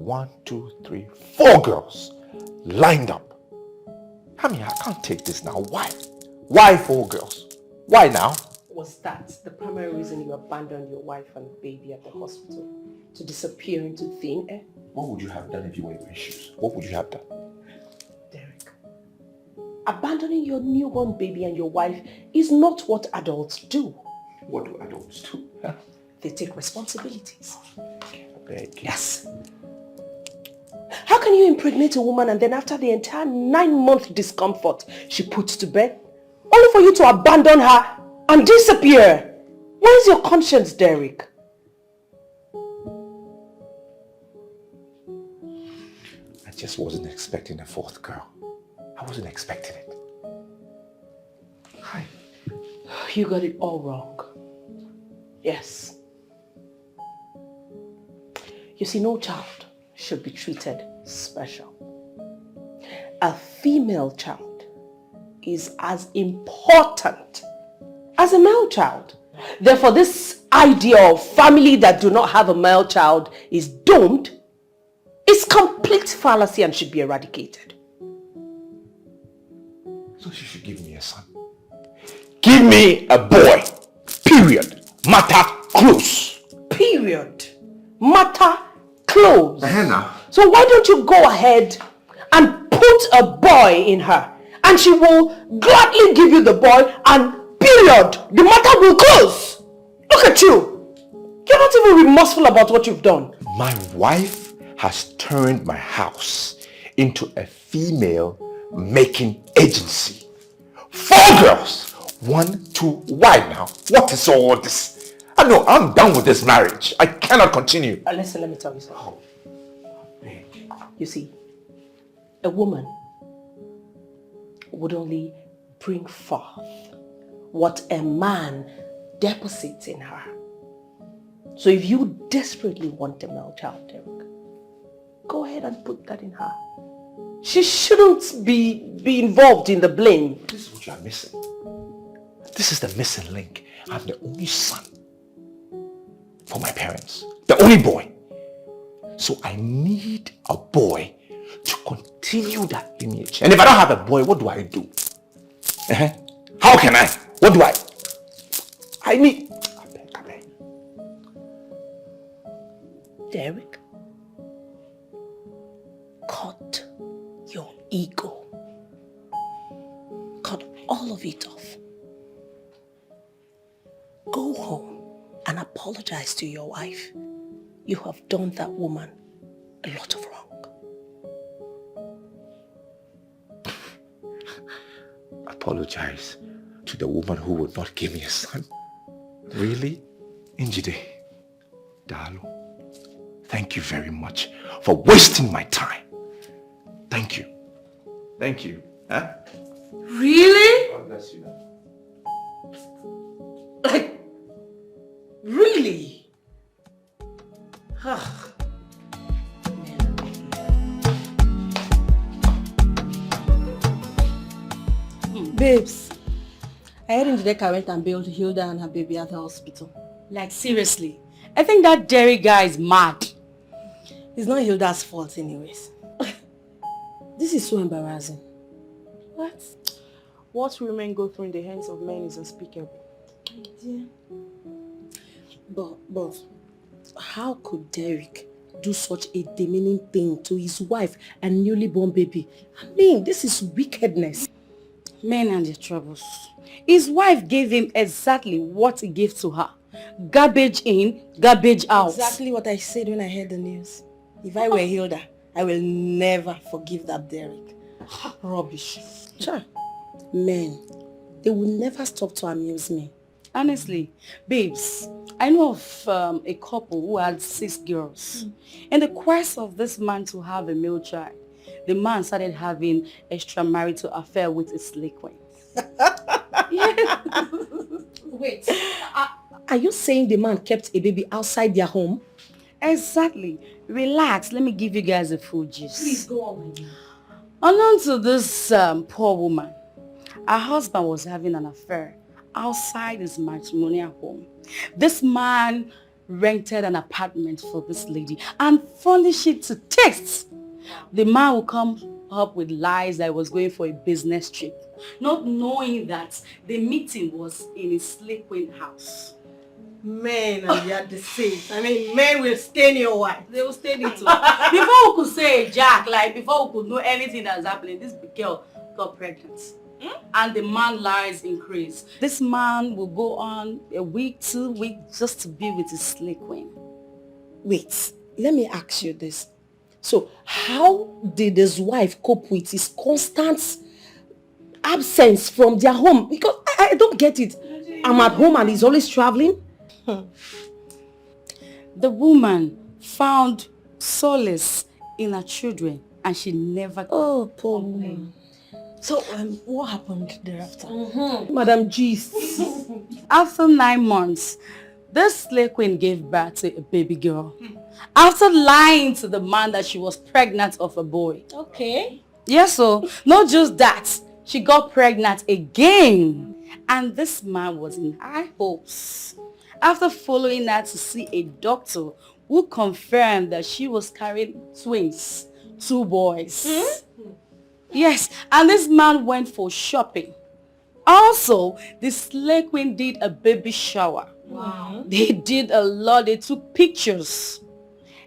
1, 2, 3, 4 girls lined up. I mean, I can't take this now. Why? Why 4 girls? Why now? Was that the primary reason you abandoned your wife and baby at the hospital? To disappear into thin air? What would you have done if you were in my shoes? What would you have done? Derek, abandoning your newborn baby and your wife is not what adults do. What do adults do? Huh? They take responsibilities. I beg. Yes. How can you impregnate a woman and then after the entire 9-month discomfort she puts to bed, only for you to abandon her and disappear? Where is your conscience, Derek? I just wasn't expecting a 4th girl. I wasn't expecting it. Hi. You got it all wrong. Yes. You see, no child should be treated special. A female child is as important as a male child. Therefore, this idea of family that do not have a male child is doomed is complete fallacy and should be eradicated. So she should give me a son. Give me a boy. Period. Matter close. Period. Matter close. Now. So why don't you go ahead and put a boy in her and she will gladly give you the boy and period. The matter will close. Look at you. You're not even remorseful about what you've done. My wife has turned my house into a female making agency. 4 girls. 1, 2, why now? What is all this? I know, I'm done with this marriage. I cannot continue. Listen, let me tell you something. You see, a woman would only bring forth what a man deposits in her. So if you desperately want a male child, Derek, go ahead and put that in her. She shouldn't be involved in the blame. This is what you are missing. This is the missing link. I'm the only son for my parents. The only boy. So I need a boy to continue that lineage. And if I don't have a boy, what do I do? How can I? What do I need... I beg. Derek, cut your ego. Cut all of it off. Go home and apologize to your wife. You have done that woman a lot of wrong. Apologize to the woman who would not give me a son? Really? Njide, Dalo, thank you very much for wasting my time. Thank you. Thank you. Huh? Really? God bless you. Like, really? Babes, I heard Dikeh went and bailed Hilda and her baby at the hospital. Like, seriously, I think that Derry guy is mad. It's not Hilda's fault anyways. This is so embarrassing. What? What women go through in the hands of men is unspeakable. Yeah. But how could Derek do such a demeaning thing to his wife and newly born baby? I mean, this is wickedness. Men and their troubles. His wife gave him exactly what he gave to her. Garbage in, garbage out. Exactly what I said when I heard the news. If I were Hilda, I will never forgive that Derek. Rubbish. Sure. Men, they will never stop to amuse me. Honestly, babes, I know of a couple who had 6 girls. In the quest of this man to have a male child, the man started having extramarital affair with his slave queen. Yeah. Wait, are you saying the man kept a baby outside their home? Exactly. Relax, let me give you guys a full gist. Please go on. Unknown to this poor woman, her husband was having an affair outside his matrimonial home. This man rented an apartment for this lady and furnished it to taste. The man will come up with lies that he was going for a business trip, not knowing that the meeting was in his sleeping house. Men and they are the same. I mean, men will stain your wife. They will stay there too. Before we could say Jack, like before we could know anything that's happening, this girl got pregnant. And the man lies increase. This man will go on a week, 2 weeks just to be with his slay queen. Wait, let me ask you this. So, how did his wife cope with his constant absence from their home? Because I don't get it. I'm at home and he's always traveling. The woman found solace in her children and she never Poor woman. So, what happened thereafter? Madam G's. After 9 months, this slay queen gave birth to a baby girl. After lying to the man that she was pregnant of a boy. Okay. Yes, so not just that, she got pregnant again. And this man was in high hopes. After following her to see a doctor who confirmed that she was carrying twins, 2 boys. Yes, and this man went for shopping. Also, the slay queen did a baby shower. Wow. They did a lot. They took pictures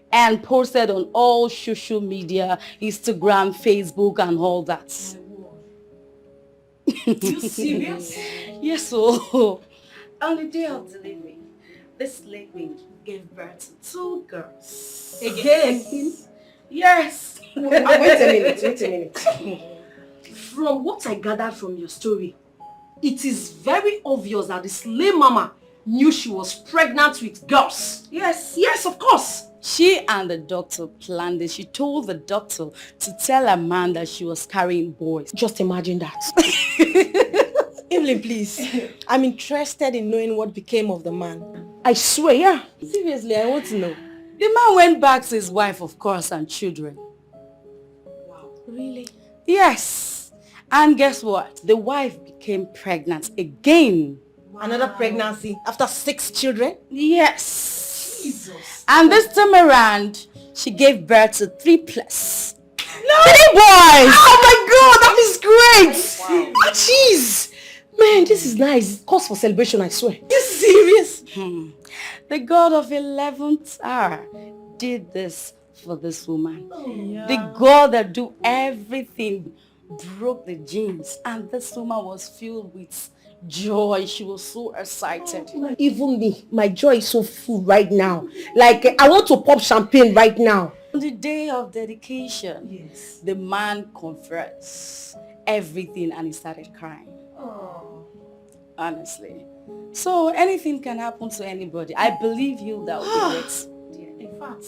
and posted on all social media, Instagram, Facebook, and all that. You serious? Yes, so on the day of delivery, this slay queen gave birth to 2 girls. Again? Yes. Wait a minute. From what I gathered from your story, it is very obvious that the slay mama knew she was pregnant with girls. Yes. Yes, of course. She and the doctor planned this. She told the doctor to tell her man that she was carrying boys. Just imagine that. Evelyn, please. I'm interested in knowing what became of the man. I swear, yeah. Seriously, I want to know. The man went back to his wife, of course, and children. Wow. Really? Yes. And guess what? The wife became pregnant again. Wow. Another pregnancy after 6 children? Yes. Jesus. And this time around, she gave birth to 3 plus. No! 3 boys! Oh my God, that is great! Wow. Oh, jeez! Man, this is nice. Cause for celebration, I swear. You serious? The God of 11th hour did this for this woman. The God that do everything broke the genes, and this woman was filled with joy. She was so excited. Even me, my joy is so full right now. Like, I want to pop champagne right now. On the day of dedication, Yes. the man confessed everything and he started crying. Honestly. So anything can happen to anybody. I believe you that will be it. In fact,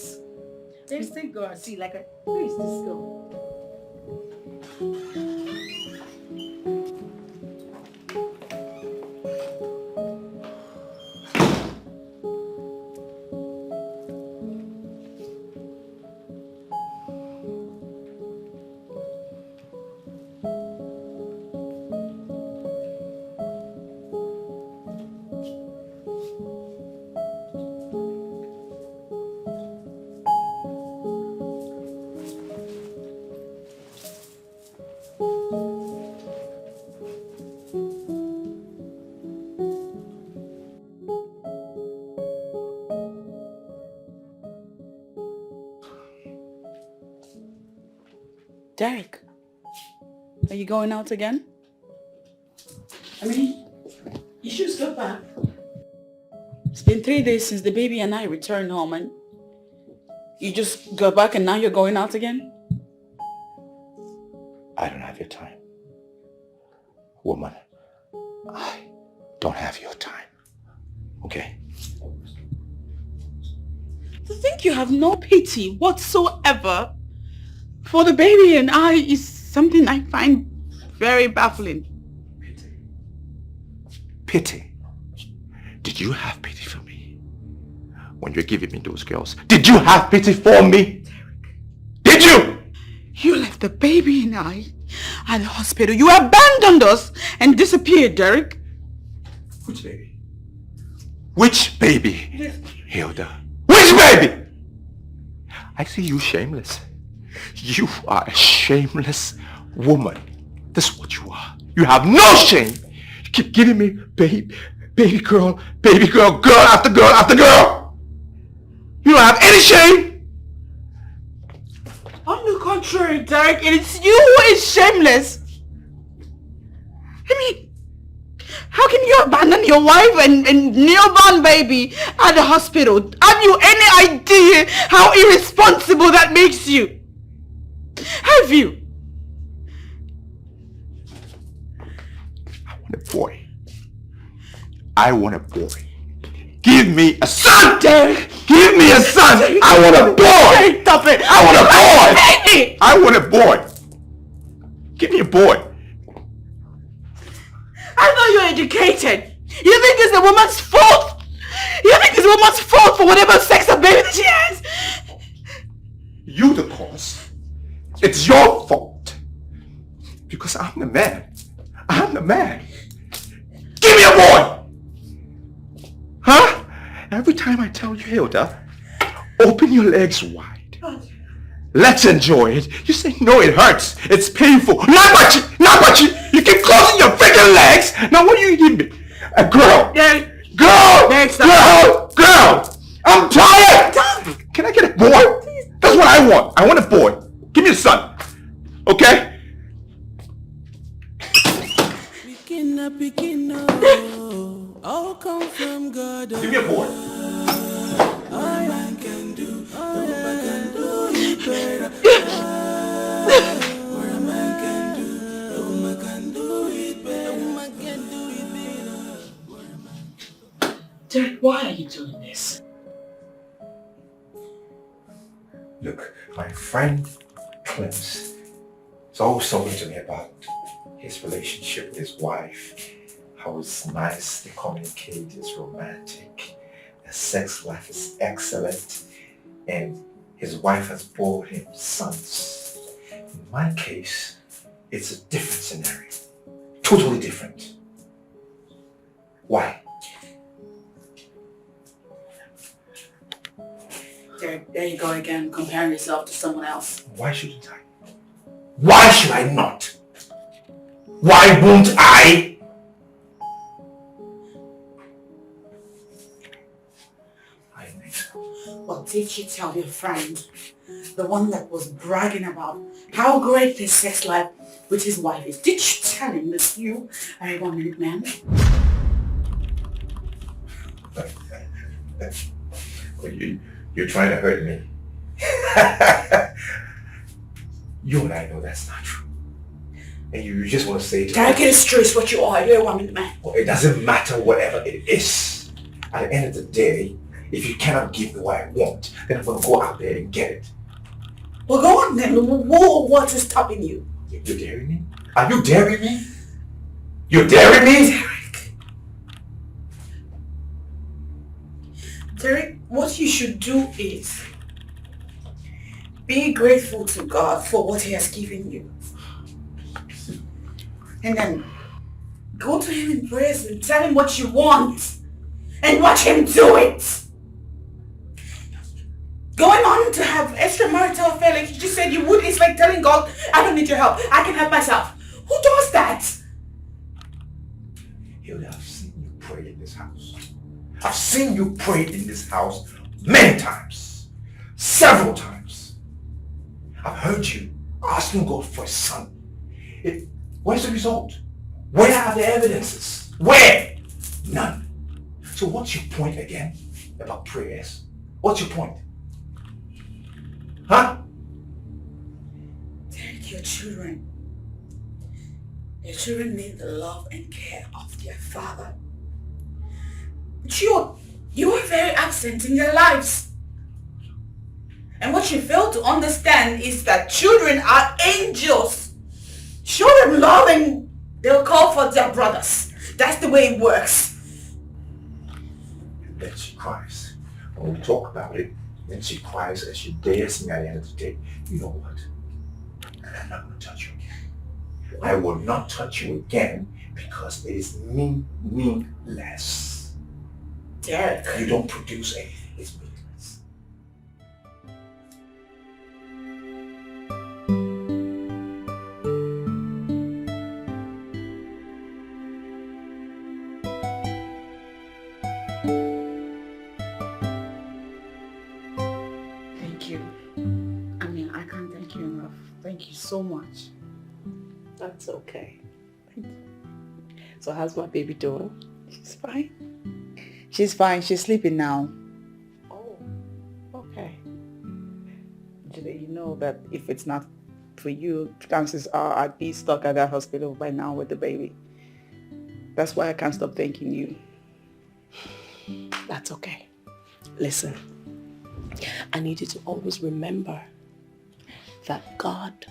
There's still God. See, like, where is this girl? Derek, are you going out again? I mean, you should go back. It's been 3 days since the baby and I returned home, and you just go back and now you're going out again? I don't have your time. Woman, I don't have your time. Okay? To think you have no pity whatsoever for the baby and I is something I find very baffling. Pity? Did you have pity for me? When you're giving me those girls, did you have pity for me? Did you? You left the baby and I at the hospital. You abandoned us and disappeared, Derek. Which baby? Which baby? Hilda, which baby? I see you shameless. You are a shameless woman. That's what you are. You have no shame. You keep giving me baby girl, girl after girl after girl. You don't have any shame. On the contrary, Derek, it is you who is shameless. I mean, how can you abandon your wife and newborn baby at the hospital? Have you any idea how irresponsible that makes you? Have you? I want a boy. I want a boy. Give me a son! Derek! Give me a son! I want a boy! Stop it! I want a boy! I want a boy! Give me a boy! I thought you were educated. You think it's the woman's fault? You think it's the woman's fault for whatever sex or baby that she has? You the cause. It's your fault. Because I'm the man. I'm the man. Give me a boy! Huh? Every time I tell you, Hilda, open your legs wide. Let's enjoy it. You say, no, it hurts. It's painful. Not but you. You keep closing your freaking legs. Now what do you give me? A girl. Derek. Girl. Derek, stop. Girl. I'm tired. Can I get a boy? That's what I want. I want a boy. Give me a son. Okay? All come from God. Give me a boy. All man can do, no man can do it better. What a man can do, no man can do it better. Woman can do it better. Derek, why are you doing this? Look, my friend Clem's is always talking to me about his relationship with his wife. How it's nice, they communicate, it's romantic, the sex life is excellent, and his wife has born him sons. In my case, it's a different scenario. Totally different. Why? There you go again, comparing yourself to someone else. Why shouldn't I? Why should I not? Why won't I? Well, did you tell your friend, the one that was bragging about how great his sex life with his wife is, did you tell him that you are a one-minute man? Well, you're trying to hurt me. You and I know that's not true. And you just want to say to Derek, it is true, it's what you are. You're a one-minute man. Well, it doesn't matter whatever it is. At the end of the day, if you cannot give me what I want, then I'm going to go out there and get it. Well, go on then. What is stopping you? You're daring me? Are you daring me? You're daring me? Derek, what you should do is be grateful to God for what He has given you. And then go to Him in prayers and tell Him what you want and watch Him do it. Going on to have extramarital affair like you just said you would, it's like telling God, I don't need your help, I can help myself. Who does that? Hilda, I've seen you pray in this house. I've seen you pray in this house many times. Several times. I've heard you asking God for a son. Where's the result? Where are the evidences? Where? None. So what's your point again about prayers? What's your point? Huh? Take your children. Your children need the love and care of their father. But you are very absent in their lives. And what you fail to understand is that children are angels. Show them love and they'll call for their brothers. That's the way it works. And then she cries. When we talk about it, then she cries and she dares me at the end of the day. You know what? I'm not going to touch you again. I will not touch you again because it is meaningless. Derek. You don't produce anything. is weightless. Thank you. I mean, I can't thank you enough. Thank you so much. That's okay. So how's my baby doing? She's fine. She's fine. She's sleeping now. Oh, okay. You know that if it's not for you, chances are I'd be stuck at that hospital by now with the baby. That's why I can't stop thanking you. That's okay. Listen, I need you to always remember that God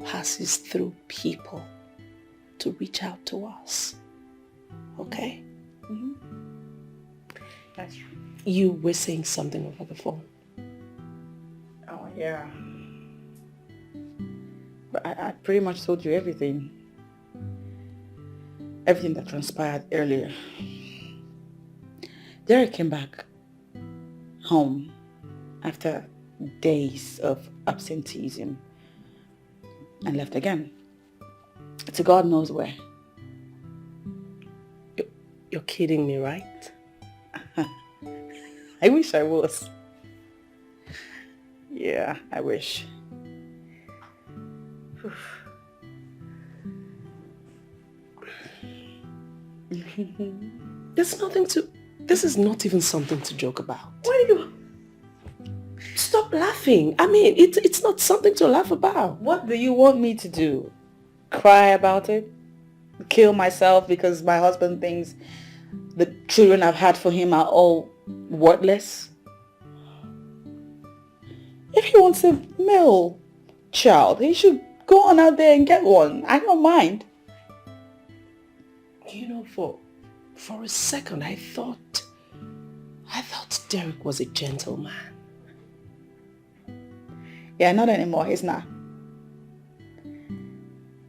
passes through people to reach out to us. Okay? Mm-hmm. That's true. You were saying something over the phone. Oh, yeah. But I pretty much told you everything. Everything that transpired earlier. Derek came back home after days of absenteeism and left again. To God knows where. You're kidding me, right? I wish I was. Yeah, I wish. This is not even something to joke about. What are you... Stop laughing. I mean, it's not something to laugh about. What do you want me to do? Cry about it? Kill myself because my husband thinks the children I've had for him are all worthless? If he wants a male child, he should go on out there and get one. I don't mind. You know, for a second, I thought Derek was a gentleman. Yeah, not anymore. He's not.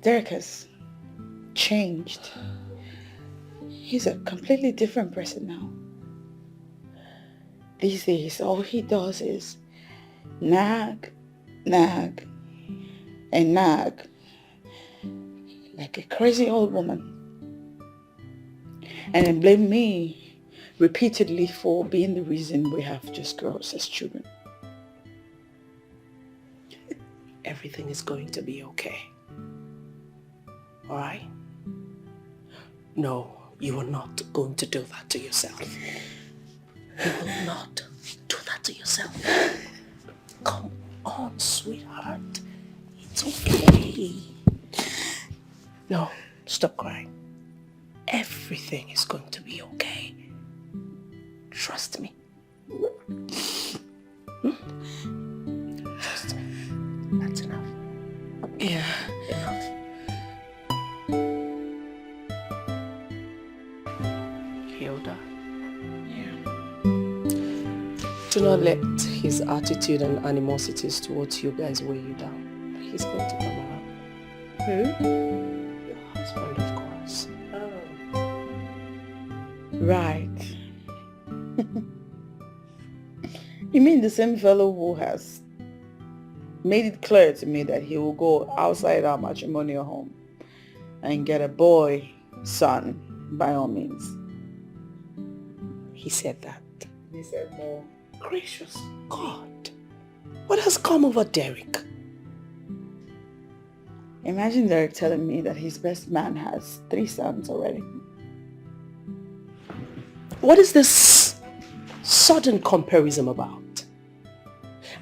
Derek has changed. He's a completely different person now. These days, all he does is nag, and nag like a crazy old woman. And then blame me repeatedly for being the reason we have just girls as children. Everything is going to be okay. All right? No, you are not going to do that to yourself. You will not do that to yourself. Come on, sweetheart. It's okay. No, stop crying. Everything is going to be okay. Trust me. Trust me. That's enough. Yeah. Enough. Hilda. Yeah. Do not let his attitude and animosities towards you guys weigh you down. He's going to come around. Who? Your husband, of course. Right. You mean the same fellow who has made it clear to me that he will go outside our matrimonial home and get a boy son by all means? He said that. He said more. Gracious God. What has come over Derek? Imagine Derek telling me that his best man has 3 sons already. What is this sudden comparison about?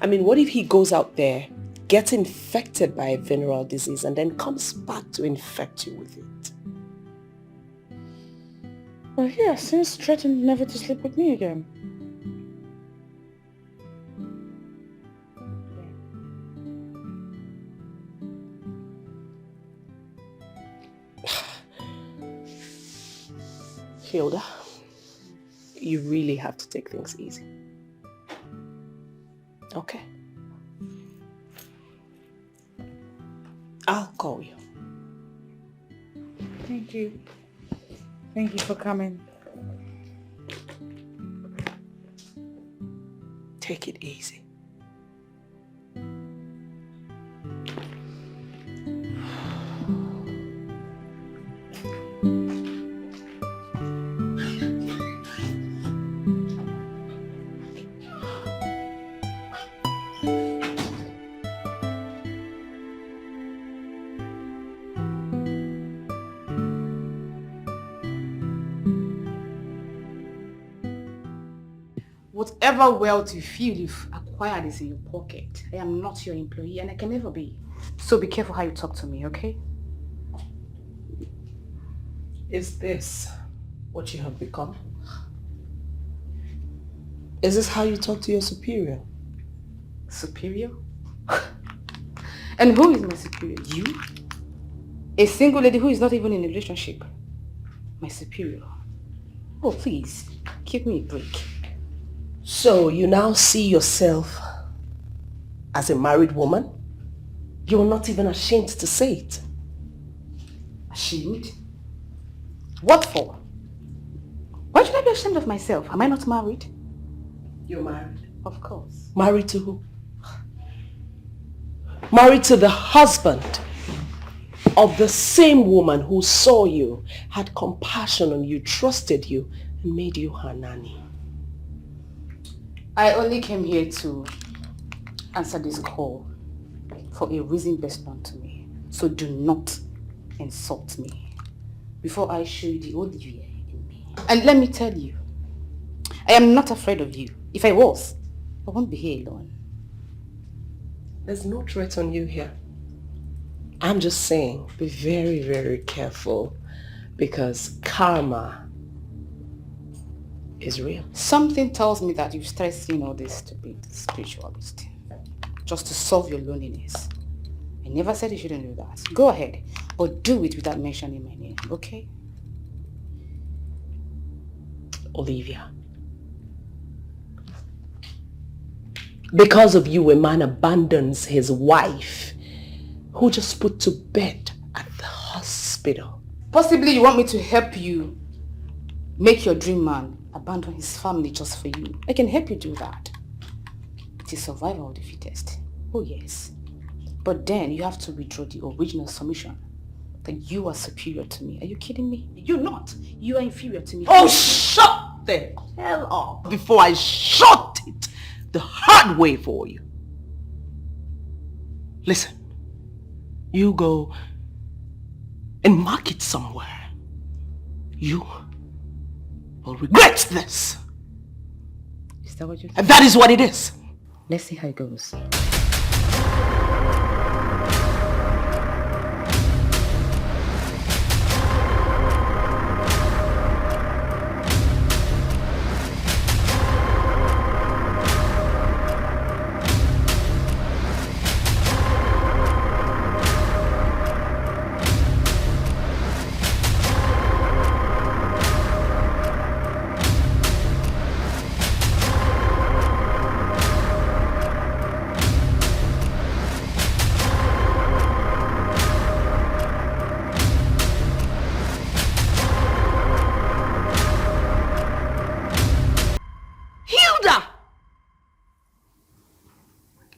I mean, what if he goes out there, gets infected by a venereal disease, and then comes back to infect you with it? Well, he has since threatened never to sleep with me again. Hilda, you really have to take things easy. Okay? I'll call you. Thank you. Thank you for coming. Take it easy. Whatever wealth you feel you've acquired is in your pocket. I am not your employee and I can never be. So be careful how you talk to me, okay? Is this what you have become? Is this how you talk to your superior? Superior? And who is my superior? You? A single lady who is not even in a relationship. My superior. Oh, please, give me a break. So you now see yourself as a married woman? You're not even ashamed to say it. Ashamed? What for? Why should I be ashamed of myself? Am I not married? You're married. Of course. Married to who? Married to the husband of the same woman who saw you, had compassion on you, trusted you, and made you her nanny. I only came here to answer this call for a reason best known to me. So do not insult me before I show you the Olivia in me. And let me tell you, I am not afraid of you. If I was, I won't be here alone. There's no threat on you here. I'm just saying, be very, very careful because karma is real. Something tells me that you've started seeing all this stupid spiritualist just to solve your loneliness. I never said you shouldn't do that. Go ahead, but do it without mentioning my name, okay? Olivia. Because of you, a man abandons his wife who just put to bed at the hospital. Possibly you want me to help you make your dream man abandon his family just for you. I can help you do that. It is survival of the fittest. Oh yes. But then you have to withdraw the original submission that you are superior to me. Are you kidding me? You're not. You are inferior to me. Oh, shut the hell up before I shut it the hard way for you. Listen, you go and mark it somewhere. You will regret this. Is that what you think? And that is what it is. Let's see how it goes.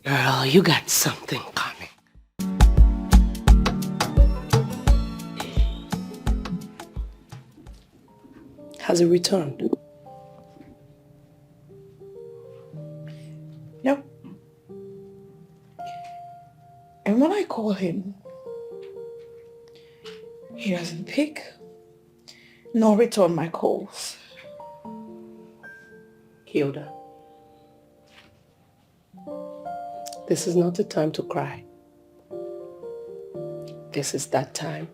Girl, you got something coming. Has he returned? No. And when I call him, he doesn't pick nor return my calls. Hilda, this is not the time to cry. This is that time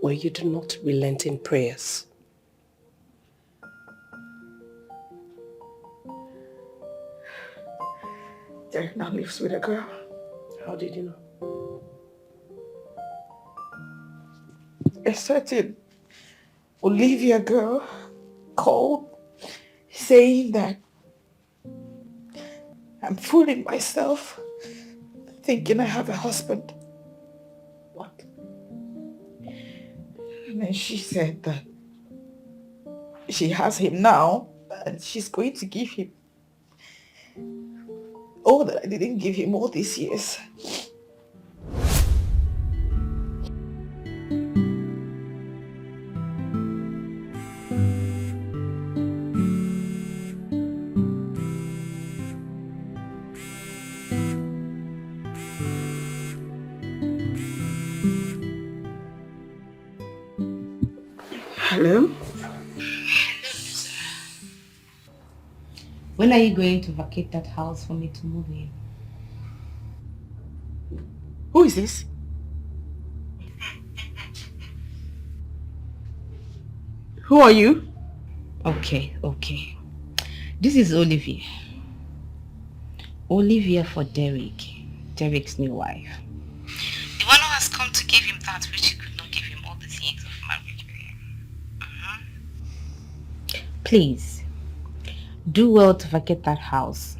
where you do not relent in prayers. Derek now lives with a girl. How did you know? A certain Olivia girl called saying that I'm fooling myself thinking I have a husband. What? And then she said that she has him now And she's going to give him all that I didn't give him all these years. Hello? When are you going to vacate that house for me to move in? Who is this? Who are you? Okay. This is Olivia. Olivia for Derek. Derek's new wife. The one who has come to give him that which he could not give him all these years of marriage with him. Please, do well to vacate that house.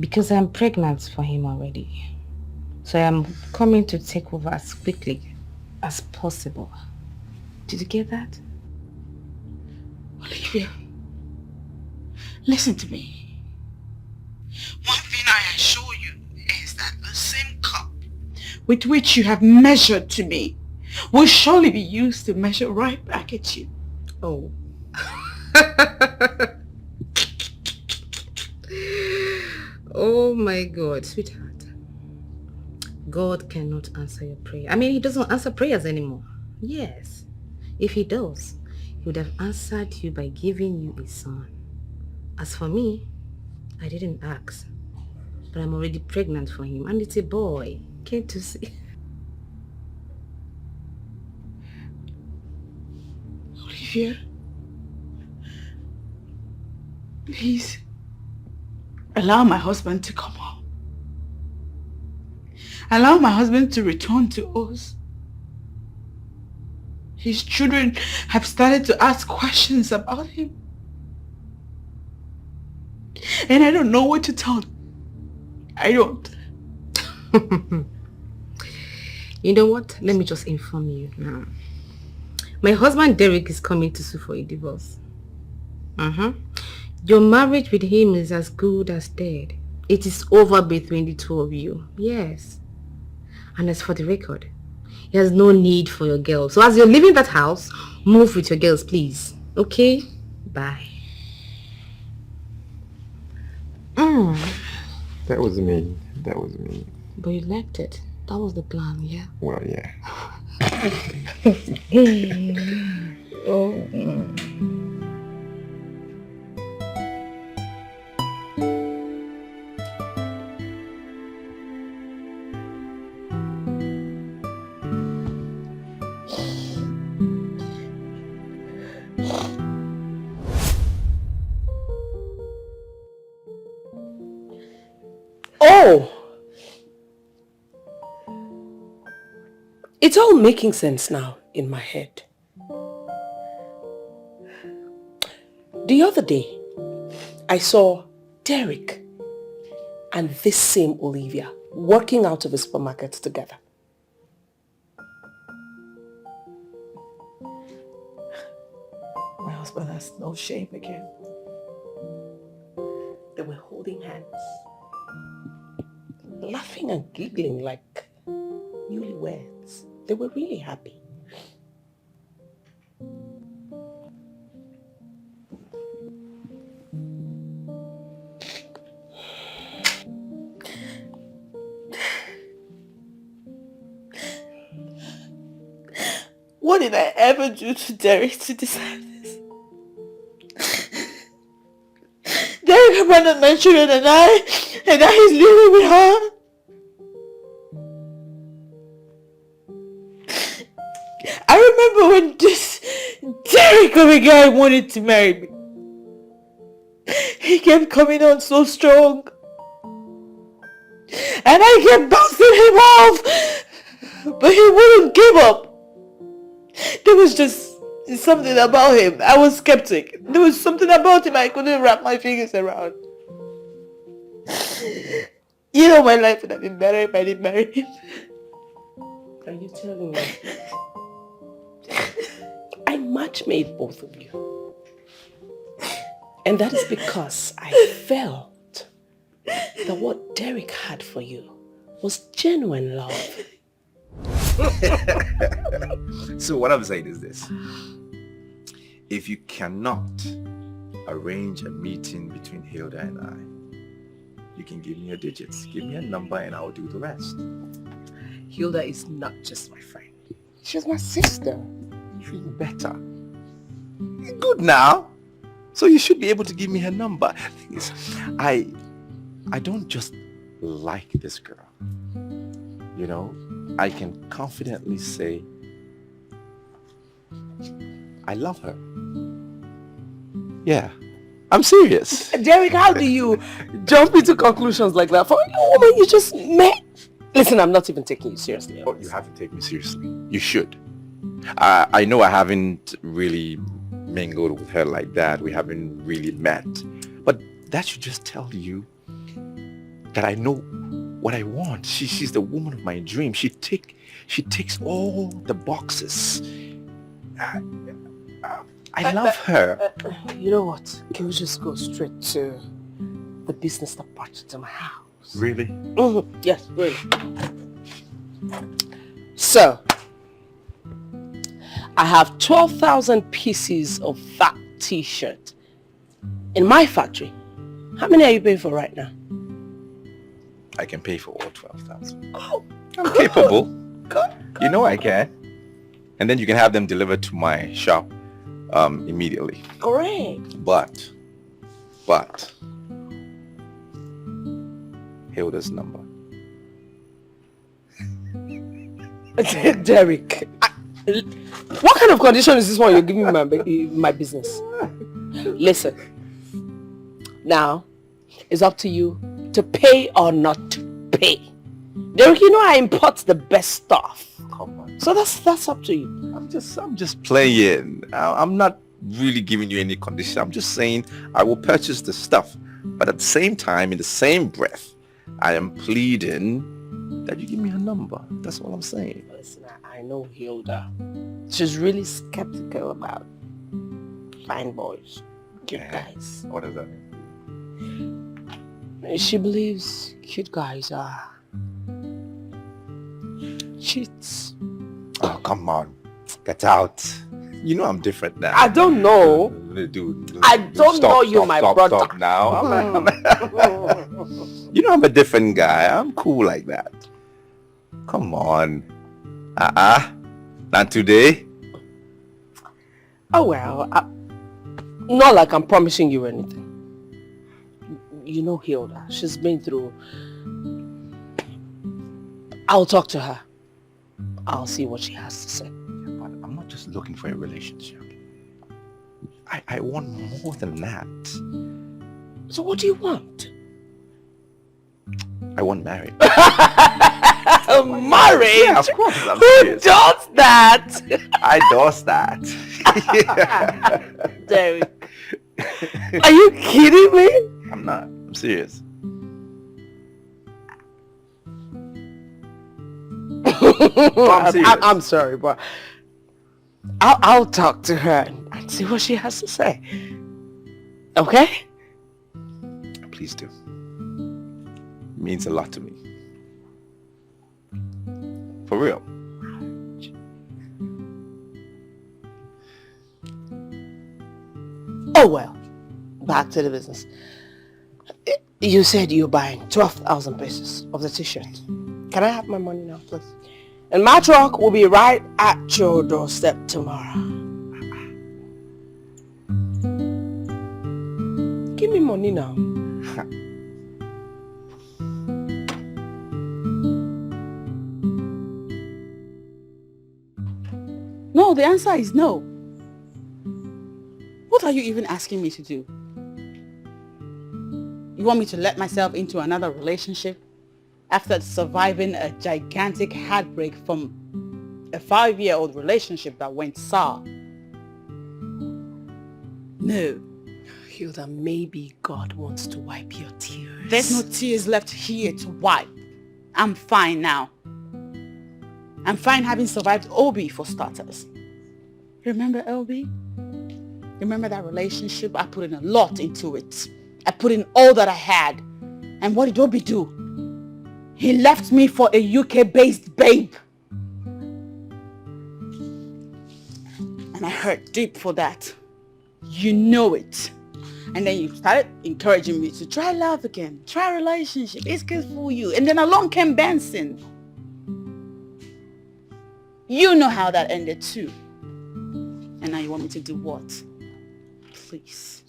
Because I'm pregnant for him already. So I am coming to take over as quickly as possible. Did you get that? Olivia, listen to me. One thing I assure you is that the same cup with which you have measured to me will surely be used to measure right back at you. Oh. Oh my God, sweetheart. God cannot answer your prayer. I mean, he doesn't answer prayers anymore. Yes. If he does, he would have answered you by giving you a son. As for me, I didn't ask. But I'm already pregnant for him. And it's a boy. Can't you see? Olivia, please allow my husband to come home. Allow my husband to return to us. His children have started to ask questions about him. And I don't know what to tell them. I don't. You know what? Let me just inform you now. My husband Derek is coming to sue for a divorce. Your marriage with him is as good as dead. It is over between the two of you. Yes. And as for the record, he has no need for your girl. So as you're leaving that house, move with your girls, please. Okay? Bye. That was mean. But you liked it. That was the plan, yeah? Well, yeah. Oh! It's all making sense now in my head. The other day, I saw Derek and this same Olivia working out of a supermarket together. My husband has no shame again. They were holding hands, laughing and giggling like newlyweds. They were really happy. What did I ever do to Derek to deserve this? Derek abandoned my children and now he's living with her. I remember when this Derek of a guy wanted to marry me. He kept coming on so strong. And I kept bouncing him off. But he wouldn't give up. There was just something about him. I was skeptic. There was something about him I couldn't wrap my fingers around. You know my life would have been better if I didn't marry him. Are you telling me? I match-made both of you. And that is because I felt that what Derek had for you was genuine love. So what I'm saying is this. If you cannot arrange a meeting between Hilda and I, you can give me your digits. Give me a number and I'll do the rest. Hilda is not just my friend. She's my sister. Even better. Good now. So you should be able to give me her number. The thing is, I don't just like this girl. You know, I can confidently say I love her. Yeah, I'm serious. Derek, how do you jump into conclusions like that for a woman you just met? Listen, I'm not even taking you seriously. Oh, you have to take me seriously. You should. I know I haven't really mingled with her like that. We haven't really met. But that should just tell you that I know what I want. She's the woman of my dream. She ticks all the boxes. I love her. You know what? Can we just go straight to the business that brought you to my house? Really? Mm-hmm. Yes, really. So, I have 12,000 pieces of that t-shirt in my factory. How many are you paying for right now? I can pay for all 12,000. Oh, I'm capable. Good. You know I can. And then you can have them delivered to my shop immediately. Great. But Hilda's number. Derek, what kind of condition is this one you're giving me my business? Listen, now it's up to you to pay or not to pay. Derek, you know I import the best stuff. Come on. So that's up to you. I'm just playing. I'm not really giving you any condition. I'm just saying I will purchase the stuff. But at the same time, in the same breath, I am pleading that you give me her number. That's all I'm saying. Listen, I know Hilda. She's really skeptical about fine boys, cute guys. What does that mean? She believes cute guys are cheats. Oh, come on. Get out. You know I'm different now. I don't know. Dude, I don't know you, my brother. Stop now. You know I'm a different guy. I'm cool like that. Come on. Not today. Oh well, not like I'm promising you anything. You know Hilda, she's been through. I'll talk to her. I'll see what she has to say. But I'm not just looking for a relationship. I want more than that. So what do you want? I want marriage. Marriage? Yeah, of course. Who does that? I does that. Derek, are you kidding me? I'm not. I'm serious. I'm serious. I'm sorry, but I'll talk to her and see what she has to say. Okay? Please do. It means a lot to me. For real. Oh well, back to the business. You said you're buying 12,000 pieces of the t-shirt. Can I have my money now, please? And my truck will be right at your doorstep tomorrow. Give me money now. No, the answer is no. What are you even asking me to do? You want me to let myself into another relationship after surviving a gigantic heartbreak from a 5-year-old relationship that went sour? No. Hilda, maybe God wants to wipe your tears. There's no tears left here to wipe. I'm fine now. I'm fine having survived Obi for starters. Remember Obi? Remember that relationship? I put in a lot into it. I put in all that I had. And what did Obi do? He left me for a UK-based babe. And I hurt deep for that. You know it. And then you started encouraging me to try love again. Try relationship. It's good for you. And then along came Benson. You know how that ended too. And now you want me to do what? Please.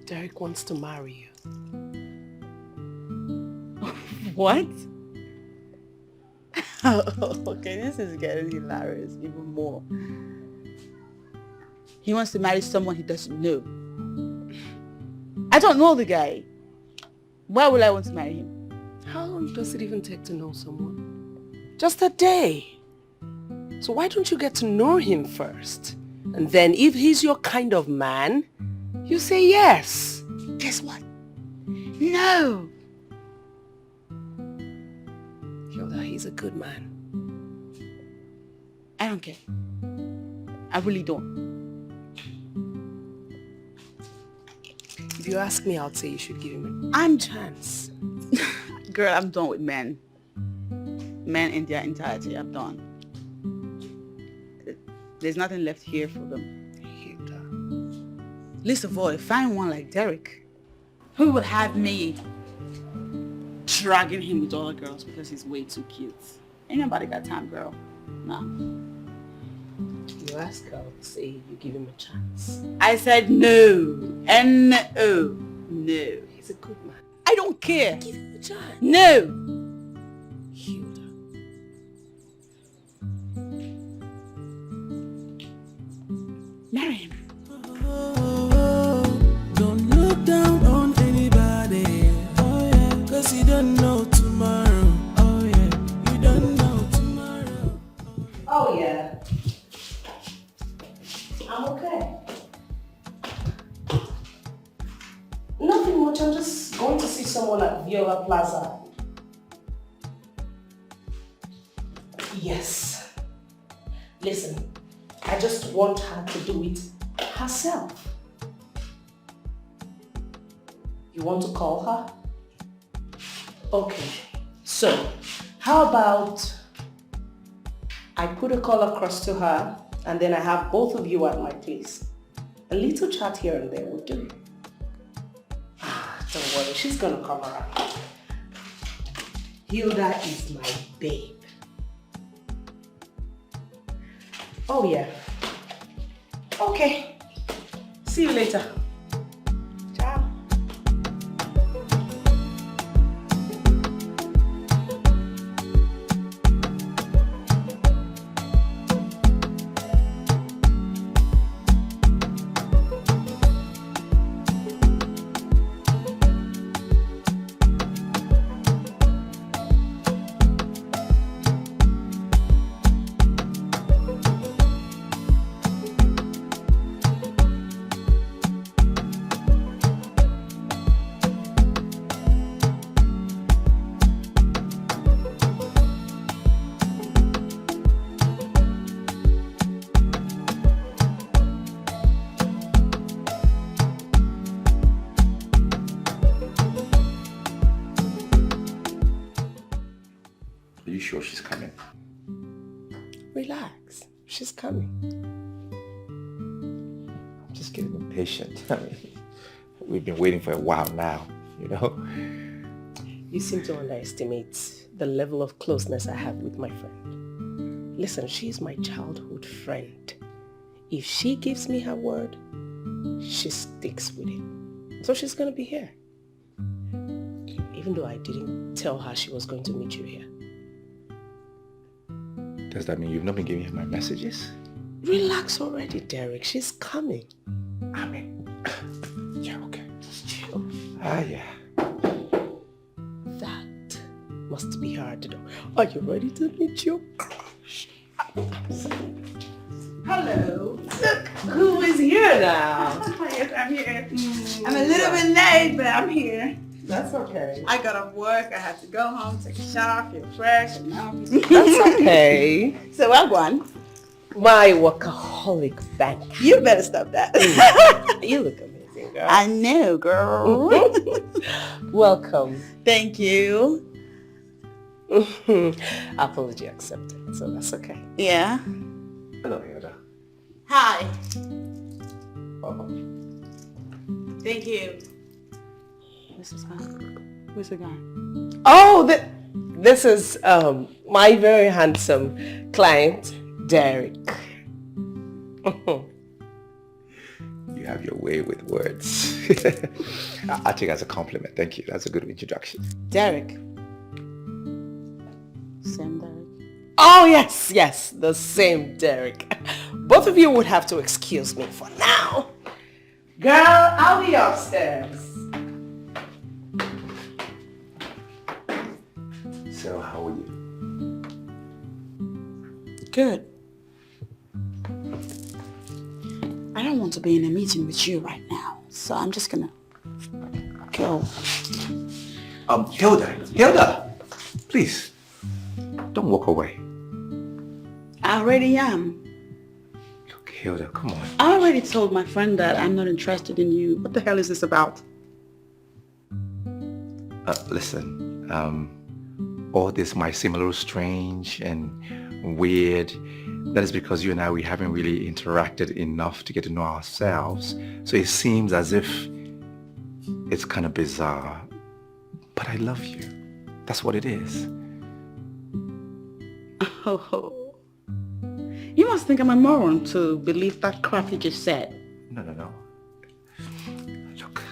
Derek wants to marry you. What? Okay, this is getting hilarious even more. He wants to marry someone he doesn't know. I don't know the guy. Why would I want to marry him? How long does it even take to know someone? Just a day. So why don't you get to know him first? And then if he's your kind of man, you say yes. Guess what? No. Hilda, he's a good man. I don't care. I really don't. If you ask me, I'd say you should give him I'm a chance. Girl, I'm done with men. Men in their entirety, I'm done. There's nothing left here for them. Hilda. Least of all, find one like Derek. Who would have me dragging him with all the girls because he's way too cute? Ain't nobody got time, girl. Nah. You ask her, I'll say you give him a chance. I said no. N-O. No. He's a good man. I don't care. Give him a chance. No. Hilda. Marry him. Don't look down on anybody. Oh yeah, 'cause you don't know tomorrow. Oh yeah, you don't know tomorrow. Oh yeah. I'm okay. Nothing much. I'm just going to see someone at Viola Plaza. Yes. Listen, I just want her to do it herself. You want to call her? Okay. So, how about I put a call across to her and then I have both of you at my place. A little chat here and there will do. Don't worry, she's gonna come around. Hilda is my babe. Oh yeah. Okay. See you later. Ciao. Are you sure she's coming? Relax. She's coming. I'm just getting impatient. I mean, we've been waiting for a while now, you know? You seem to underestimate the level of closeness I have with my friend. Listen, she's my childhood friend. If she gives me her word, she sticks with it. So she's going to be here. Even though I didn't tell her she was going to meet you here. Does that mean you've not been giving her my messages? Relax already, Derek. She's coming. I mean, yeah, okay. Just chill. Yeah. That must be her at the door. Are you ready to meet your crush? Hello. Look, who is here now? Yes, I'm here. I'm a little bit late, but I'm here. That's okay. I got off work. I had to go home, take a shower, feel fresh, and now That's okay. So I'm going. My workaholic bank. You better stop that. You look amazing, girl. I know, girl. Welcome. Thank you. Apology accepted, so that's okay. Yeah. Hello, Yoda. Hi. Welcome. Thank you. This is fine. Where's the guy? Oh, this is my very handsome client, Derek. You have your way with words. I take it as a compliment. Thank you. That's a good introduction. Derek. Same Derek. Oh, yes, the same Derek. Both of you would have to excuse me for now. Girl, I'll be upstairs. So, how are you? Good. I don't want to be in a meeting with you right now, so I'm just gonna go. Hilda, please, don't walk away. I already am. Look, Hilda, come on. I already told my friend that I'm not interested in you. What the hell is this about? Listen, all this might seem a little strange and weird. That is because you and we haven't really interacted enough to get to know ourselves. So it seems as if it's kind of bizarre. But I love you. That's what it is. Oh. You must think I'm a moron to believe that crap you just said. No. Look,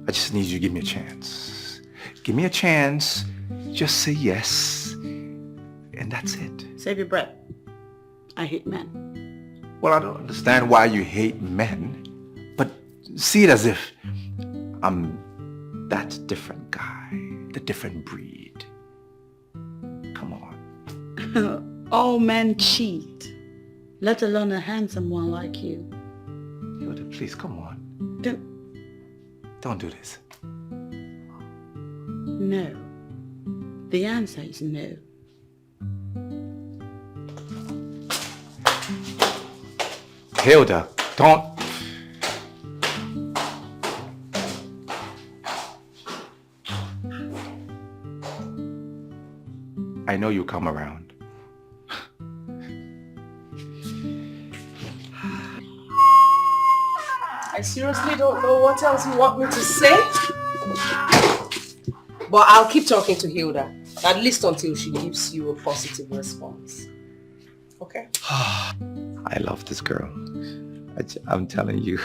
I just need you to give me a chance. Give me a chance. Just say yes. And that's it. Save your breath. I hate men. Well, I don't understand why you hate men, but see it as if I'm that different guy, the different breed. Come on. All men cheat, let alone a handsome one like you. Yoda, please, come on. Don't do this. No. The answer is no. Hilda, don't. I know you come around. I seriously don't know what else you want me to say. But I'll keep talking to Hilda, at least until she gives you a positive response. Okay? I love this girl. I'm telling you.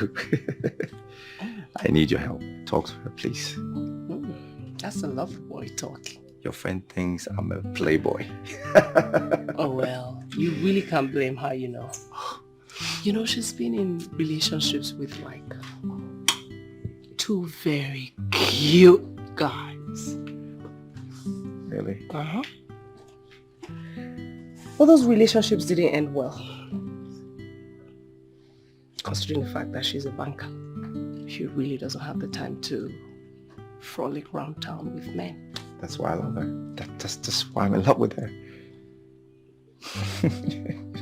I need your help. Talk to her, please. That's a lovely boy talking. Your friend thinks I'm a playboy. Oh well, you really can't blame her, you know. You know, she's been in relationships with like 2 very cute guys. Really? Uh-huh. Well, those relationships didn't end well. Considering the fact that she's a banker, she really doesn't have the time to frolic around town with men. That's why I love her. That's just why I'm in love with her.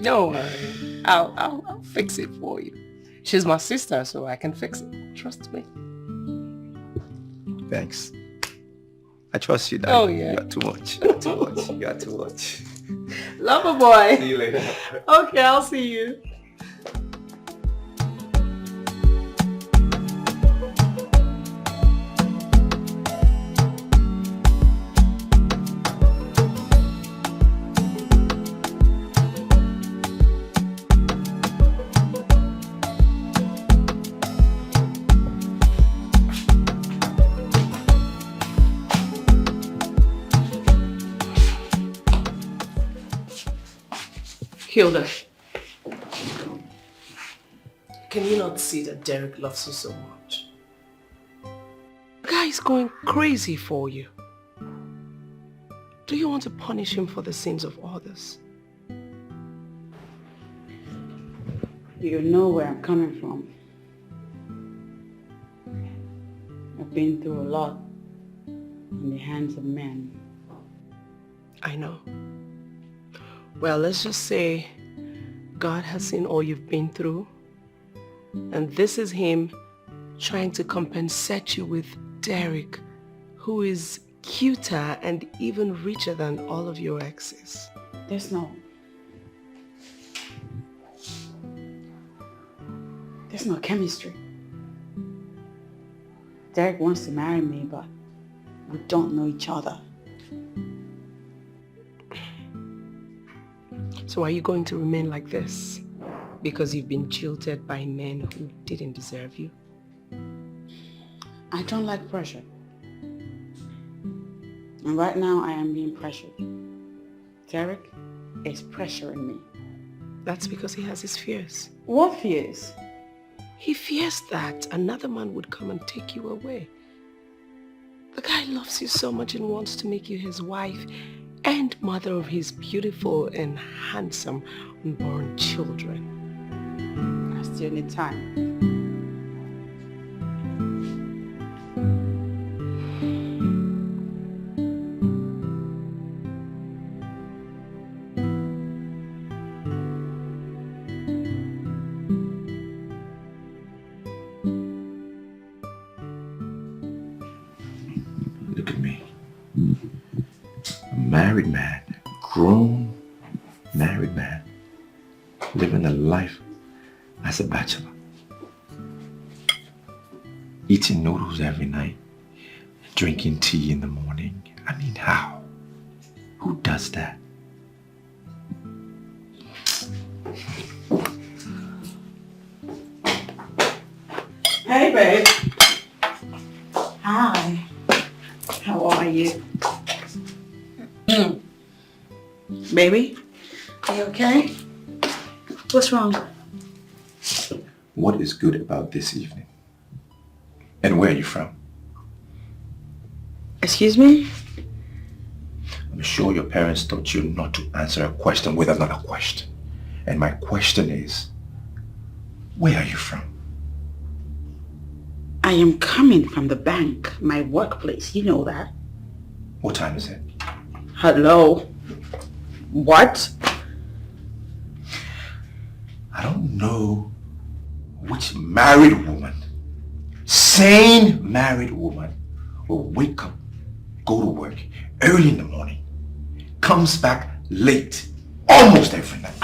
Don't worry. I'll fix it for you. She's my sister, so I can fix it. Trust me. Thanks. I trust you, Dad. Oh, yeah. You are too much. You are too much. You are too much. Lover boy. See you later. Okay, I'll see you. Hilda, can you not see that Derek loves you so much? The guy is going crazy for you. Do you want to punish him for the sins of others? You know where I'm coming from. I've been through a lot in the hands of men. I know. Well, let's just say God has seen all you've been through. And this is him trying to compensate you with Derek, who is cuter and even richer than all of your exes. There's no chemistry. Derek wants to marry me, but we don't know each other. So are you going to remain like this because you've been jilted by men who didn't deserve you? I don't like pressure. And right now I am being pressured. Derek is pressuring me. That's because he has his fears. What fears? He fears that another man would come and take you away. The guy loves you so much and wants to make you his wife and mother of his beautiful and handsome unborn children. I still need time. Look at me. A married man, grown married man, living a life as a bachelor. Eating noodles every night, drinking tea in the morning. I mean, how? Who does that? Hey, babe. Hi. How are you? Baby, are you okay? What's wrong? What is good about this evening? And where are you from? Excuse me? I'm sure your parents taught you not to answer a question with another question. And my question is, where are you from? I am coming from the bank, my workplace. You know that. What time is it? Hello? What? I don't know which married woman, sane married woman, will wake up, go to work early in the morning, comes back late almost every night.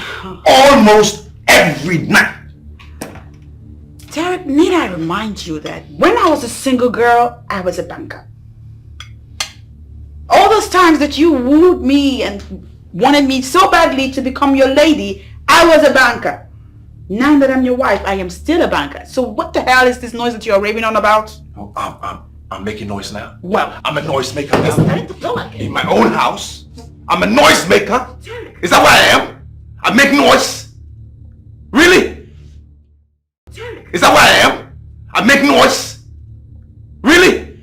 Almost every night. Derek, need I remind you that when I was a single girl, I was a banker. All those times that you wooed me and wanted me so badly to become your lady, I was a banker. Now that I'm your wife, I am still a banker. So what the hell is this noise that you're raving on about? Oh, I'm making noise now. Well, I'm a noise maker now. In my own house, I'm a noise maker. Is that what I am? I make noise. Really? Is that what I am? I make noise. Really?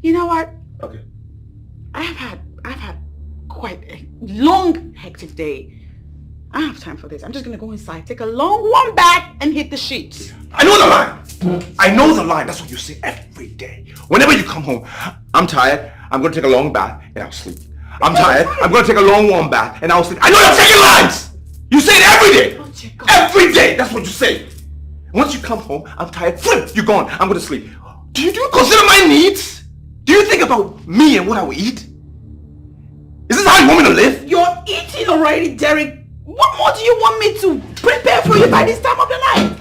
You know what? Okay. I've had quite a long, hectic day. I don't have time for this. I'm just gonna go inside, take a long one back, and hit the sheets. I know the line. I know the line. That's what you say every day. Whenever you come home, I'm tired. I'm gonna take a long bath and I'll sleep. I'm tired. I'm gonna take a long warm bath and I'll sleep. I know you're taking lines. You say it every day. Every day. That's what you say. Once you come home, I'm tired. Flip, you're gone. I'm gonna sleep. Do you consider my needs? Do you think about me and what I will eat? Is this how you want me to live? You're eating already, Derek. What more do you want me to prepare for you by this time of the night?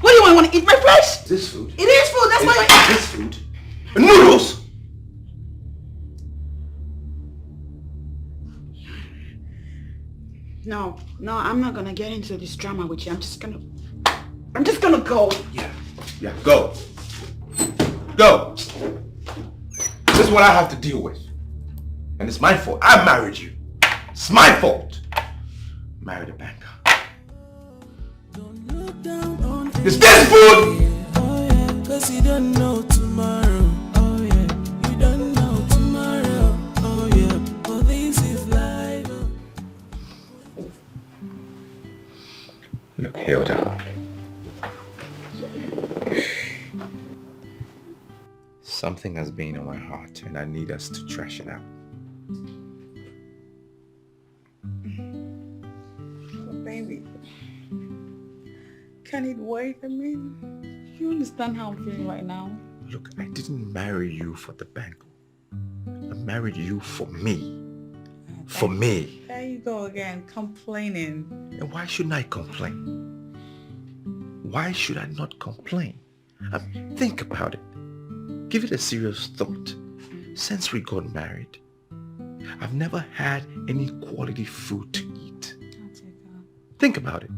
What do you want to eat my flesh? This food. It is food. That's why you're eating. This food. Noodles. No, I'm not gonna get into this drama with you. I'm just gonna go. Yeah, go. Go. This is what I have to deal with. And it's my fault. I married you. It's my fault. Married a banker. Is this food? Oh yeah, 'cause you don't know tomorrow. Oh yeah, you don't know tomorrow. Oh yeah, but this is life. Look, Hilda. Something has been on my heart and I need us to trash it out. can it wait? I mean, you understand how I'm feeling right now? Look, I didn't marry you for the bangle. I married you for me. For me. There you go again, complaining. And why shouldn't I complain? Why should I not complain? Think about it. Give it a serious thought. Since we got married, I've never had any quality food to eat. Think about it.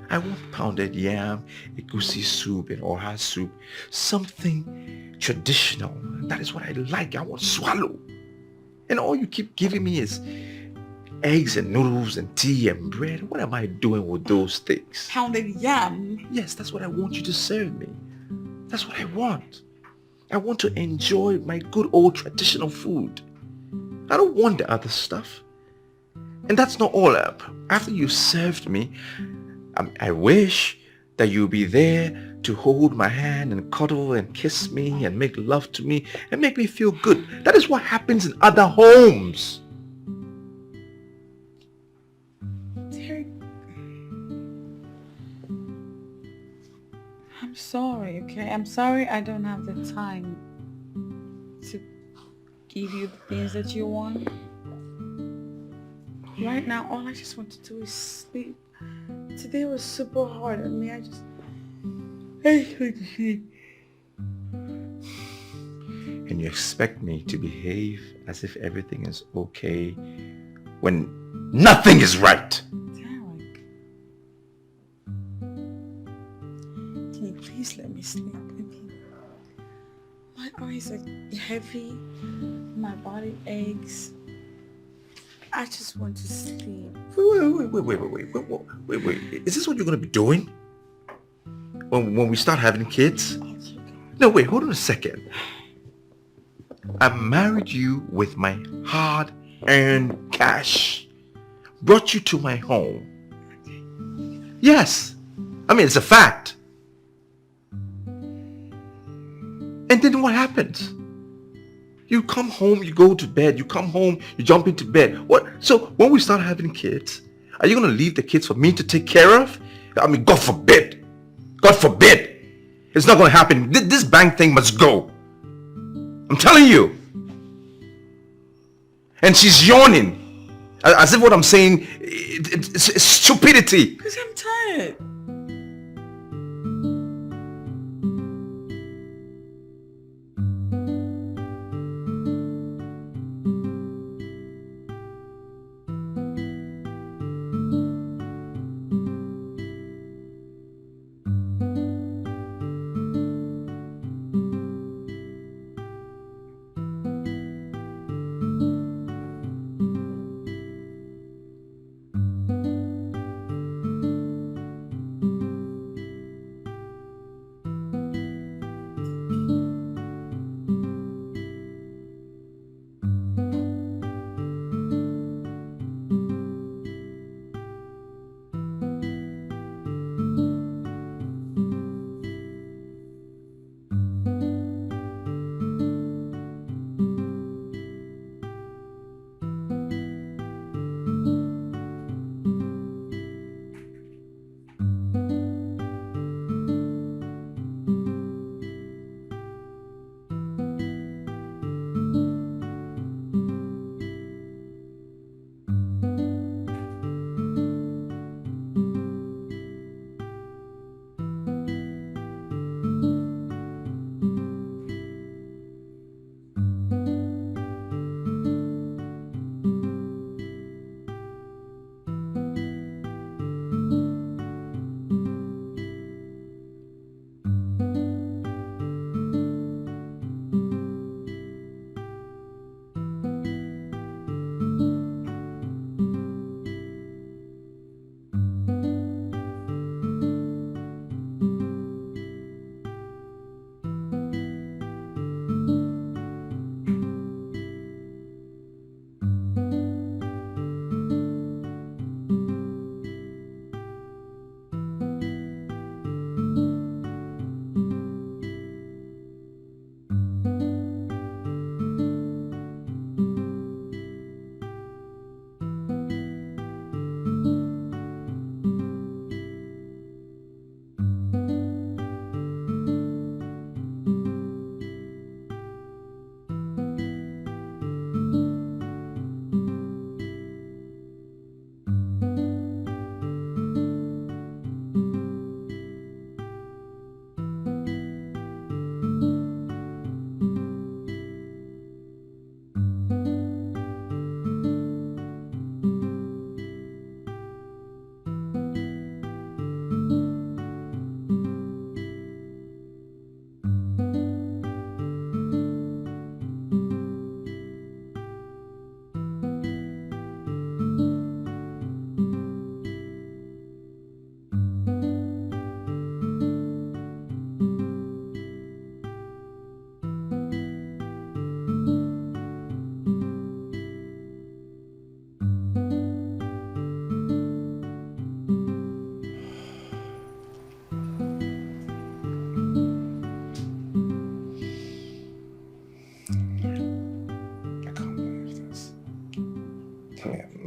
I want pounded yam, egusi soup, and oha soup. Something traditional. That is what I like. I want swallow. And all you keep giving me is eggs and noodles and tea and bread. What am I doing with those things? Pounded yam? Yes, that's what I want you to serve me. That's what I want. I want to enjoy my good old traditional food. I don't want the other stuff. And that's not all. After you served me, I wish that you'll be there to hold my hand and cuddle and kiss me and make love to me and make me feel good. That is what happens in other homes. Derek, I'm sorry, okay? I'm sorry I don't have the time to give you the things that you want. Right now, all I just want to do is sleep. Today was super hard on me. I just hate to sleep. And you expect me to behave as if everything is okay when nothing is right. Derek, can you please let me sleep? I mean, my eyes are heavy, my body aches. I just want to sleep. Wait. Is this what you're going to be doing? When we start having kids? No, wait, hold on a second. I married you with my hard-earned cash. Brought you to my home. Yes. I mean, it's a fact. And then what happens? You come home, you go to bed. You come home, you jump into bed. What? So when we start having kids, are you going to leave the kids for me to take care of? I mean, God forbid. God forbid. It's not going to happen. This bank thing must go. I'm telling you. And she's yawning. As if what I'm saying, it's stupidity. Because I'm tired.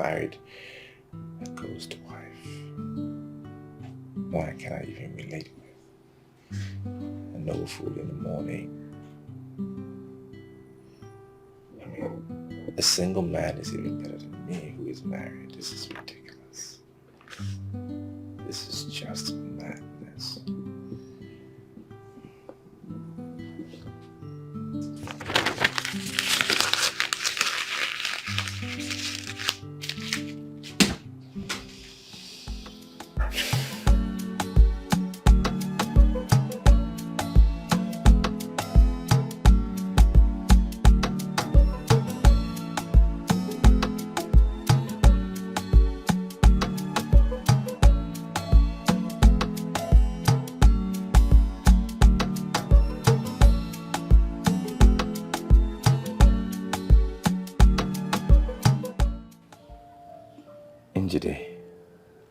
married a ghost wife. One I cannot even relate with. And no food in the morning. I mean, a single man is even better than me who is married. This is ridiculous. This is just madness.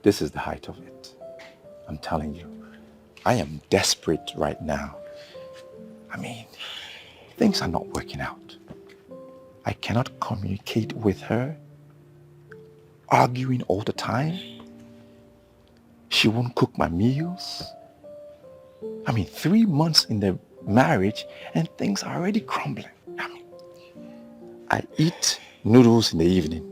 This is the height of it. I'm telling you, I am desperate right now. I mean, things are not working out. I cannot communicate with her, arguing all the time. She won't cook my meals. I mean, 3 months in the marriage and things are already crumbling. I mean, I eat noodles in the evening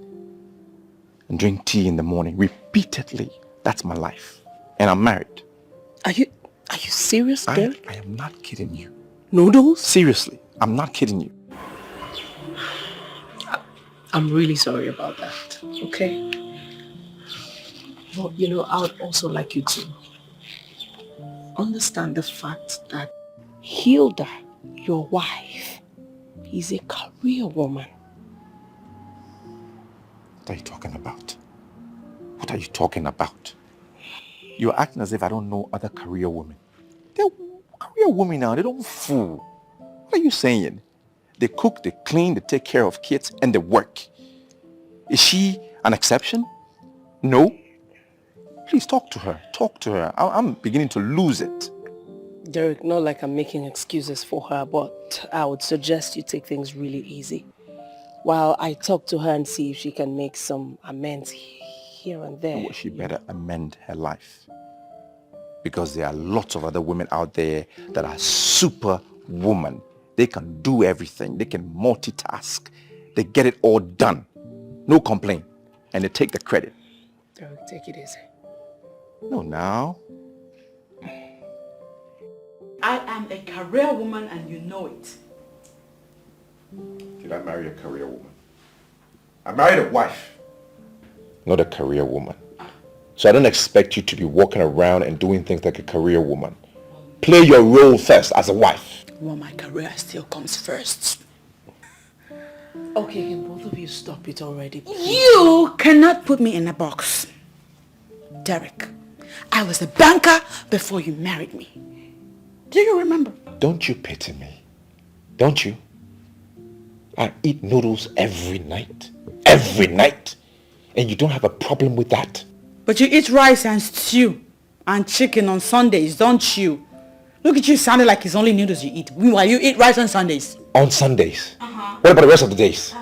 and drink tea in the morning repeatedly. That's my life. And I'm married. Are you serious, Derek? I am not kidding you. Noodles? Seriously, I'm not kidding you. I'm really sorry about that, okay? But, I would also like you to understand the fact that Hilda, your wife, is a career woman. What are you talking about? What are you talking about? You're acting as if I don't know other career women. They're career women now. They don't fool. What are you saying? They cook, they clean, they take care of kids, and they work. Is she an exception? No? Please talk to her. Talk to her. I'm beginning to lose it. Derek, not like I'm making excuses for her, but I would suggest you take things really easy while I talk to her and see if she can make some amends here and there. Well, she better amend her life. Because there are lots of other women out there that are super women. They can do everything. They can multitask. They get it all done. No complaint. And they take the credit. Derek, take it easy. No, now. I am a career woman and you know it. Did I marry a career woman? I married a wife, not a career woman. So I don't expect you to be walking around and doing things like a career woman. Play your role first as a wife. Well, my career still comes first. Okay, can both of you stop it already? Please? You cannot put me in a box. Derek, I was a banker before you married me. Do you remember? Don't you pity me? Don't you? I eat noodles every night. Every night. And you don't have a problem with that? But you eat rice and stew and chicken on Sundays, don't you? Look at you sounding like it's only noodles you eat. Meanwhile, you eat rice on Sundays. On Sundays? What about the rest of the days?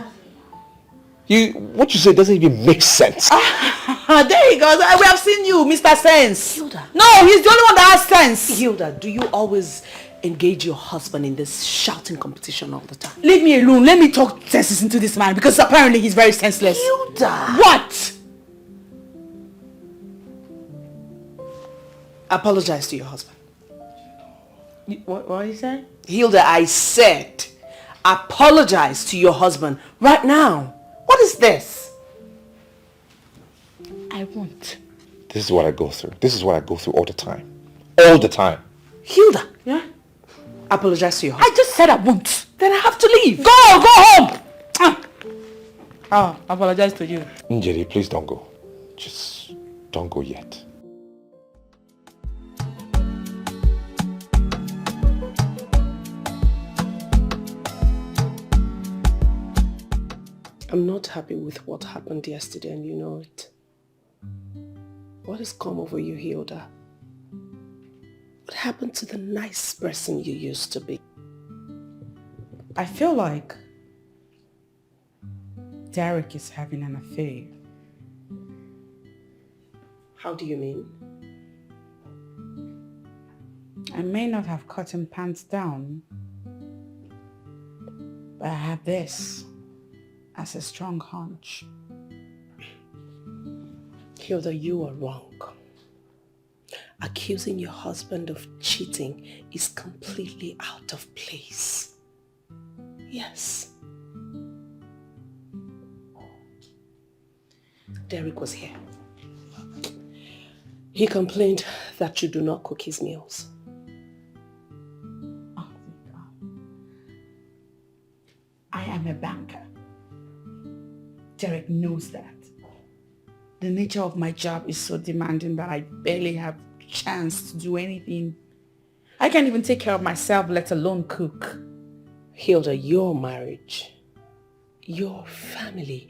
What you say doesn't even make sense. There he goes. We have seen you, Mr. Sense. Hilda. No, he's the only one that has sense. Hilda, do you always engage your husband in this shouting competition all the time? Leave me alone. Let me talk sense into this man because apparently he's very senseless. Hilda! What? Apologize to your husband. What did you say? Hilda, I said apologize to your husband right now. What is this? I won't. This is what I go through. This is what I go through all the time. All the time. Hilda! Yeah? Apologize to your I husband. just said I won't. Then I have to leave. Go home. Oh, I apologize to you. Njeri, please don't go. Just don't go yet. I'm not happy with what happened yesterday and you know it. What has come over you, Hilda? What happened to the nice person you used to be? I feel like Derek is having an affair. How do you mean? I may not have cotton pants down, but I have this as a strong hunch. Hilda, you are wrong. Accusing your husband of cheating is completely out of place. Yes. Derek was here. He complained that you do not cook his meals. Oh, thank God. I am a banker. Derek knows that. The nature of my job is so demanding that I barely have a chance to do anything. I can't even take care of myself, let alone cook. Hilda, your marriage, your family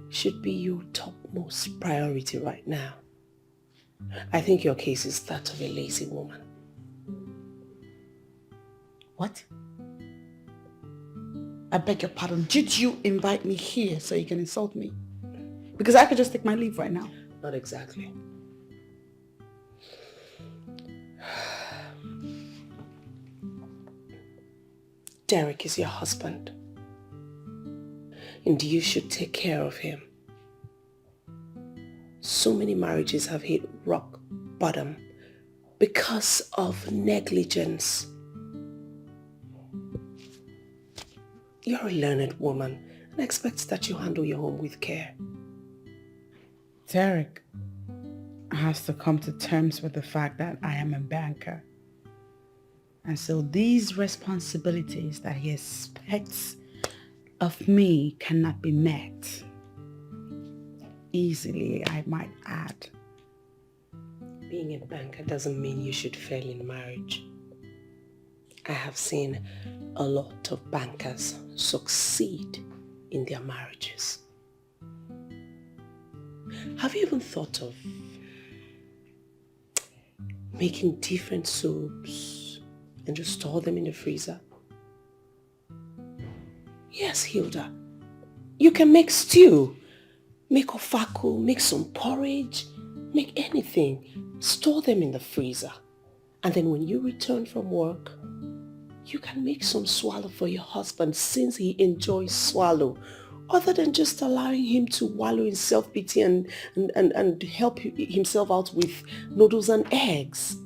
should be your topmost priority right now. I think your case is that of a lazy woman. What? I beg your pardon. Did you invite me here so you can insult me? Because I could just take my leave right now. Not exactly. Derek is your husband. And you should take care of him. So many marriages have hit rock bottom because of negligence. You're a learned woman and I expect that you handle your home with care. Derek has to come to terms with the fact that I am a banker. And so these responsibilities that he expects of me cannot be met. Easily, I might add. Being a banker doesn't mean you should fail in marriage. I have seen a lot of bankers succeed in their marriages. Have you even thought of making different soups and just store them in the freezer? Yes, Hilda. You can make stew, make ofako, make some porridge, make anything. Store them in the freezer. And then when you return from work, you can make some swallow for your husband since he enjoys swallow, other than just allowing him to wallow in self-pity and help himself out with noodles and eggs.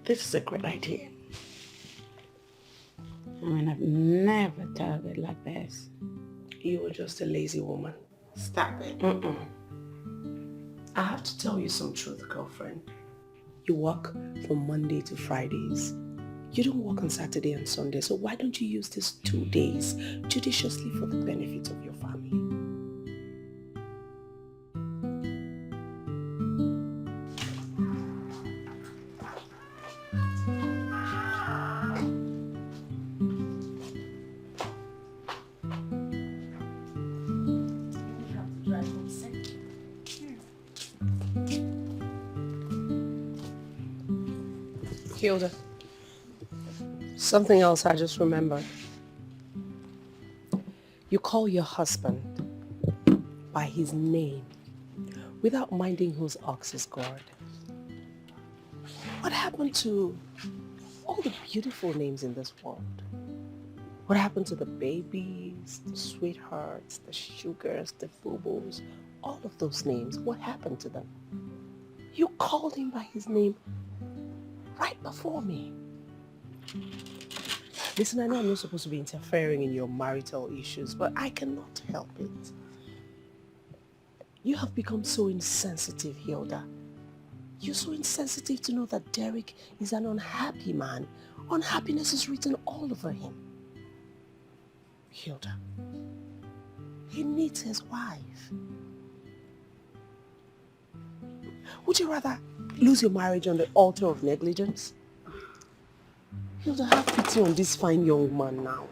This is a great idea. I mean, I've never thought of it like this. You were just a lazy woman. Stop it. I have to tell you some truth, girlfriend. You work from Monday to Fridays. You don't work on Saturday and Sunday, so why don't you use these 2 days judiciously for the benefit of your family? Hilda, something else I just remembered. You call your husband by his name without minding whose ox is gored. What happened to all the beautiful names in this world? What happened to the babies, the sweethearts, the sugars, the boo-boos, all of those names? What happened to them? You called him by his name right before me. Listen, I know I'm not supposed to be interfering in your marital issues, but I cannot help it. You have become so insensitive, Hilda. You're so insensitive to know that Derek is an unhappy man. Unhappiness is written all over him. Hilda, he needs his wife. Would you rather lose your marriage on the altar of negligence? Hilda, have pity on this fine young man now.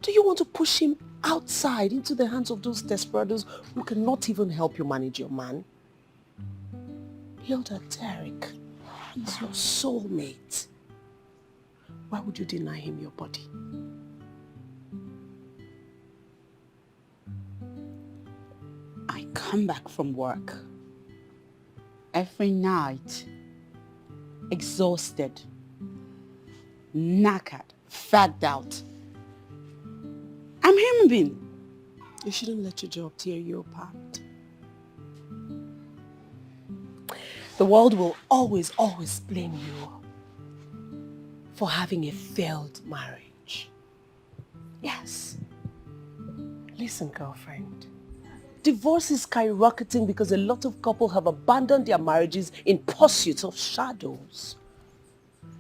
Do you want to push him outside into the hands of those desperados who cannot even help you manage your man? Hilda, Derek is your soulmate. Why would you deny him your body? come back from work every night, exhausted, knackered, fagged out. I'm human being. You shouldn't let your job tear you apart. The world will always blame you for having a failed marriage. Yes. Listen, girlfriend. Divorce is skyrocketing because a lot of couples have abandoned their marriages in pursuit of shadows.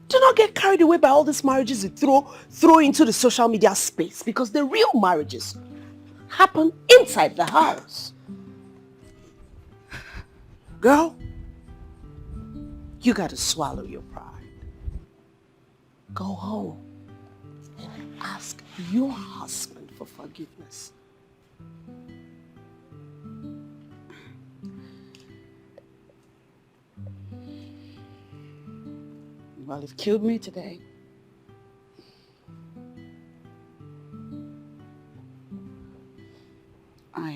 Do not get carried away by all these marriages you throw into the social media space, because the real marriages happen inside the house. Girl, you gotta swallow your pride. Go home and ask your husband for forgiveness. Well, you've killed me today. I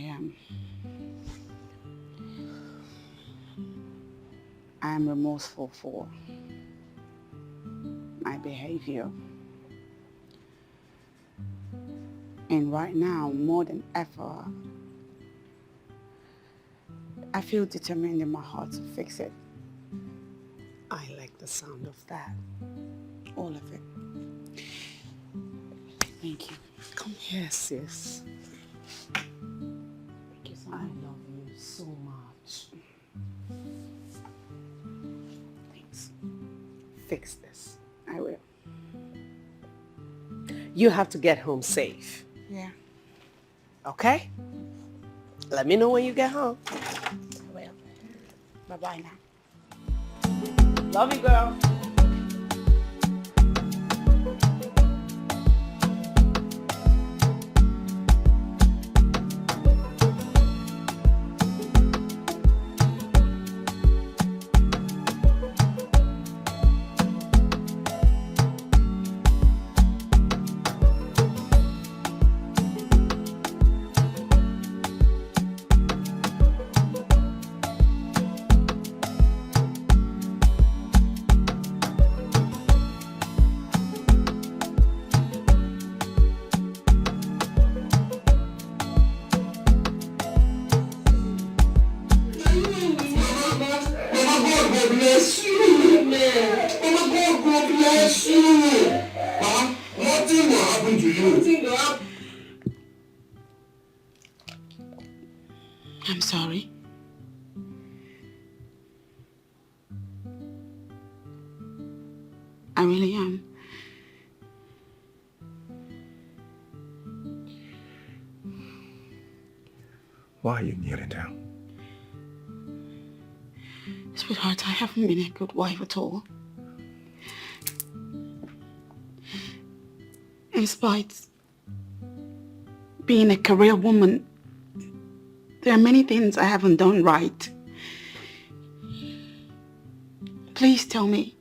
am remorseful for my behavior. And right now, more than ever, I feel determined in my heart to fix it. I like the sound of that. All of it. Thank you. Come here, sis. Thank you so much. I love you so much. Thanks. Fix this. I will. You have to get home safe. Yeah. Okay? Let me know when you get home. I will. Bye-bye now. Love you, girl. I'm sorry. I really am. Why are you kneeling down? Sweetheart, I haven't been a good wife at all. In spite being a career woman, there are many things I haven't done right. Please tell me,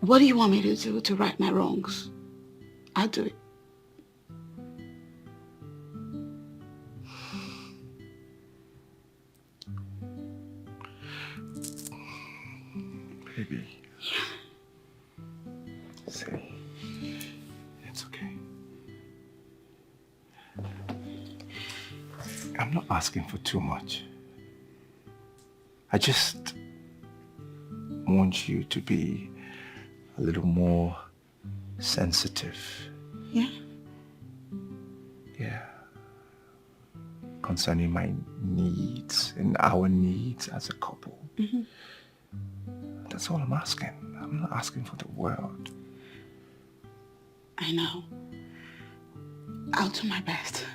what do you want me to do to right my wrongs? I'll do it. Baby. See, it's okay. I'm not asking for too much. I just want you to be a little more sensitive. Yeah? Yeah. Concerning my needs and our needs as a couple. Mm-hmm. That's all I'm asking. I'm not asking for the world. I know. I'll do my best.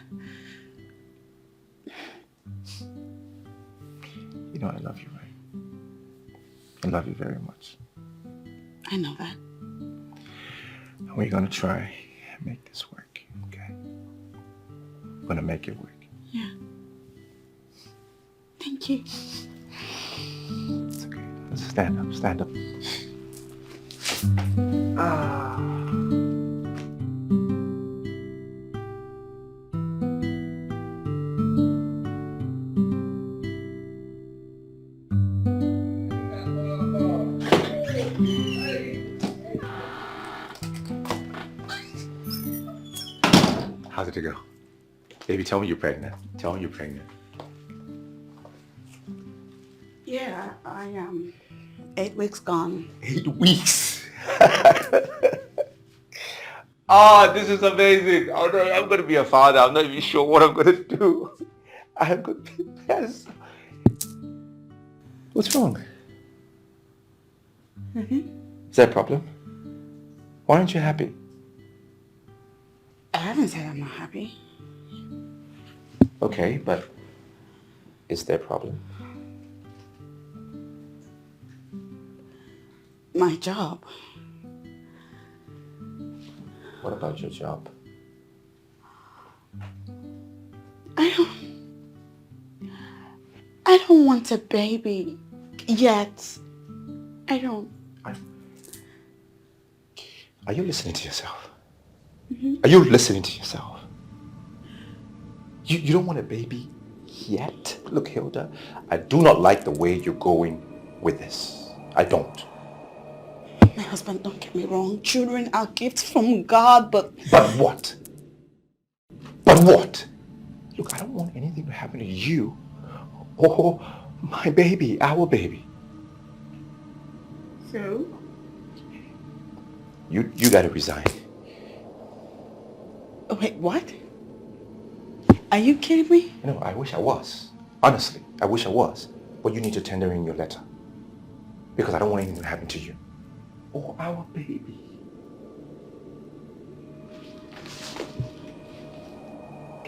You know I love you, right? I love you very much. I know that. And we're gonna try and make this work, okay? We're gonna make it work. Yeah. Thank you. It's okay. Let's stand up, stand up. to go? Baby, tell me you're pregnant. Tell me you're pregnant. Yeah, I am. 8 weeks gone. 8 weeks. Oh, this is amazing. Oh no, I'm going to be a father. I'm not even sure what I'm going to do. I'm going to be best. What's wrong? Is that a problem? Why aren't you happy? I haven't said I'm not happy. Okay, but is there a problem? My job. What about your job? I don't want a baby yet. I don't. Are you listening to yourself? Are you listening to yourself? You don't want a baby yet? Look, Hilda, I do not like the way you're going with this. I don't. My husband, don't get me wrong. Children are gifts from God, but... But what? But what? Look, I don't want anything to happen to you or my baby, our baby. So? You gotta resign. Oh, wait, what? Are you kidding me? No, I wish I was. Honestly, I wish I was. But you need to tender in your letter. Because I don't want anything to happen to you. Or our baby.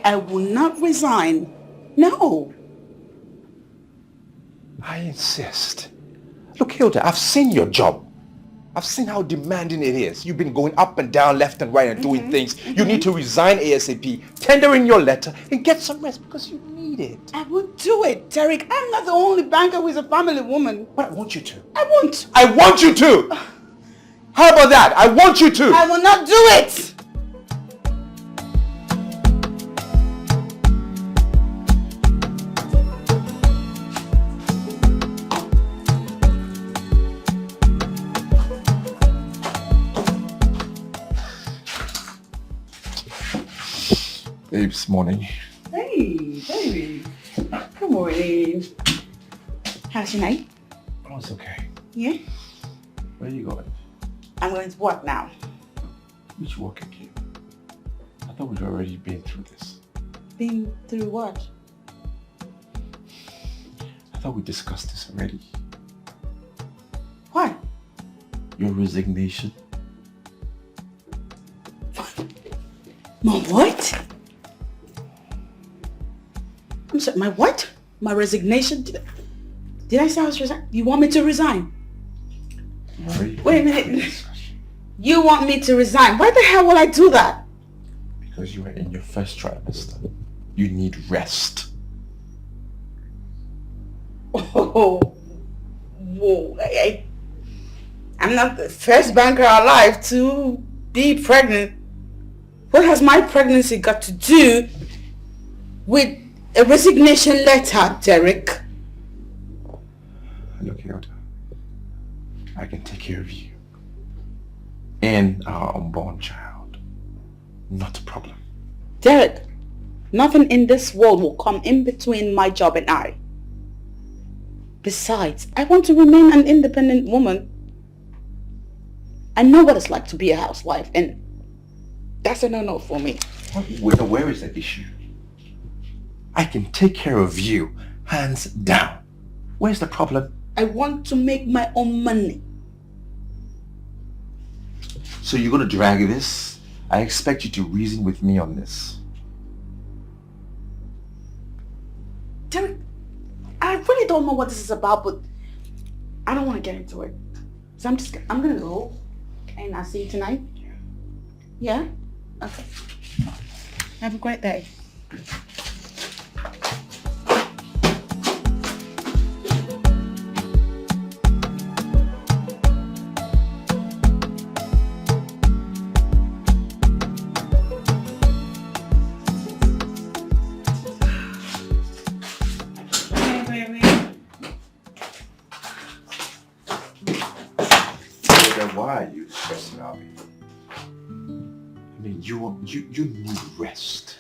I will not resign. No. I insist. Look, Hilda, I've seen your job. I've seen how demanding it is. You've been going up and down, left and right and doing things. You need to resign ASAP, tender in your letter, and get some rest because you need it. I will do it, Derek. I'm not the only banker who is a family woman. But I want you to. I won't. I want you to! How about that? I want you to! I will not do it! Babes, morning. Hey, baby. Good morning. How's your night? Oh, it's okay. Yeah? Where are you going? I'm going to work now. Which work again? I thought we'd already been through this. Been through what? I thought we discussed this already. What? Your resignation. My what? I'm sorry, my what? My resignation? Did I say I was resigning? You want me to resign? Wait a minute. You want me to resign? Why the hell will I do that? Because you are in your first trimester. You need rest. Oh, whoa. I'm not the first banker alive to be pregnant. What has my pregnancy got to do with a resignation letter, Derek? Look, Hilda, I can take care of you and our unborn child. Not a problem. Derek, nothing in this world will come in between my job and I. Besides, I want to remain an independent woman. I know what it's like to be a housewife, and that's a no-no for me. Where is the issue? I can take care of you, hands down. Where's the problem? I want to make my own money. So you're going to drag this? I expect you to reason with me on this. Derek, I really don't know what this is about, but I don't want to get into it. So I'm going to go, and I'll see you tonight. Yeah? Okay. Have a great day. Why are you stressing out? mean, you need rest.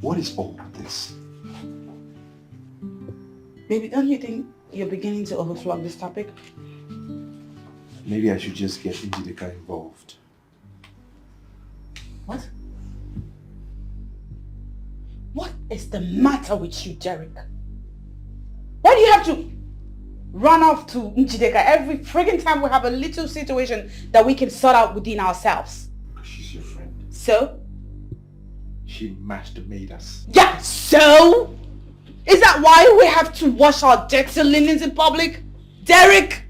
What is all this? Baby, don't you think you're beginning to overflow this topic? Maybe I should just get Etiko involved. What? What is the matter with you, Derek? Why do you have to run off to Njideka every friggin' time we have a little situation that we can sort out within ourselves? She's your friend. So? She masturbated us. Yeah, so? Is that why we have to wash our dirty linens in public? Derek!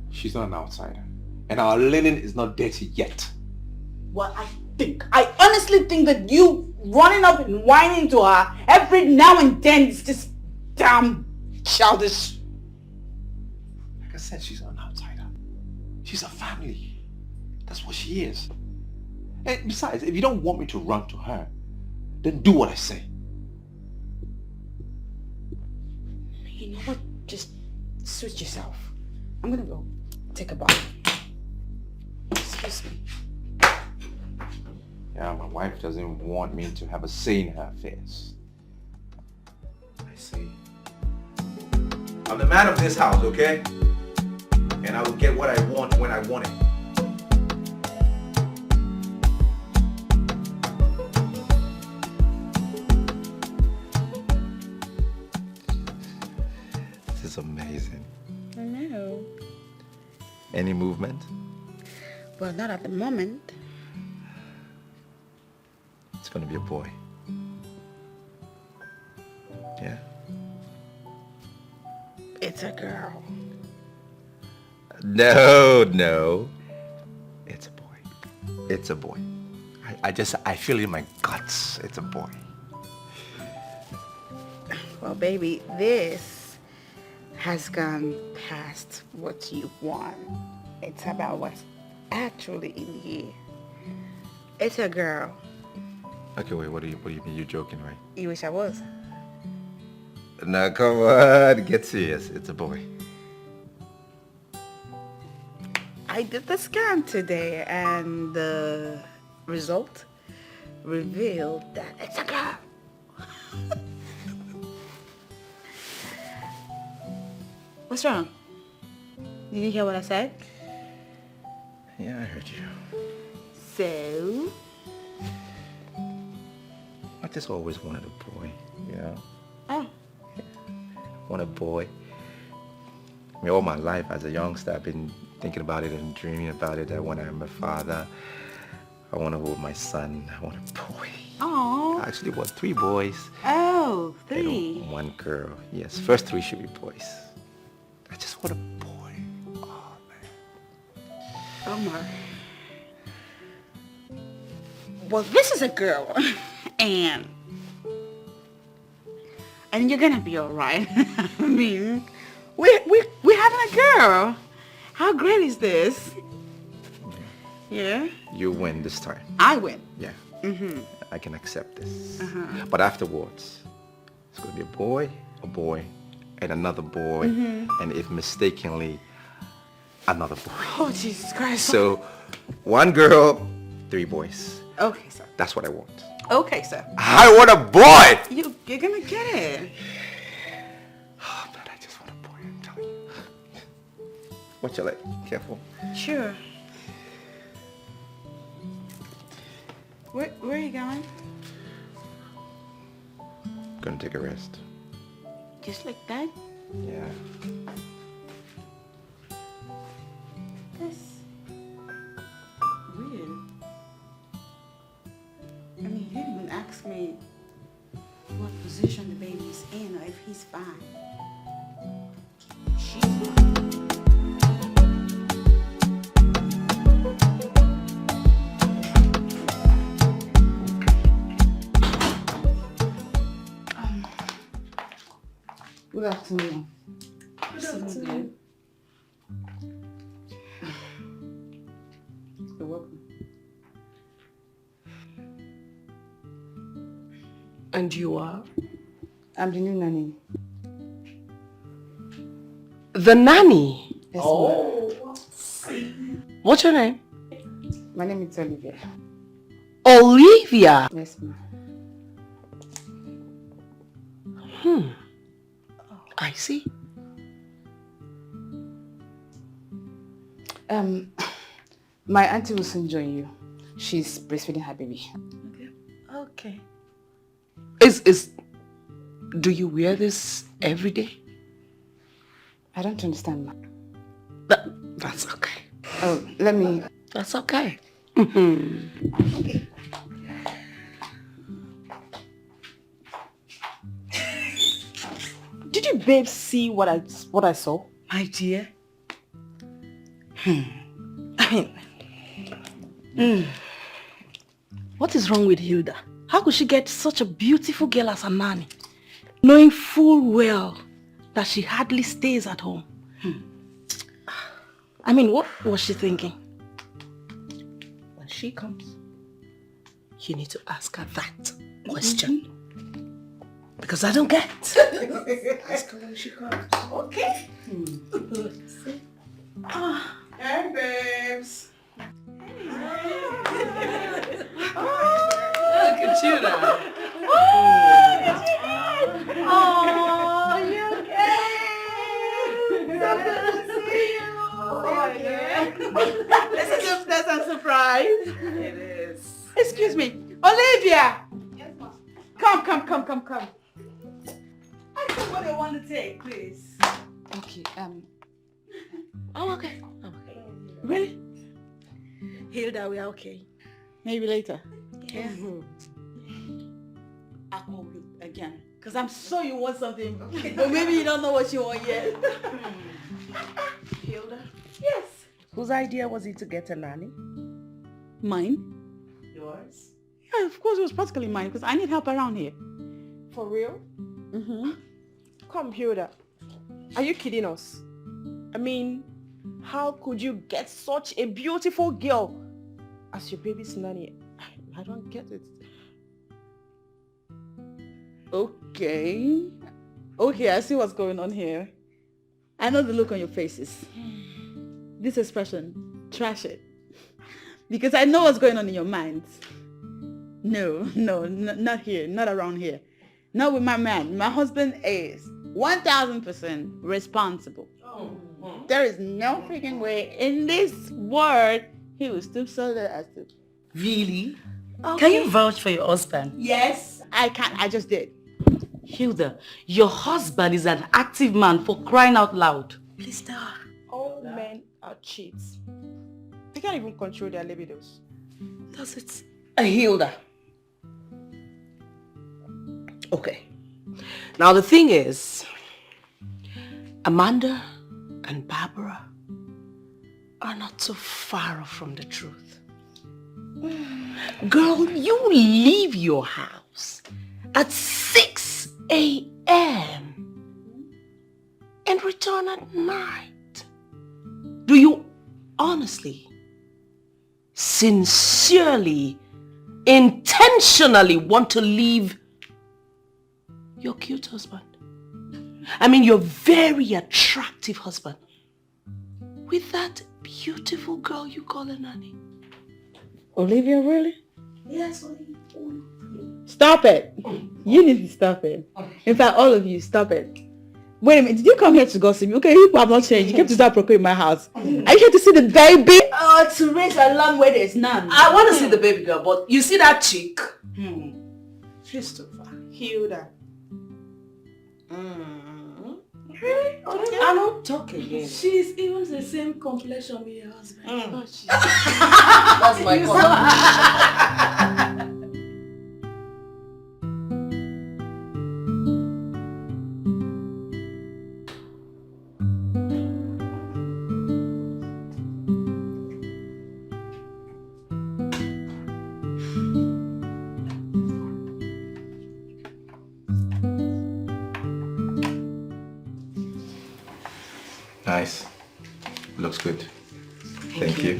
She's not an outsider. And our linen is not dirty yet. Well, I honestly think that you running up and whining to her every now and then is just damn childish. Like I said, she's not an outsider. She's a family. That's what she is. And besides, if you don't want me to run to her, then do what I say. You know what? Just switch yourself. I'm gonna go take a bath. Excuse me. Yeah, my wife doesn't want me to have a say in her affairs. I see. I'm the man of this house, okay? And I will get what I want when I want it. This is amazing. I know. Any movement? Well, not at the moment. It's gonna be a boy. Yeah? It's a girl. No. It's a boy. It's a boy. I feel it in my guts. It's a boy. Well, baby, this has gone past what you want. It's about what's actually in here. It's a girl. Okay, wait, what do you mean? You're joking, right? You wish I was. No, come on, get serious. It's a boy. I did the scan today and the result revealed that it's a girl. What's wrong? Did you hear what I said? Yeah, I heard you. So? I just always wanted a boy, you know? Oh. I want a boy. I mean, all my life as a youngster, I've been thinking about it and dreaming about it. That when I'm a father, I want to hold my son. I want a boy. Oh. I actually want 3 boys. Oh, 3. And 1 girl. Yes, first 3 should be boys. I just want a boy. Oh, man. Oh, my. Well, this is a girl. And you're gonna be all right. I mean, we're having a girl. How great is this? Yeah? You win this time. I win. Yeah. Mm-hmm. I can accept this. Uh-huh. But afterwards, it's going to be a boy, and another boy, and if mistakenly, another boy. Oh, Jesus Christ. So, 1 girl, 3 boys. Okay, sir. That's what I want. Okay, sir. I want a boy! You're gonna get it. Oh, man, I just want a boy, I'm telling you. Watch your leg. Careful. Sure. Where are you going? Gonna take a rest. Just like that? Yeah. That's weird. I mean, you didn't even ask me what position the baby's in or if he's fine. She's fine. Good afternoon. Good afternoon. You're welcome. And you are? I'm the new nanny. The nanny? Yes, What's your name? my name is Olivia. Olivia. Yes, ma'am. I see. My auntie will soon join you. She's breastfeeding her baby. Okay. Do you wear this every day? I don't understand, ma'am. That's okay. Oh, let me... That's okay. Did you babes see what I saw? My dear. What is wrong with Hilda? How could she get such a beautiful girl as a nanny, knowing full well that she hardly stays at home? I mean, what was she thinking? When she comes, you need to ask her that question. Because I don't get. Ask her when she comes. Okay? Hey, babes. Look at you now. Oh, you came. So good to see you. This is a pleasant surprise. It is. Excuse me. Olivia. Yes, ma'am. Come. I said what I want to take, please. Okay, I'm okay. Really? Hilda, we are okay. maybe later. Yeah. I'll call you again. Because I'm sure you want something. But maybe you don't know what you want yet. Hilda? Yes. Whose idea was it to get a nanny? Mine? Yours? Yeah, of course it was practically mine because I need help around here. For real? Mm-hmm. Come, Hilda. Are you kidding us? I mean, how could you get such a beautiful girl as your baby's nanny? I don't get it. Okay. Okay, I see what's going on here. I know the look on your faces. This expression, trash it. Because I know what's going on in your minds. No, not here, not around here. Not with my man. My husband is 1000% responsible. There is no freaking way in this world he will stoop so low as to. Really? Okay. Can you vouch for your husband? Yes, I can. I just did. Hilda, your husband is an active man, for crying out loud. Please tell her. All men are cheats. They can't even control their libidos. Does it? Hilda. Okay. Now the thing is, Amanda and Barbara are not so far off from the truth. Girl, you leave your house at 6 a.m. and return at night. Do you honestly, sincerely, intentionally want to leave your cute husband? I mean, your very attractive husband with that beautiful girl you call a nanny. Olivia, really? Yes, Olivia. Stop it. You need to stop it. In fact, all of you, stop it. Wait a minute, did you come here to gossip? Okay, you have not changed. You came to start proclaiming my house. Are you here to see the baby? To raise a lamb where there's none. I want to see the baby girl, but you see that chick? She's too far. Hilda. Really? I don't talk again. She's even the same complexion with your husband. Oh, That's my color. Nice. Looks good. Thank you.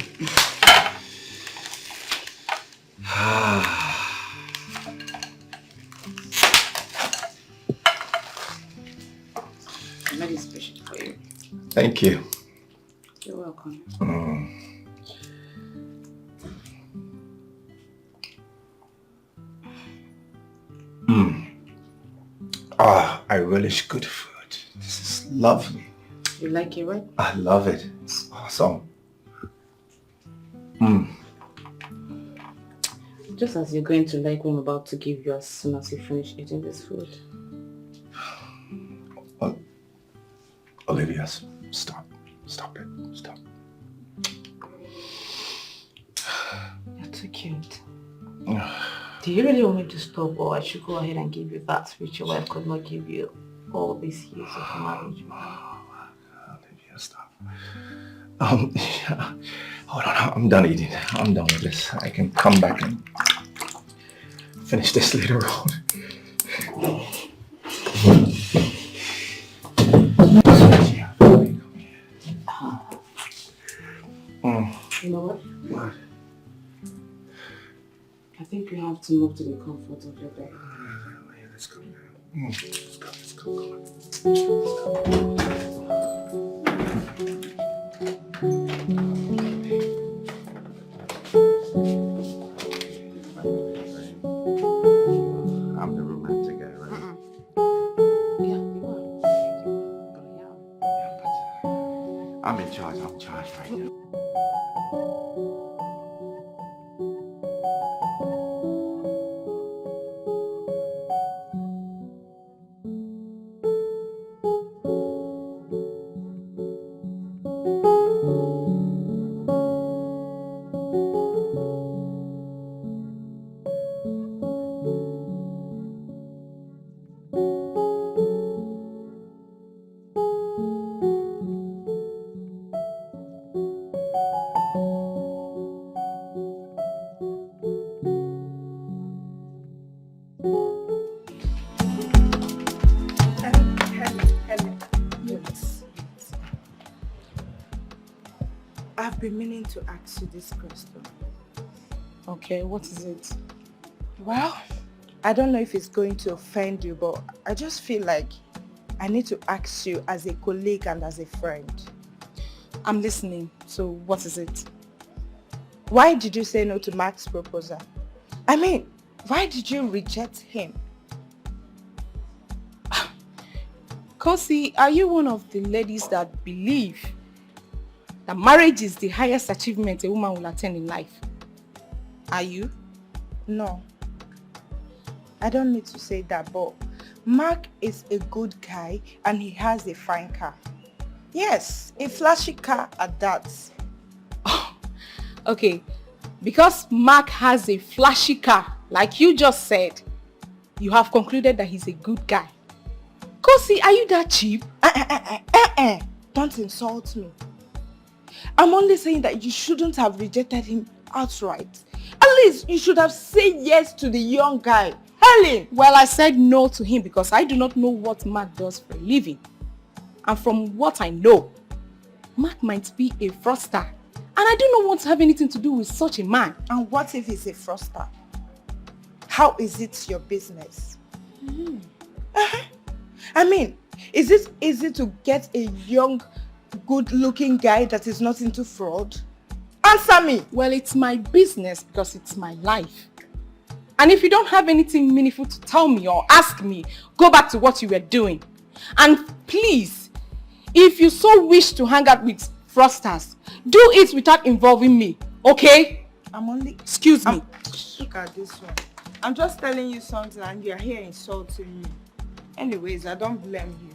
I made it special for you. Thank you. You're welcome. relish good food. This is lovely. You like it, right? I love it. It's awesome. Just as you're going to like what I'm about to give you as soon as you finish eating this food. Olivia, stop. Stop it. Stop. You're too cute. Do you really want me to stop, or I should go ahead and give you that which your wife could not give you all these years of marriage? Olivia, stop. Yeah. Hold on, I'm done eating. I'm done with this. I can come back and finish this later on. You know what? What? I think you have to move to the comfort of your bed. Let's go now. Let's go. Come on. I'm the romantic guy, right? Yeah, you are. I'm in charge. I'm in charge right now. I've been meaning to ask you this question. Okay, what is it? Well, I don't know if it's going to offend you, but I just feel like I need to ask you as a colleague and as a friend. I'm listening. So what is it? Why did you say no to Mark's proposal? I mean, why did you reject him? Kosi, are you one of the ladies that believe that marriage is the highest achievement a woman will attain in life? Are you? No. I don't need to say that, but Mark is a good guy and he has a fine car. Yes, a flashy car at that. Okay, because Mark has a flashy car, like you just said, you have concluded that he's a good guy. Kosi, are you that cheap? Don't insult me. I'm only saying that you shouldn't have rejected him outright. At least you should have said yes to the young guy. Helen! Well, I said no to him because I do not know what Mark does for a living. And from what I know, Mark might be a fraudster. And I do not want to have anything to do with such a man. And what if he's a fraudster? How is it your business? I mean, is it easy to get a young, good-looking guy that is not into fraud? Answer me! Well, it's my business because it's my life. And if you don't have anything meaningful to tell me or ask me, go back to what you were doing. And please, if you so wish to hang out with fraudsters, do it without involving me, okay? Excuse me. Look at this one. I'm just telling you something and you're here insulting me. Anyways, I don't blame you.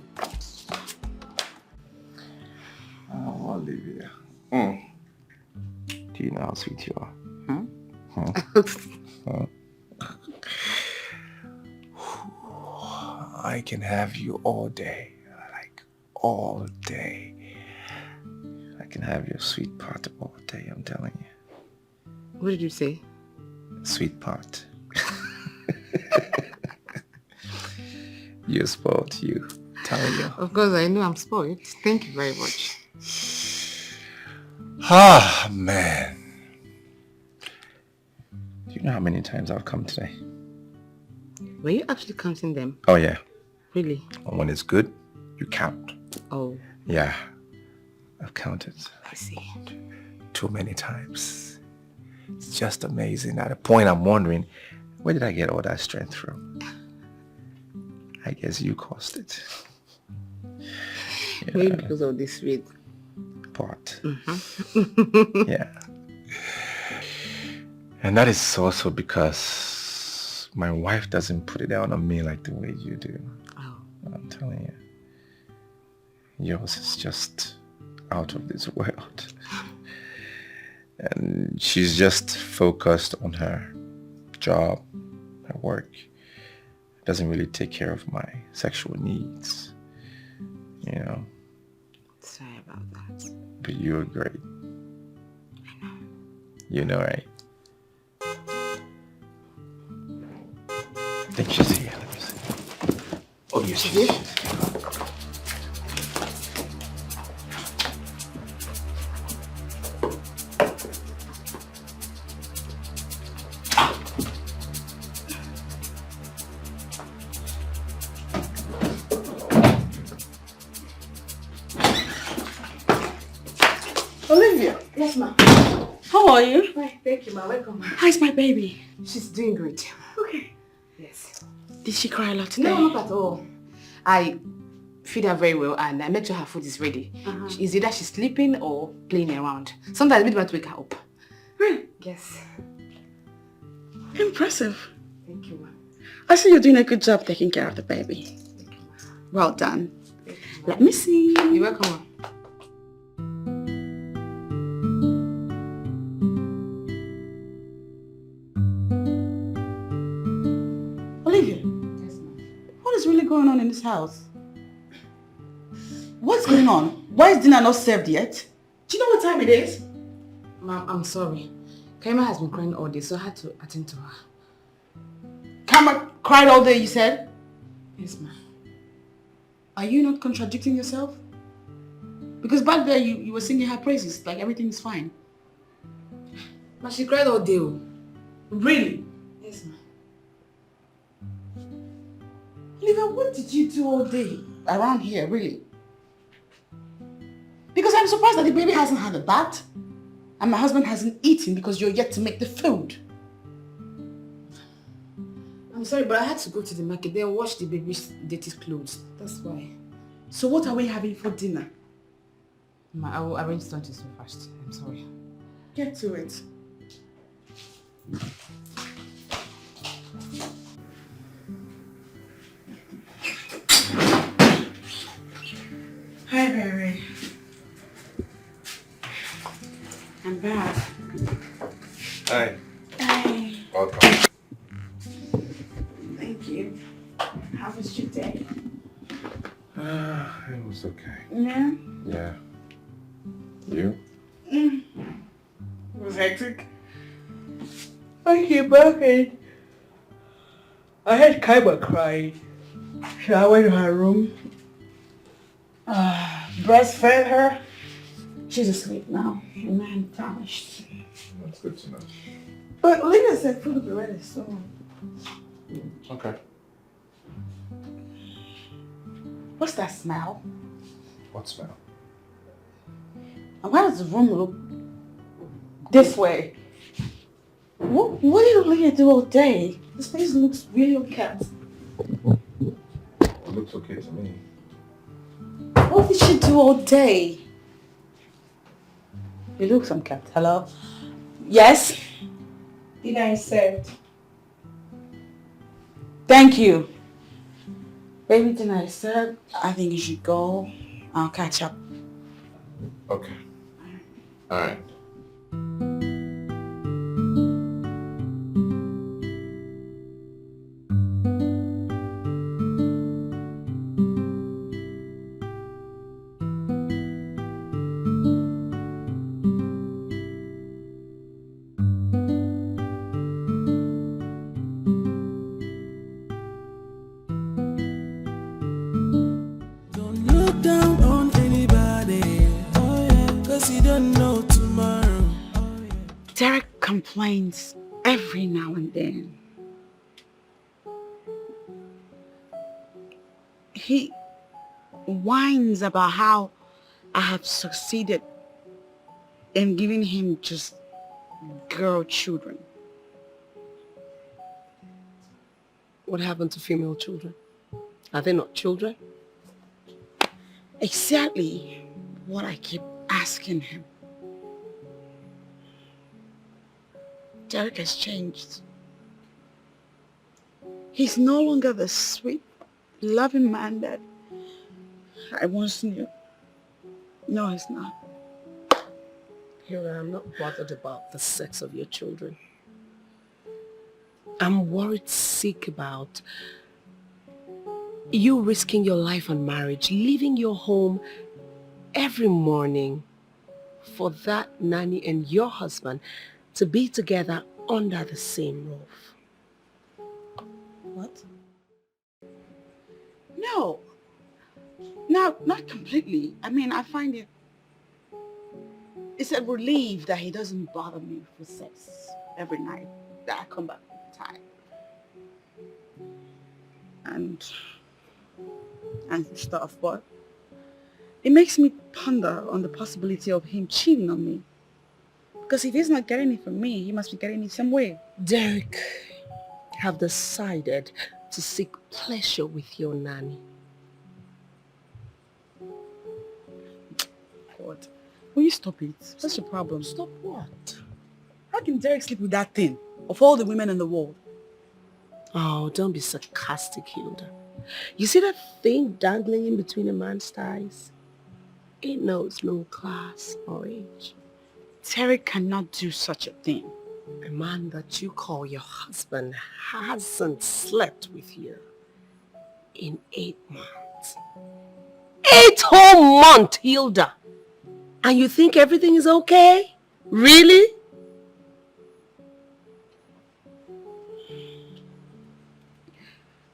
Oh, Olivia. Do you know how sweet you are? I can have you all day. Like, all day. I can have your sweet part all day, I'm telling you. What did you say? Sweet part. You're spoiled, you. Telling you. Of course, I know I'm spoiled. Thank you very much. Ah, man. Do you know how many times I've come today? Were you actually counting them? Oh, yeah. Really? And when it's good, you count. Oh. Yeah. I've counted. I see. Too many times. It's just amazing. At a point, I'm wondering, where did I get all that strength from? I guess you caused it. Maybe because of this sweet part. Yeah. And that is also because my wife doesn't put it down on me like the way you do. Oh. I'm telling you. Yours is just out of this world. And she's just focused on her job, her work. Doesn't really take care of my sexual needs. You know. Sorry about that. But you're great. I know. You know, right? I think she's here. Let me see. Oh, yes, she's here. Olivia. Yes, ma. How are you? Hi, thank you, ma. Welcome, ma. How's my baby? She's doing great. Okay. Yes. Did she cry a lot today? No, not at all. I feed her very well and I make sure her food is ready. It's either she's sleeping or playing around. Sometimes I need to wake her up. Really? Yes. Impressive. Thank you, ma. I see you're doing a good job taking care of the baby. Well done. Let me see. You're welcome, ma. Olivia. Yes, ma. What is really going on in this house? What's going on? Why is dinner not served yet? Do you know what time it is? Ma'am, I'm sorry. Kaima has been crying all day, so I had to attend to her. Kama cried all day, you said? Yes, ma'am. Are you not contradicting yourself? Because back there you were singing her praises, like everything is fine. Ma, she cried all day. Oh. Really? Yes, ma'am. Olivia, what did you do all day around here, really? Because I'm surprised that the baby hasn't had a bath and my husband hasn't eaten because you're yet to make the food. I'm sorry, but I had to go to the market, then wash the baby's dirty clothes. That's why. So what are we having for dinner? Ma, I will arrange something so fast. I'm sorry. Get to it. Hi, baby. I'm back. Hi. Hi. Welcome. Thank you. How was your day? It was okay. Yeah? Yeah. You? It was hectic. I came back and I had Kaima crying. So I went to her room, breastfed her. She's asleep now, and I'm famished. That's good to know. But Lena said food will be ready soon. Okay. What's that smell? What smell? And why does the room look this way? What did Lena do all day? This place looks really unkept. It looks okay to me. What did she do all day? It looks unkept. Hello? Yes? Dinner is served. Thank you. Baby, dinner is served. I think you should go. I'll catch up. Okay. All right. Don't look down on anybody, oh yeah, 'cause you don't know tomorrow, oh yeah. Derek complains every now and then. He whines about how I have succeeded in giving him just girl children. What happened to female children? Are they not children? Exactly what I keep asking him. Derek has changed. He's no longer the sweet, loving man that I once knew. No, he's not. Hilda, I'm not bothered about the sex of your children. I'm worried sick about you risking your life on marriage, leaving your home every morning for that nanny and your husband to be together under the same roof. What? No. No, not completely. I mean, I find it's a relief that he doesn't bother me for sex every night that I come back tired. And stuff, but it makes me ponder on the possibility of him cheating on me. Because if he's not getting it from me, he must be getting it somewhere. Derek have decided to seek pleasure with your nanny. God, will you stop it? What's your problem? Stop what? How can Derek sleep with that thing of all the women in the world? Oh, don't be sarcastic, Hilda. You see that thing dangling in between a man's thighs? It knows no class or age. Derek cannot do such a thing. A man that you call your husband hasn't slept with you in 8 months. 8 whole months, Hilda! And you think everything is okay? Really?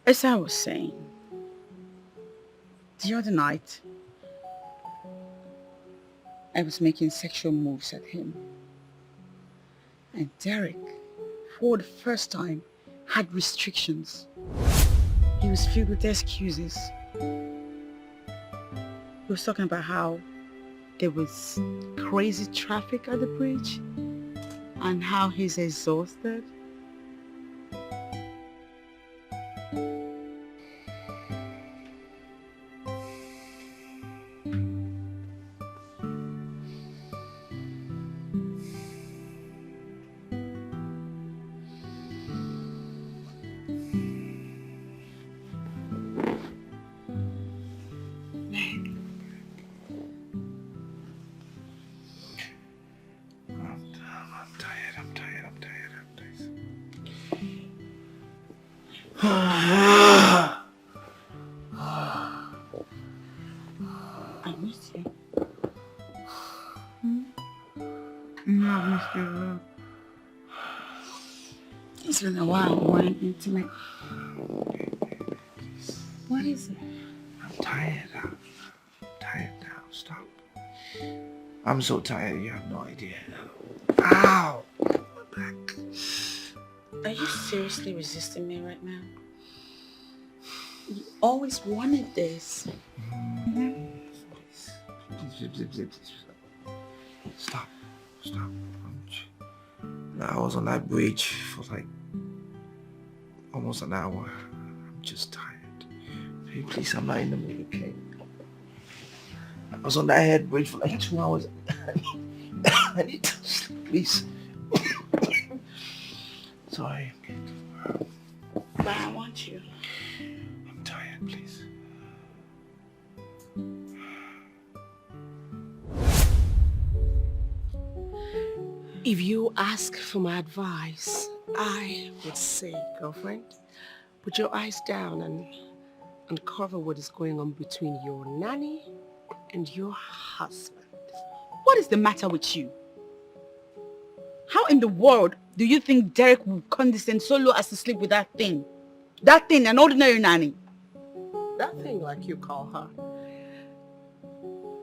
As I was saying, the other night, I was making sexual moves at him. And Derek, for the first time, had restrictions. He was filled with excuses. He was talking about how there was crazy traffic at the bridge and how he's exhausted. I miss you. I miss you. It's been a while we weren't intimate. What is it? I'm tired. I'm tired now. Stop. I'm so tired, you have no idea. Ow! My back. Are you seriously resisting me right now? You always wanted this. Please. Stop. I was on that bridge for like almost an hour. I'm just tired. Hey, please, I'm not in the mood, okay? I was on that head bridge for like 2 hours. I need to sleep, please. Sorry. But I want you. I'm tired, please. If you ask for my advice, I would say, girlfriend, put your eyes down and uncover what is going on between your nanny and your husband. What is the matter with you? How in the world do you think Derek will condescend so low as to sleep with that thing? That thing, an ordinary nanny. That thing, like you call her,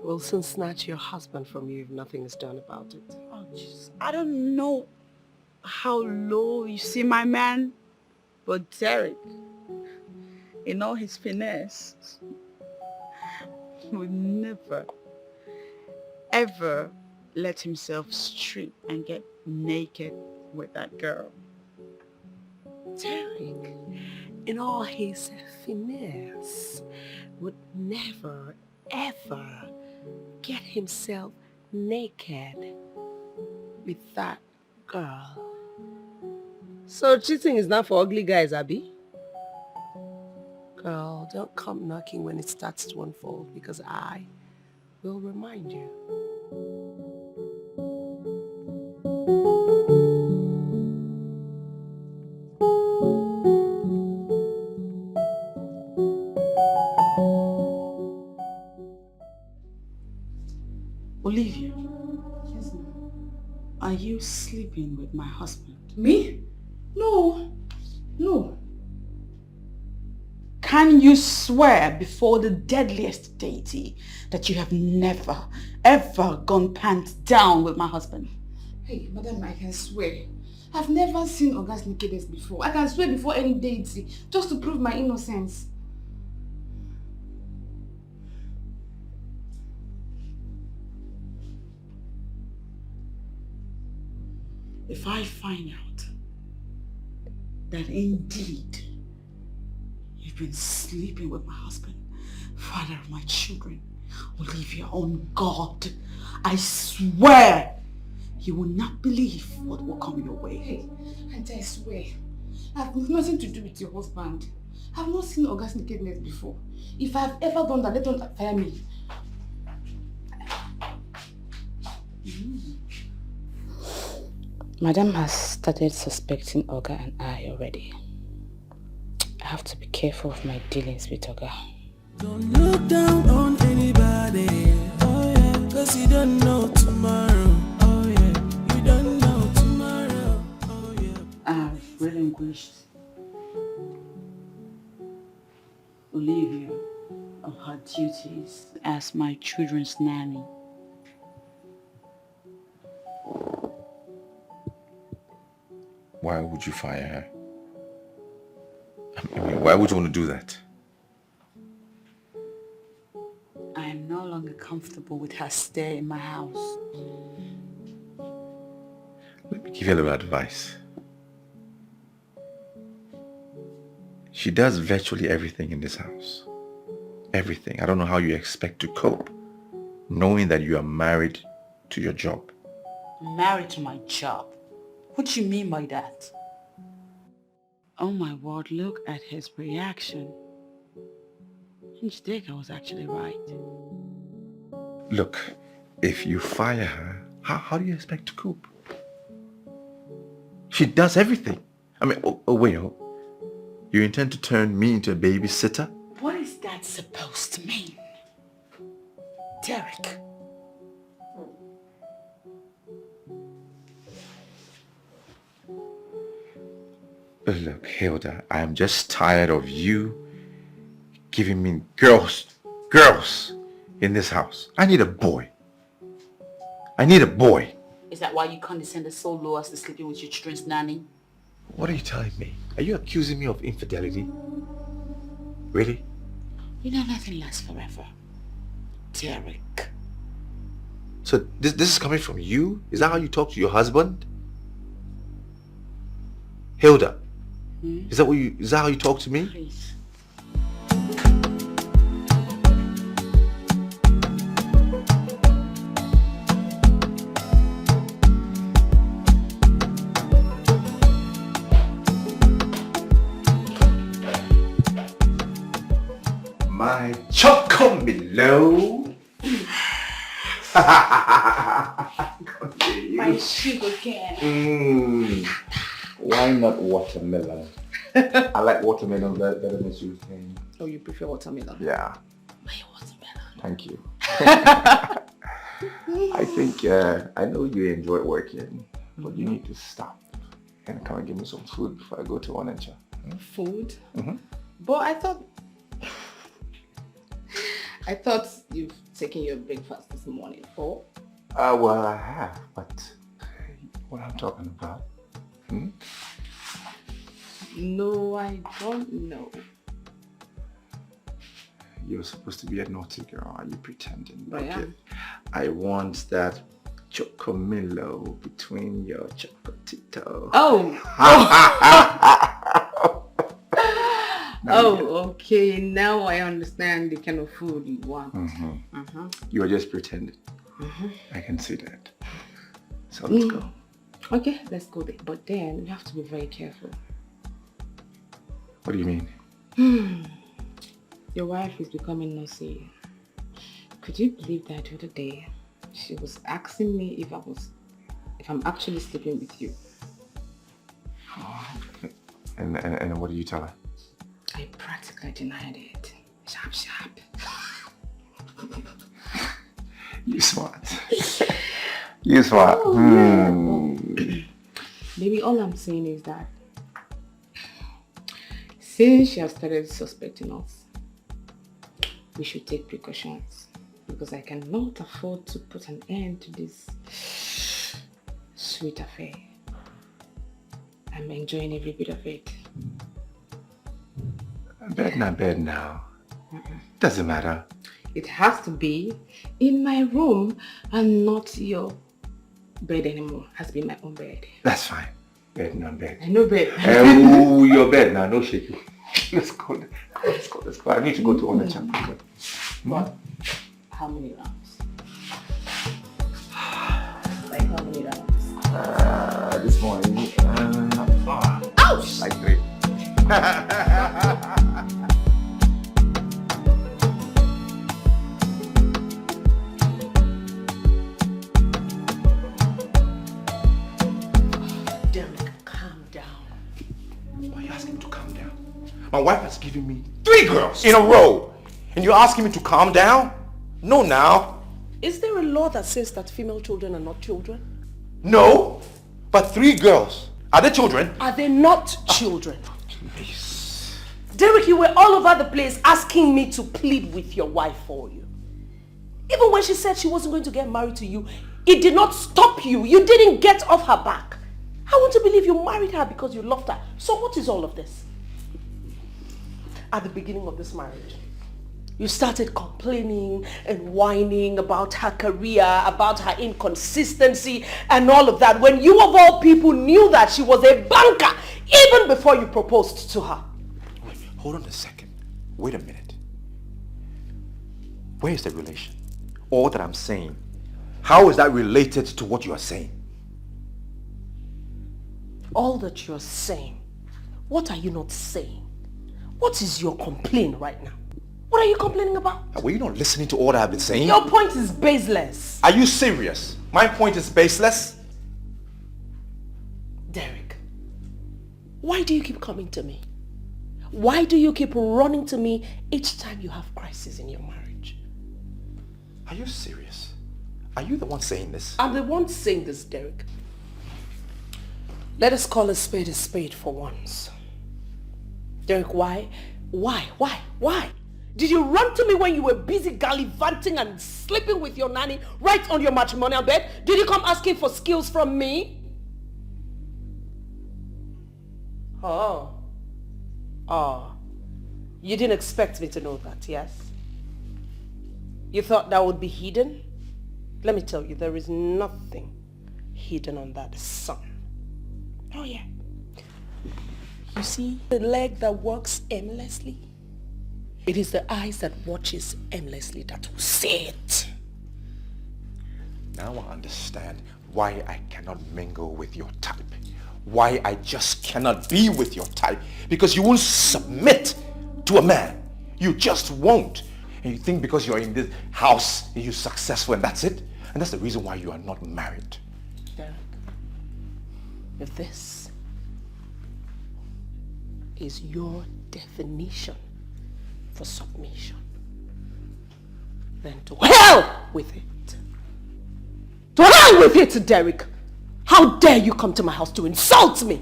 will soon snatch your husband from you if nothing is done about it. Oh, jeez. I don't know how low you see my man, but Derek, in all his finesse, would never, ever let himself strip and get naked with that girl. Derek, in all his finesse, would never, ever get himself naked with that girl. So cheating is not for ugly guys, Abby? Girl, don't come knocking when it starts to unfold, because I will remind you. Olivia. Yes, ma'am. Are you sleeping with my husband? Me? No. No. Can you swear before the deadliest deity that you have never, ever gone pants down with my husband? Hey, madam, I can swear. I've never seen Oga's nakedness before. I can swear before any deity, just to prove my innocence. If I find out that indeed you've been sleeping with my husband, father of my children, Olivia, on God, I swear you will not believe what will come your way. Hey, and I swear, I've nothing to do with your husband. I've not seen Oga's nakedness before. If I've ever done that, they don't fire me. Madam has started suspecting Oga and I already. I have to be careful of my dealings with Oga. Don't look down on anybody, oh yeah, cause you don't know tomorrow, oh yeah, you don't know tomorrow, oh yeah. I've relinquished Olivia of her duties as my children's nanny. Why would you fire her? I mean, why would you want to do that? I am no longer comfortable with her stay in my house. Let me give you a little advice. She does virtually everything in this house. Everything. I don't know how you expect to cope, knowing that you are married to your job. Married to my job? What do you mean by that? Oh my word, look at his reaction. Dikeh was actually right. Look, if you fire her, how do you expect to cope? She does everything. I mean, wait, you intend to turn me into a babysitter? What is that supposed to mean? Derek. Look, Hilda, I am just tired of you giving me girls in this house. I need a boy. I need a boy. Is that why you condescended so low as to sleeping with your children's nanny? What are you telling me? Are you accusing me of infidelity? Really? You know nothing lasts forever. Derek. So this is coming from you? Is that how you talk to your husband? Hilda, is that how you talk to me? Please. My chocomilo. My sugar cane. Why not watermelon? I like watermelon better than sugar cane. Oh, you prefer watermelon? Yeah. My watermelon. Thank you. I think I know you enjoy working, but you need to stop and come and give me some food before I go to one inch. Food? Mm-hmm. But I thought you've taken your breakfast this morning. Oh? Well, I have, but what I'm talking about? No, I don't know. You're supposed to be a naughty girl. Are you pretending? I am. I want that chocomilo between your chocotito. Oh! Okay. Now I understand the kind of food you want. You are just pretending. I can see that. So let's go. Okay, let's go there. But then you have to be very careful. What do you mean? Your wife is becoming nosy. Could you believe that the other day she was asking me if I'm actually sleeping with you? And what did you tell her? I practically denied it. Sharp. You smart. You smart. Maybe all I'm saying is that since she has started suspecting us, we should take precautions, because I cannot afford to put an end to this sweet affair. I'm enjoying every bit of it. Bed now. Doesn't matter. It has to be in my room and not your bed anymore. Has been my own bed. That's fine. Bed. I know bed. Oh, your bed now. No shaking. Let's go. I need to go to Onitsha. What? How many rounds? Like how many rounds? This morning. Ouch! Like 3. My wife has given me 3 girls in a row. And you're asking me to calm down? No, now. Is there a law that says that female children are not children? No. But 3 girls. Are they children? Are they not children? Please. Derek, you were all over the place asking me to plead with your wife for you. Even when she said she wasn't going to get married to you, it did not stop you. You didn't get off her back. I want to believe you married her because you loved her. So what is all of this? At the beginning of this marriage, you started complaining and whining about her career, about her inconsistency and all of that, when you of all people knew that she was a banker even before you proposed to her. Wait, hold on a second. Wait a minute. Where is the relation? All that I'm saying, how is that related to what you are saying? All that you're saying, what are you not saying? What is your complaint right now? What are you complaining about? Were you not listening to all that I've been saying? Your point is baseless. Are you serious? My point is baseless? Derek, why do you keep coming to me? Why do you keep running to me each time you have crisis in your marriage? Are you serious? Are you the one saying this? I'm the one saying this, Derek. Let us call a spade for once. Derek, why? Did you run to me when you were busy gallivanting and sleeping with your nanny right on your matrimonial bed? Did you come asking for skills from me? Oh. You didn't expect me to know that, yes? You thought that would be hidden? Let me tell you, there is nothing hidden on that sun. Oh yeah. You see the leg that works aimlessly? It is the eyes that watches aimlessly that will see it. Now I understand why I cannot mingle with your type. Why I just cannot be with your type. Because you won't submit to a man. You just won't. And you think because you're in this house, you're successful and that's it? And that's the reason why you are not married. Derek, if this is your definition for submission, then to hell with it. To hell with it, Derek. How dare you come to my house to insult me?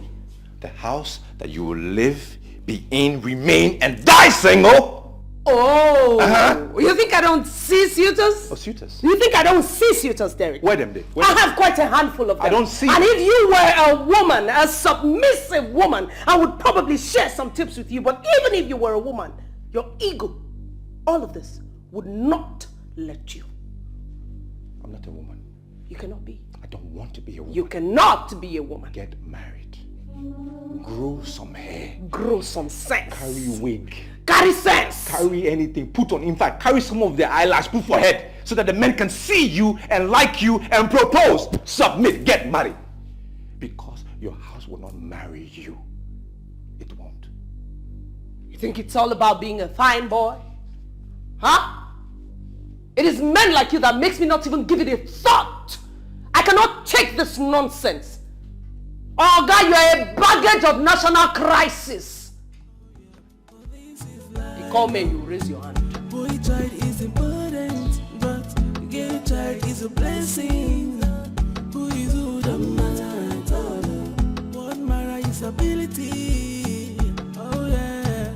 The house that you will live, be in, remain, and die single. Oh, you think I don't see suitors? Oh, suitors. You think I don't see suitors, Derek? Where them they? I have quite a handful of them. I don't see. And if you were a woman, a submissive woman, I would probably share some tips with you. But even if you were a woman, your ego, all of this would not let you. I'm not a woman. You cannot be. I don't want to be a woman. You cannot be a woman. Get married. Grow some hair. Grow some sense. Carry wig. Carry sense. Carry anything. Put on, in fact, carry some of the eyelash, put for head, so that the men can see you and like you and propose. Submit, get married. Because your house will not marry you. It won't. You think it's all about being a fine boy? Huh? It is men like you that makes me not even give it a thought. I cannot take this nonsense. Oh God, you are a baggage of national crisis. You call me, you raise your hand. Boy child is important, but girl child is a blessing. Who is who don't matter at all. What matter is ability. Oh yeah.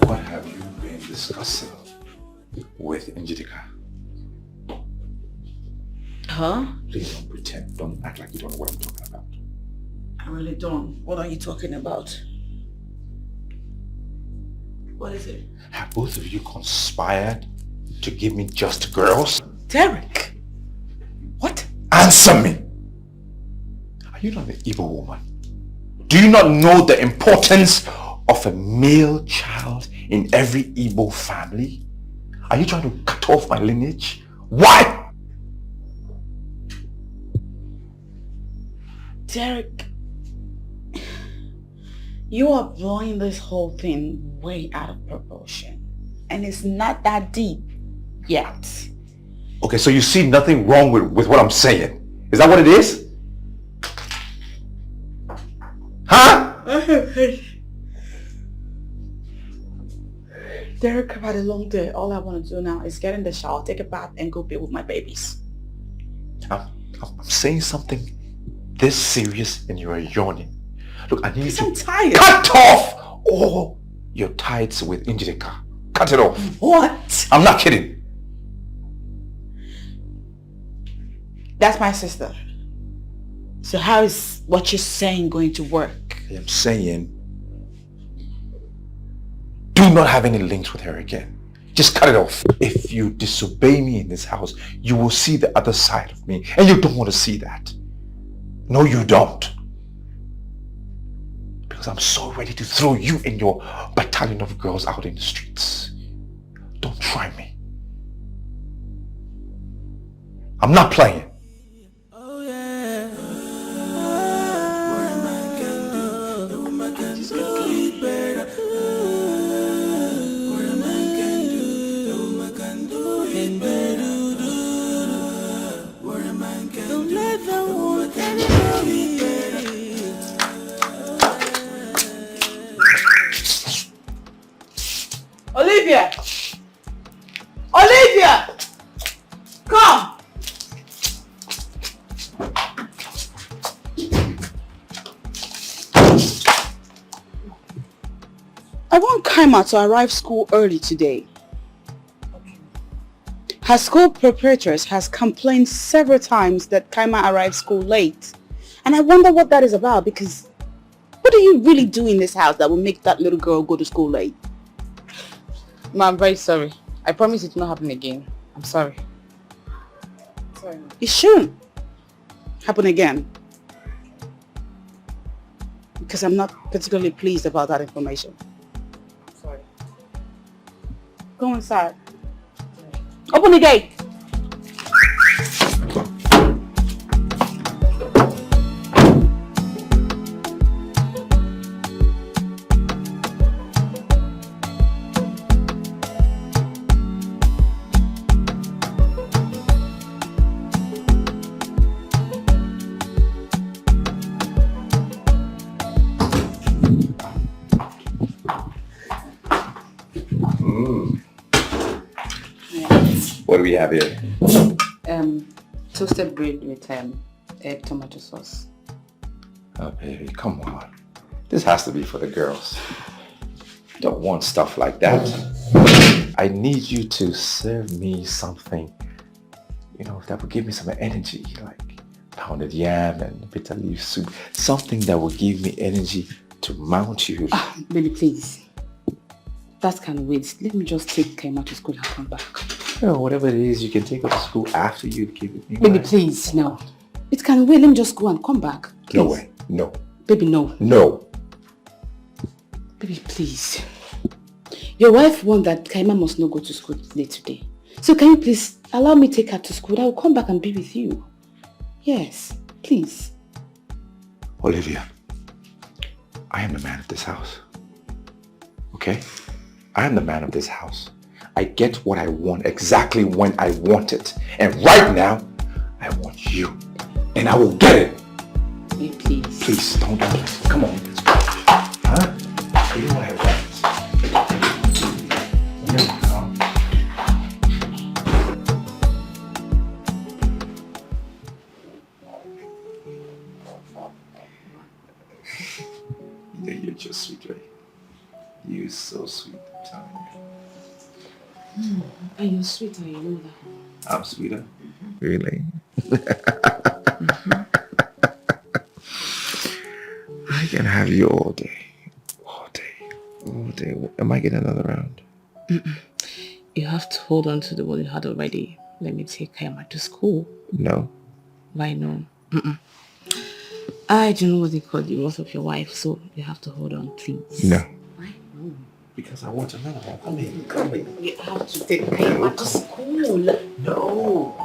What have you been discussing with Etiko? Huh? Please don't pretend. Don't act like you don't know what I'm talking about. I really don't. What are you talking about? What is it? Have both of you conspired to give me just girls? Derek! What? Answer me! Are you not an evil woman? Do you not know the importance of a male child in every Igbo family? Are you trying to cut off my lineage? Why? Derek, you are blowing this whole thing way out of proportion. And it's not that deep yet. Okay, so you see nothing wrong with what I'm saying. Is that what it is? Huh? Derek, I've had a long day. All I want to do now is get in the shower, take a bath, and go be with my babies. I'm saying something this serious and you are yawning. Look, I need you to I'm tired. cut off all your ties with Etiko. Cut it off. What? I'm not kidding. That's my sister. So how is what you're saying going to work? I am saying, do not have any links with her again. Just cut it off. If you disobey me in this house, you will see the other side of me. And you don't want to see that. No, you don't. Because I'm so ready to throw you and your battalion of girls out in the streets. Don't try me. I'm not playing. Oh yeah. Don't let them want anybody. Olivia! Olivia! Come! I want Kaima to arrive school early today. Her school proprietress has complained several times that Kaima arrives school late. And I wonder what that is about, because what do you really do in this house that will make that little girl go to school late? Ma, I'm very sorry. I promise it will not happen again. I'm sorry. Sorry, Ma. It shouldn't happen again. Because I'm not particularly pleased about that information. Sorry. Go inside. Open the gate. What do we have here? Toasted bread with egg tomato sauce. Oh, baby, come on. This has to be for the girls. Don't want stuff like that. I need you to serve me something, that will give me some energy, like pounded yam and bitter leaf soup. Something that will give me energy to mount you. Baby, please. That can wait. Let me just take Kema to school and come back. No, whatever it is, you can take her to school after you give it me. Baby, please, no. It can wait. Let me just go and come back. Please. No way. No. Baby, no. No. Baby, please. Your wife wants that Kaima must not go to school today. So can you please allow me to take her to school? I will come back and be with you. Yes, please. Olivia, I am the man of this house. Okay? I am the man of this house. I get what I want exactly when I want it. And right now, I want you. And I will get it. Hey, please. Please, don't. Come on. Let's go. Huh? You know what I want. Here we go. Yeah, you're just sweet, right? You're so sweet, I'm telling you. And you're sweeter, you know that. I'm sweeter? Really? I can have you all day. All day. All day. Am I getting another round? You have to hold on to the one you had already. Let me take Kayama to school. No. Why no? I don't know what they call the wrath of your wife, so you have to hold on, please. No. Why no? Because I want another one. Come here. Come here. You have to take Kayama to school. No.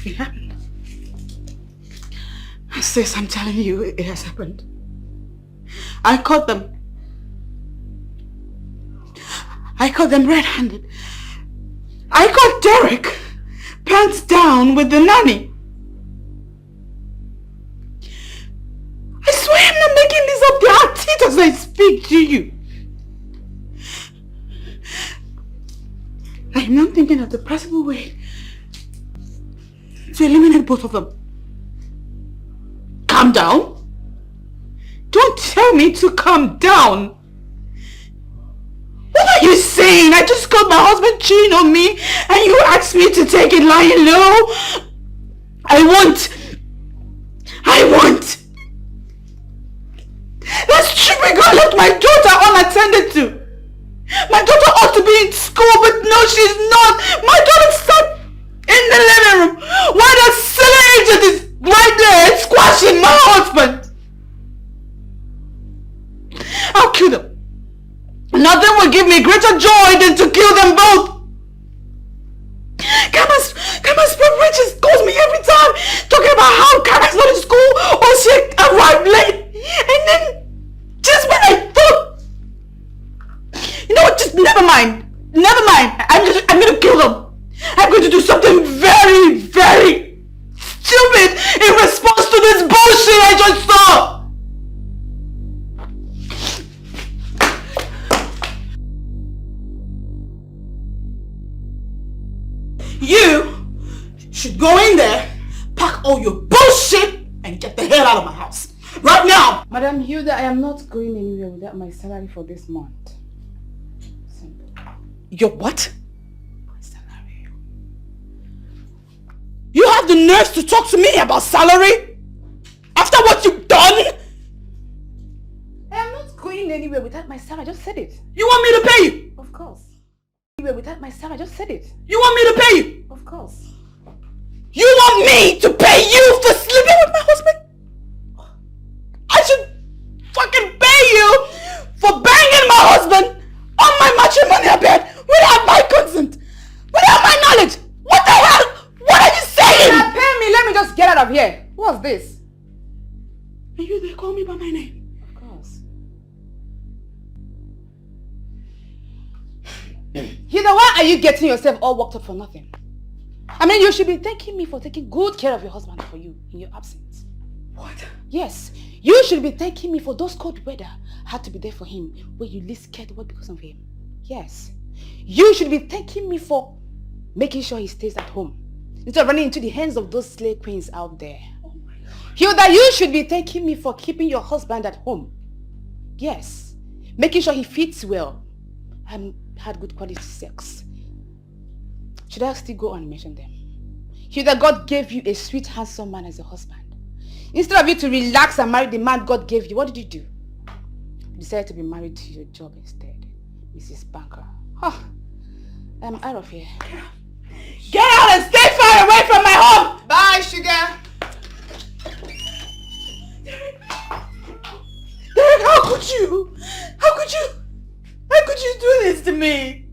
It happened. Sis, I'm telling you, it has happened. I caught them. I caught them red-handed. I caught Derek pants down with the nanny. I swear I'm not making this up. There are teeth as I speak to you. I am not thinking of the possible way to eliminate both of them. Calm down. Don't tell me to calm down. What are you saying? I just got my husband cheating on me and you asked me to take it lying low? I want. That stupid girl left my daughter unattended to. My daughter ought to be in school, but no, she's not. My daughter sat in the living room while that silly agent is right there squashing my husband. I'll kill them. Nothing will give me greater joy than to kill them both. Kama's preferences calls me every time, talking about how Kama's not in school or she arrived late. And then, just when I thought, you know what, just never mind. I'm gonna kill them. I'm going to do something very, very stupid in response to this bullshit I just saw. You should go in there, pack all your bullshit, and get the hell out of my house. Right now! Madam Hilda, I am not going anywhere without my salary for this month. Simple. Your what? My salary. You have the nerve to talk to me about salary? After what you've done? I am not going anywhere without my salary. I just said it. You want me to pay you? Of course. Anywhere without my salary. I just said it. You want me to pay you? Of course. You want me to pay you for sleeping with my husband? just get out of here. What's this? And you, they call me by my name. Of course. Hilda, why are you getting yourself all worked up for nothing? I mean, you should be thanking me for taking good care of your husband for you in your absence. What? Yes, you should be thanking me for those cold weather I had to be there for him where you least cared what because of him. Yes, you should be thanking me for making sure he stays at home instead of running into the hands of those slave queens out there. Oh my God. Hilda, you should be thanking me for keeping your husband at home. Yes, making sure he fits well and had good quality sex. Should I still go on and mention them? Hilda, God gave you a sweet, handsome man as a husband. Instead of you to relax and marry the man God gave you, what did you do? You decided to be married to your job instead, Mrs. Banker. Oh, I'm out of here. Get out and stay far away from my home! Bye, sugar. Derek, how could you? How could you do this to me?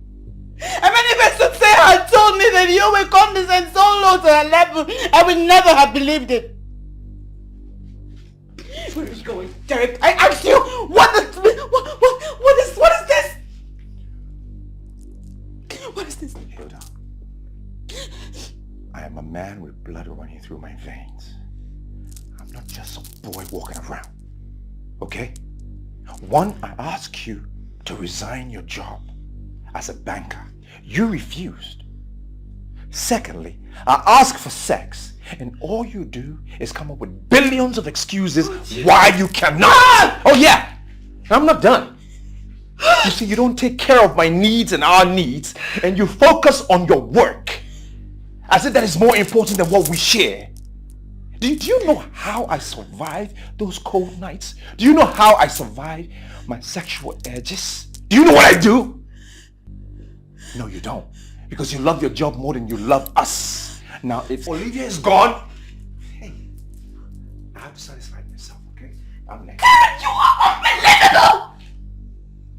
I mean, if a soothsayer had told me that you will condescend so low to her level, I would never have believed it. Where are you going, Derek? I asked you, what is this? What is this? Hilda, I am a man with blood running through my veins. I'm not just some boy walking around. Okay? One, I ask you to resign your job as a banker. You refused. Secondly, I ask for sex, and all you do is come up with billions of excuses why you cannot. Oh yeah, I'm not done. You see, you don't take care of my needs and our needs, and you focus on your work as if that is more important than what we share. Do you know how I survive those cold nights? Do you know how I survive my sexual urges? Do you know what I do? No, you don't. Because you love your job more than you love us. Now, if Olivia is gone, hey, I have satisfied myself, okay? I'm next. You are unbelievable!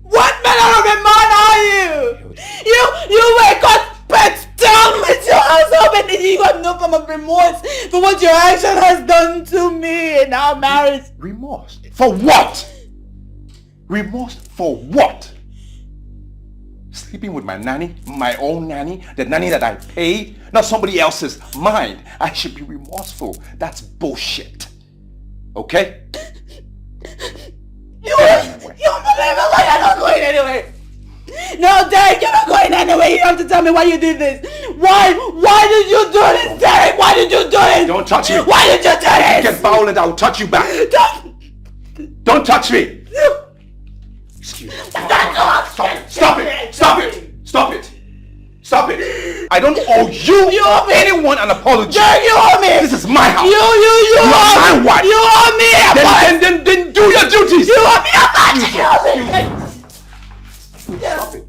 What manner of a man are you? You were caught pet down with your husband and you got no form of remorse for what your action has done to me in our marriage. Remorse? For what? Remorse for what? Sleeping with my nanny, my own nanny, the nanny that I paid, not somebody else's, mine. I should be remorseful. That's bullshit. Okay? You're unbelievable. You're not going anywhere. No, Derek, you're not going anywhere. You have to tell me why you did this. Why did you do this, Derek? Why did you do this? Don't touch me. Why did you do this? Get violent, I'll touch you back. Don't touch me. Excuse me. Stop it. I don't owe you or anyone an apology. Derek, you owe me. This is my house. You are my wife. You owe me. Then do your duties. You owe me a apology. Stop it.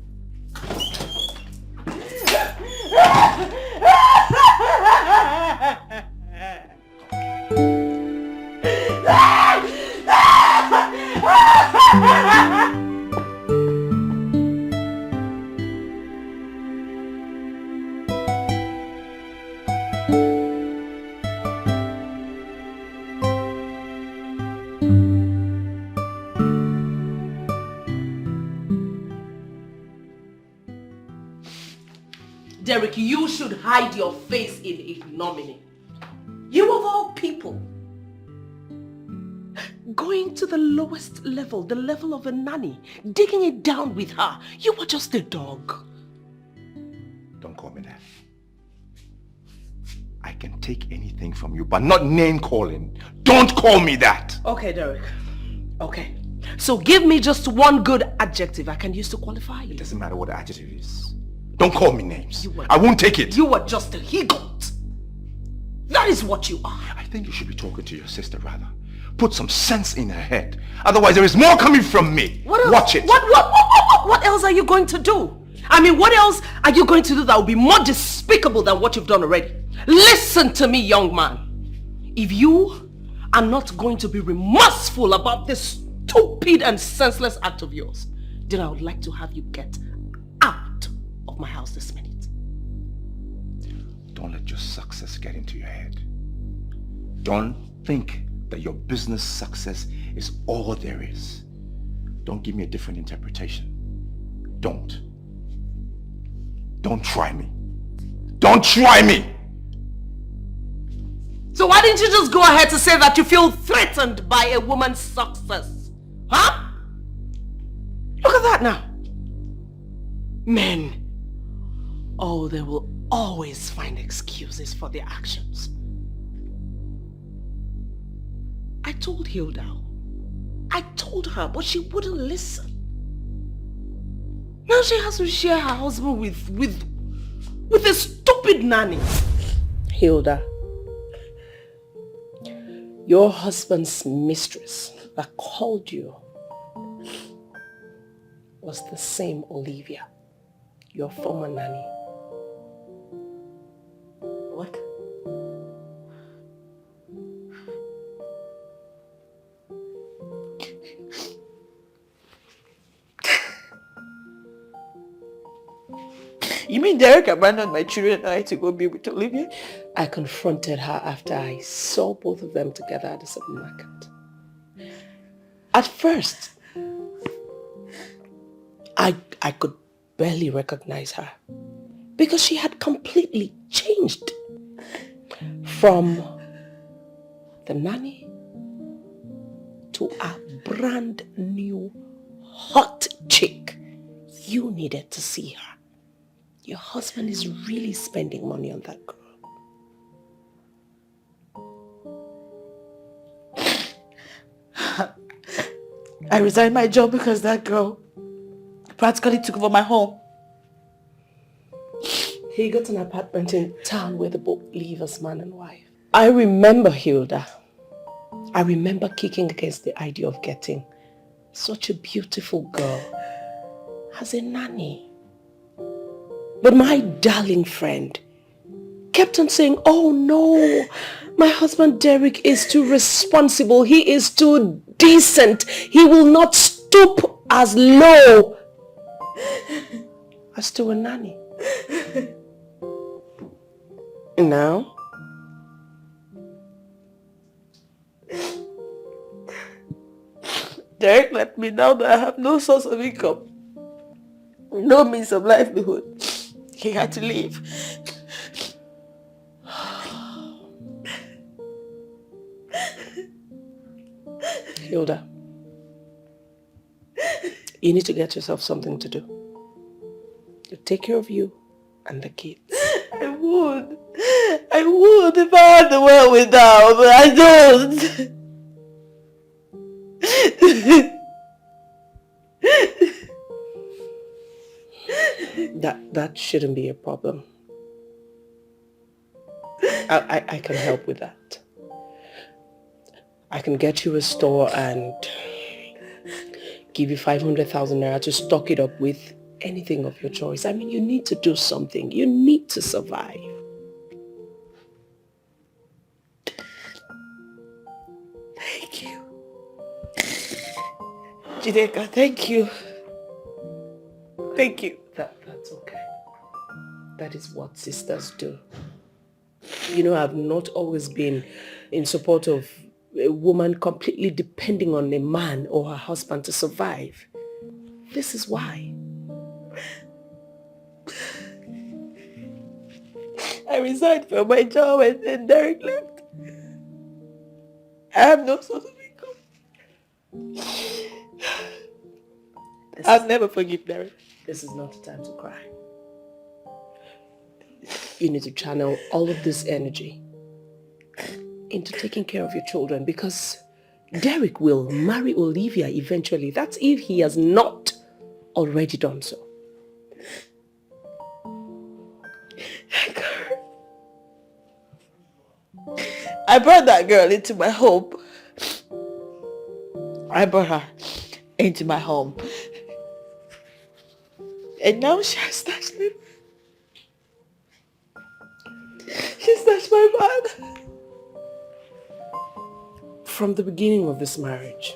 Derek, you should hide your face in ignominy. You of all people. Going to the lowest level, the level of a nanny, digging it down with her. You were just a dog. Don't call me that. I can take anything from you, but not name calling. Don't call me that. Okay, Derek. Okay. So give me just one good adjective I can use to qualify you. It doesn't matter what the adjective is. Don't call me names. I won't take it. You were just a he-goat. That is what you are. I think you should be talking to your sister rather. Put some sense in her head. Otherwise there is more coming from me. What else? Watch it. What else are you going to do? I mean, what else are you going to do that will be more despicable than what you've done already? Listen to me, young man. If you are not going to be remorseful about this stupid and senseless act of yours, then I would like to have you get out of my house this minute. Don't let your success get into your head. Don't think that your business success is all there is. Don't give me a different interpretation. Don't. Don't try me. Don't try me! So why didn't you just go ahead to say that you feel threatened by a woman's success? Huh? Look at that now. Men. Oh, they will always find excuses for their actions. I told Hilda. I told her, but she wouldn't listen. Now she has to share her husband with a stupid nanny. Hilda, your husband's mistress that called you was the same Olivia, your former nanny. What? You mean Derek abandoned my children and I to go be with Olivia? I confronted her after I saw both of them together at the supermarket. At first, I could barely recognize her because she had completely changed from the nanny to a brand new hot chick. You needed to see her. Your husband is really spending money on that girl. I resigned my job because that girl practically took over my home. He got an apartment in town where they both live as man and wife. I remember Hilda. I remember kicking against the idea of getting such a beautiful girl as a nanny. But my darling friend kept on saying, oh no, my husband Derek is too responsible. He is too decent. He will not stoop as low as to a nanny. Now, Derek let me know that I have no source of income, no means of livelihood. He had to leave. Hilda, you need to get yourself something to do. To take care of you and the kids. I would if I had the wherewithal, but I don't. That shouldn't be a problem. I can help with that. I can get you a store and give you 500,000 naira to stock it up with anything of your choice. I mean, you need to do something. You need to survive. Thank you. Jideka, thank you. Thank you. That's okay. That is what sisters do. You know, I've not always been in support of a woman completely depending on a man or her husband to survive. This is why. I resigned from my job and then Derek left. I have no source of income. I'll never forgive Derek. This is not the time to cry. You need to channel all of this energy into taking care of your children because Derek will marry Olivia eventually. That's if he has not already done so. I brought that girl into my home. I brought her into my home. And now she has snatched me. She snatched my man. From the beginning of this marriage,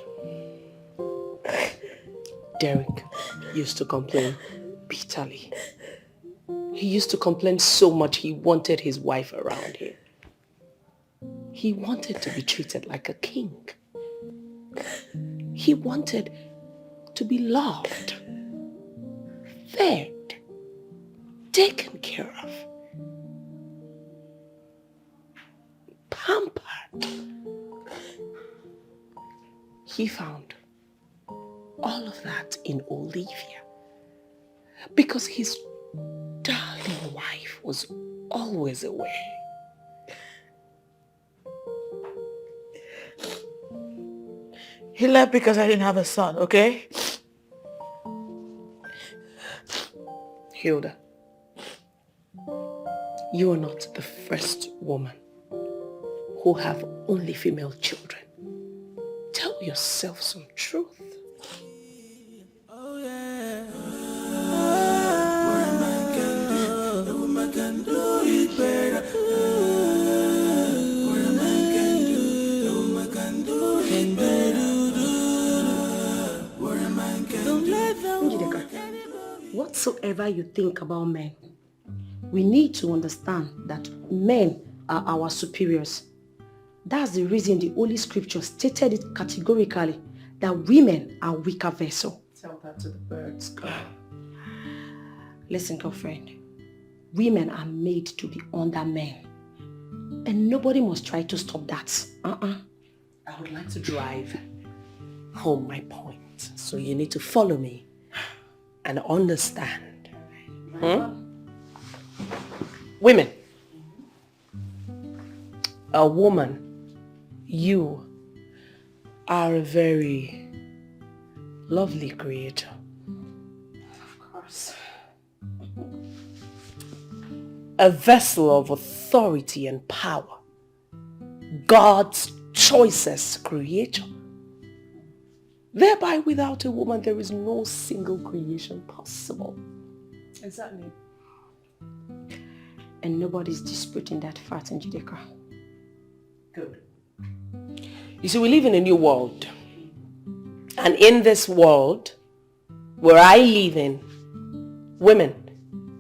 Derek used to complain bitterly. He used to complain so much he wanted his wife around him. He wanted to be treated like a king. He wanted to be loved, fed, taken care of, pampered. He found all of that in Olivia because his darling wife was always away. He left because I didn't have a son, okay? Hilda, you are not the first woman who have only female children. Tell yourself some truth. Oh yeah. Whatsoever you think about men, we need to understand that men are our superiors. That's the reason the Holy Scripture stated it categorically that women are weaker vessels. Tell that to the birds, girl. Listen, girlfriend. Women are made to be under men. And nobody must try to stop that. I would like to drive home my point. So you need to follow me and understand. Women. A woman, you are a very lovely creator. Of course. A vessel of authority and power. God's choicest creator. Thereby, without a woman, there is no single creation possible. Exactly. And nobody's disputing that fact in Judea. Good. You see, we live in a new world. And in this world, where I live in, women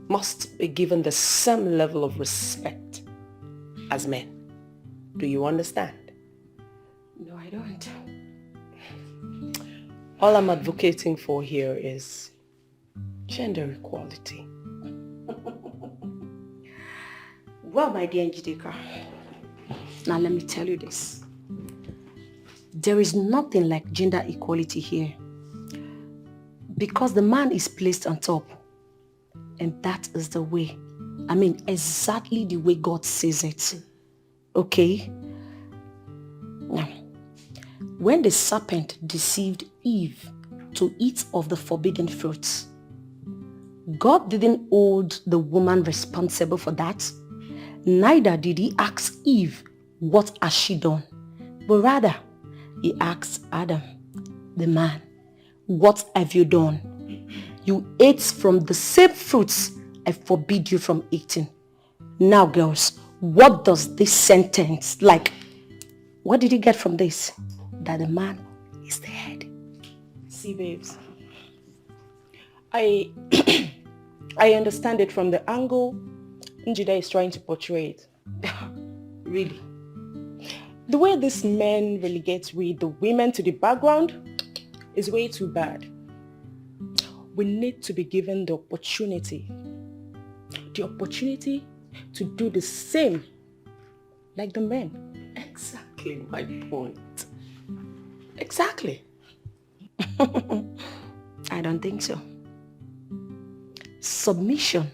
must be given the same level of respect as men. Do you understand? No, I don't. All I'm advocating for here is gender equality. Well, my dear Njideka, now let me tell you this. There is nothing like gender equality here. Because the man is placed on top. And that is the way. I mean, exactly the way God says it. Okay? Now, when the serpent deceived Eve to eat of the forbidden fruits, God didn't hold the woman responsible for that. Neither did he ask Eve, what has she done? But rather, he asked Adam, the man, what have you done? You ate from the same fruits I forbid you from eating. Now, girls, what does this sentence, what did you get from this? That the man is the head. See, babes, I understand it from the angle Njida is trying to portray it. Really? The way this men relegate the women to the background is way too bad. We need to be given the opportunity to do the same like the men. Exactly my point. Exactly. I don't think so. Submission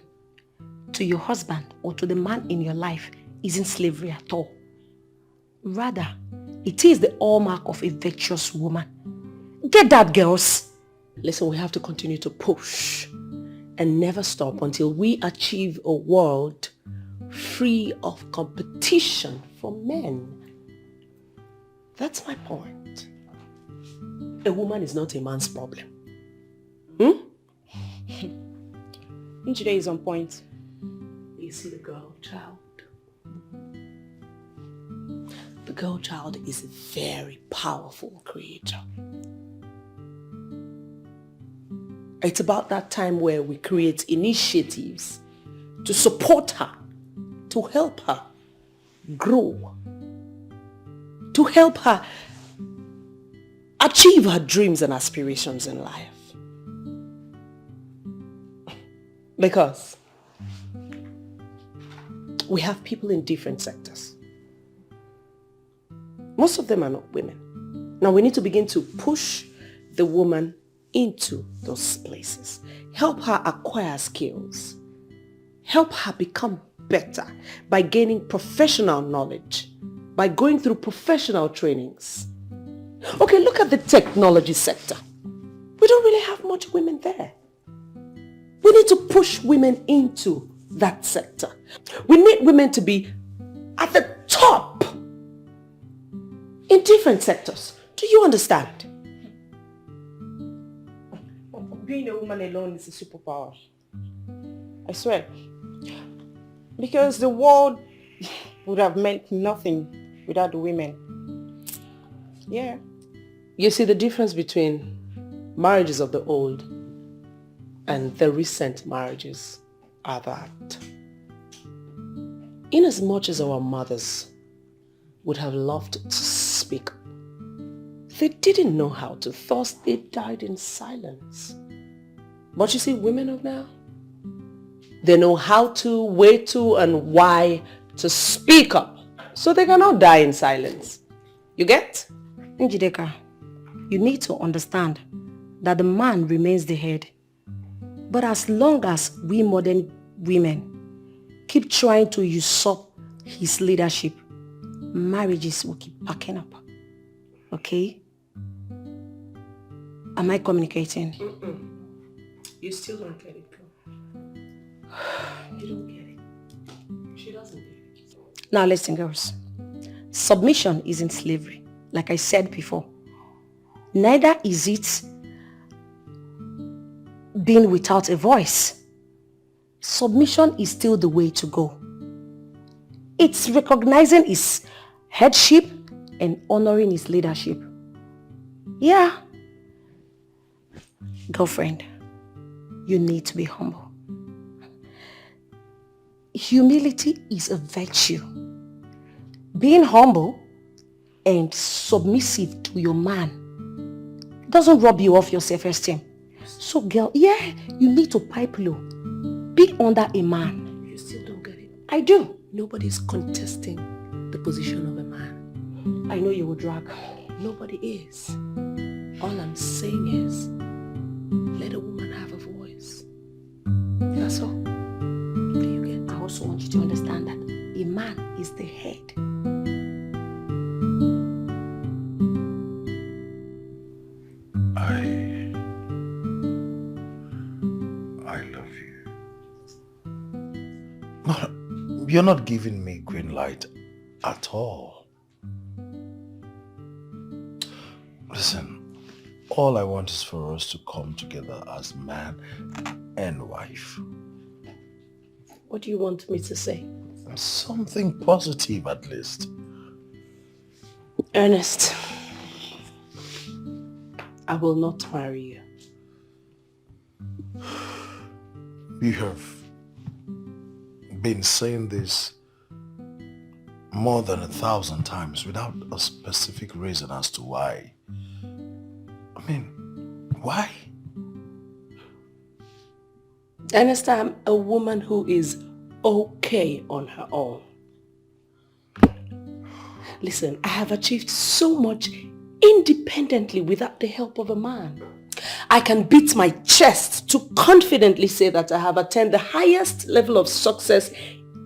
to your husband or to the man in your life isn't slavery at all. Rather, it is the hallmark of a virtuous woman. Get that, girls? Listen, we have to continue to push and never stop until we achieve a world free of competition for men. That's my point. A woman is not a man's problem. Njide is on point. You see the girl child? The girl child is a very powerful creature. It's about that time where we create initiatives to support her, to help her grow to help her achieve her dreams and aspirations in life. Because we have people in different sectors. Most of them are not women. Now we need to begin to push the woman into those places. Help her acquire skills. Help her become better by gaining professional knowledge, by going through professional trainings. Okay, look at the technology sector. We don't really have much women there. We need to push women into that sector. We need women to be at the top in different sectors. Do you understand? Being a woman alone is a superpower. I swear. Because the world would have meant nothing without the women. Yeah. You see, the difference between marriages of the old and the recent marriages are that in as much as our mothers would have loved to speak, they didn't know how to, thus they died in silence. But you see, women of now, they know how to, where to, and why to speak up, so they cannot die in silence. You get? Njideka, you need to understand that the man remains the head. But as long as we modern women keep trying to usurp his leadership, marriages will keep packing up. Okay? Am I communicating? You still don't get it, girl. You don't get it. She doesn't get it. Now listen, girls. Submission isn't slavery, like I said before. Neither is it being without a voice. Submission is still the way to go. It's recognizing his headship and honoring his leadership. Yeah. Girlfriend, you need to be humble. Humility is a virtue. Being humble and submissive to your man doesn't rob you of your self-esteem. So girl, yeah, you need to pipe low. Be under a man. You still don't get it. I do. Nobody's contesting the position of a man. I know you will drag. Nobody is. All I'm saying is, let a woman have a voice. That's all. Do you get? I also want you to understand that a man is the head. I love you. But you're not giving me green light at all. Listen, all I want is for us to come together as man and wife. What do you want me to say? Something positive at least. Ernest, I will not marry you. You have been saying this more than 1,000 times without a specific reason as to why. I mean, why? Ernest, I'm a woman who is okay on her own. Listen, I have achieved so much independently without the help of a man. I can beat my chest to confidently say that I have attained the highest level of success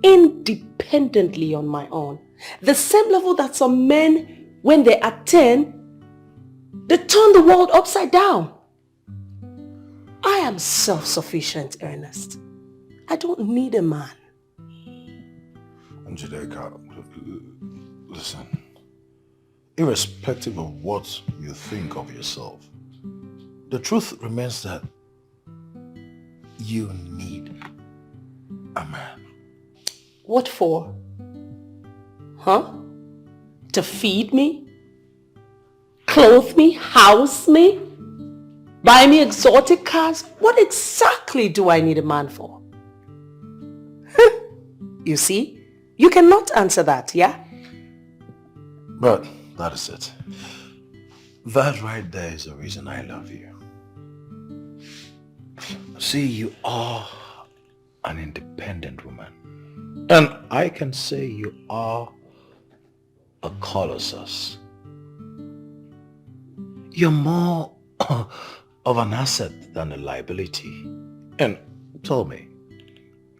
independently on my own. The same level that some men, when they attain, they turn the world upside down. I am self-sufficient, Ernest. I don't need a man. Njideka, listen. Irrespective of what you think of yourself, the truth remains that you need a man. What for? Huh? To feed me? Clothe me? House me? Buy me exotic cars? What exactly do I need a man for? You see? You cannot answer that, yeah? But That is it. That right there is the reason I love you. See, you are an independent woman. And I can say you are a colossus. You're more of an asset than a liability. And tell me,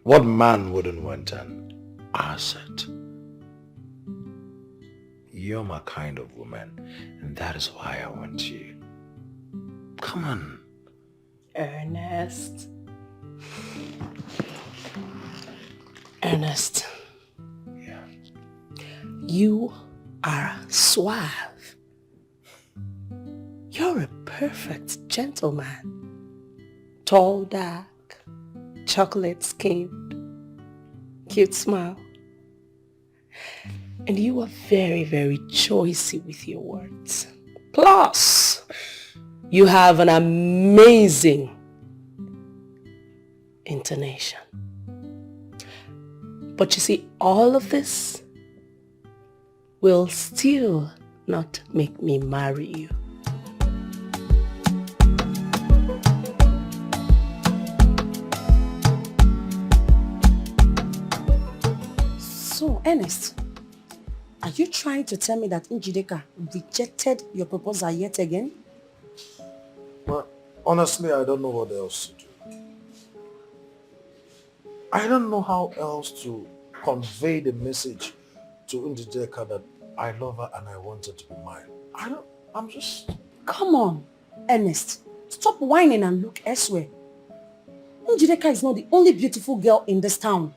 what man wouldn't want an asset? You're my kind of woman, and that is why I want you. Come on. Ernest. Ernest. Yeah. You are suave. You're a perfect gentleman. Tall, dark, chocolate skinned, cute smile. And you are very, very choicy with your words. Plus, you have an amazing intonation. But you see, all of this will still not make me marry you. So, Ernest, are you trying to tell me that Njideka rejected your proposal yet again? Well, honestly, I don't know what else to do. I don't know how else to convey the message to Njideka that I love her and I want her to be mine. I'm just... Come on, Ernest. Stop whining and look elsewhere. Njideka is not the only beautiful girl in this town.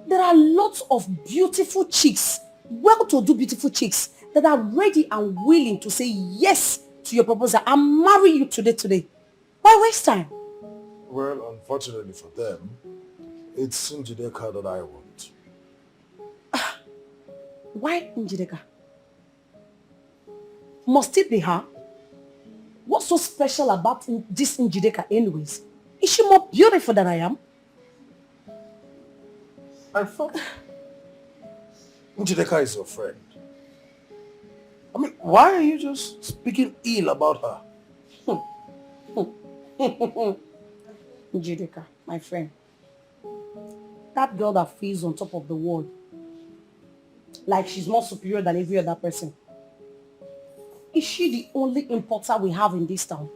There are lots of beautiful chicks, well-to-do beautiful chicks, that are ready and willing to say yes to your proposal and marry you today. Why waste time? Well, unfortunately for them, it's Njideka that I want. Why Njideka? Must it be her? What's so special about this Njideka anyways? Is she more beautiful than I am? I thought Njideka is your friend. I mean, why are you just speaking ill about her? Njideka, my friend. That girl that feels on top of the world, like she's more superior than every other person. Is she the only importer we have in this town?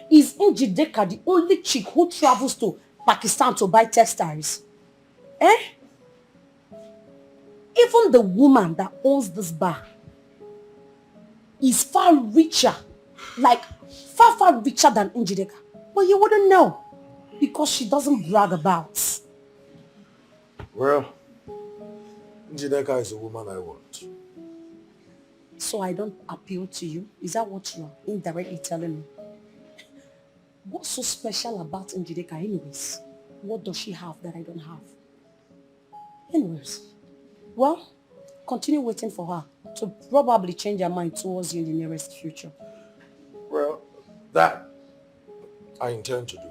Is Njideka the only chick who travels to Pakistan to buy textiles? Eh? Even the woman that owns this bar is far richer, like far richer than Njideka. But you wouldn't know because she doesn't brag about. Well, Njideka is a woman I want. So I don't appeal to you? Is that what you're indirectly telling me? What's so special about Njideka anyways? What does she have that I don't have? Anyways, well, continue waiting for her to probably change her mind towards you in the nearest future. Well, that I intend to do.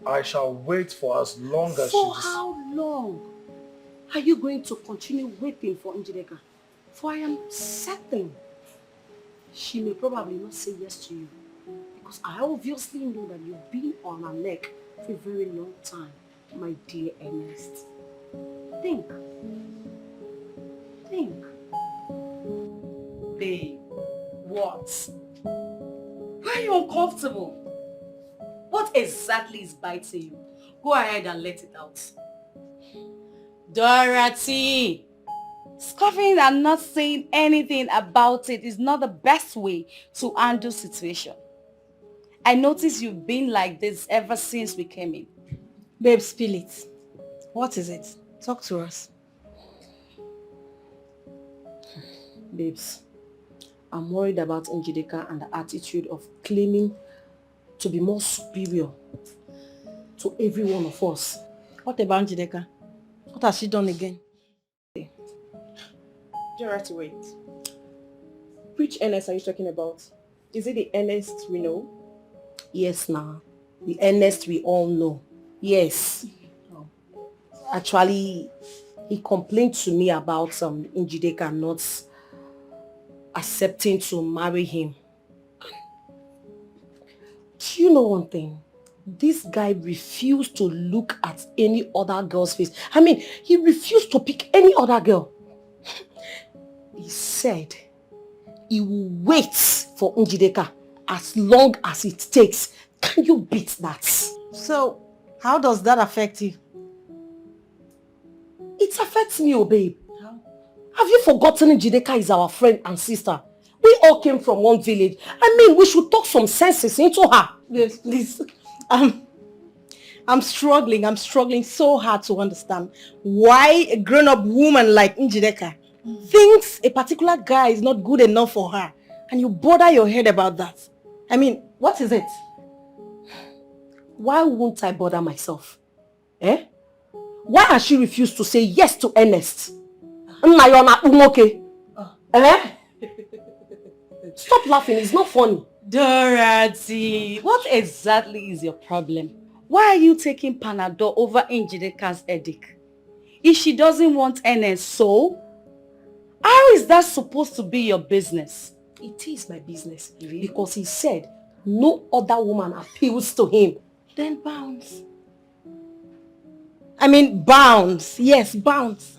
I shall wait for as long as For how long are you going to continue waiting for Njideka? For I am certain she may probably not say yes to you. Because I obviously know that you've been on her neck for a very long time, my dear Ernest. Think. Babe, what? Why are you uncomfortable? What exactly is biting you? Go ahead and let it out. Dorothy! Scoffing and not saying anything about it is not the best way to handle situation. I notice you've been like this ever since we came in. Babe, spill it. What is it? Talk to us. Babes, I'm worried about Njideka and the attitude of claiming to be more superior to every one of us. What about Njideka? What has she done again? Dorothy, wait. Which Ernest are you talking about? Is it the Ernest we know? Yes, now. The Ernest we all know. Yes. Actually, he complained to me about Njideka not accepting to marry him. Do you know one thing? This guy refused to look at any other girl's face. I mean, he refused to pick any other girl. He said he will wait for Njideka as long as it takes. Can you beat that? So, how does that affect you? It affects me, oh babe. How? Have you forgotten Njideka is our friend and sister? We all came from one village. I mean, we should talk some senses into her. Yes, please. I'm struggling so hard to understand why a grown-up woman like Njideka thinks a particular guy is not good enough for her. And you bother your head about that. I mean, what is it? Why won't I bother myself? Eh? Why has she refused to say yes to Ernest? Eh? Stop laughing, it's not funny. Dorothy, what exactly is your problem? Why are you taking Panadol over Njideka's headache? If she doesn't want Ernest, so? How is that supposed to be your business? It is my business. Because he said no other woman appeals to him. Then bounce. I mean, bounce. Yes, bounce.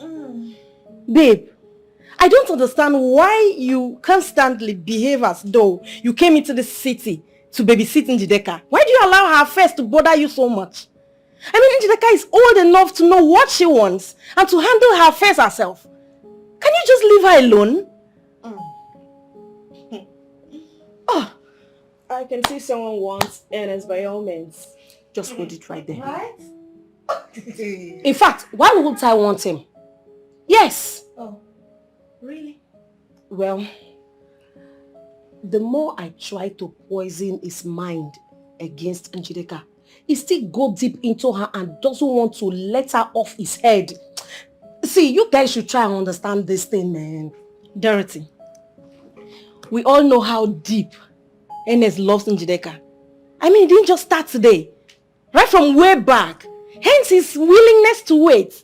Babe, I don't understand why you constantly behave as though you came into the city to babysit Njideka. Why do you allow her affairs to bother you so much? I mean, Njideka is old enough to know what she wants and to handle her affairs herself. Can you just leave her alone? Oh, I can see someone wants Ernest by all means. Just hold it right there. Right? In fact, why wouldn't I want him? Yes. Oh, really? Well, the more I try to poison his mind against Njideka, he still goes deep into her and doesn't want to let her off his head. See, you guys should try and understand this thing, man. Dorothy, we all know how deep Ernest loves Njideka. I mean, it didn't just start today. Right from way back. Hence his willingness to wait.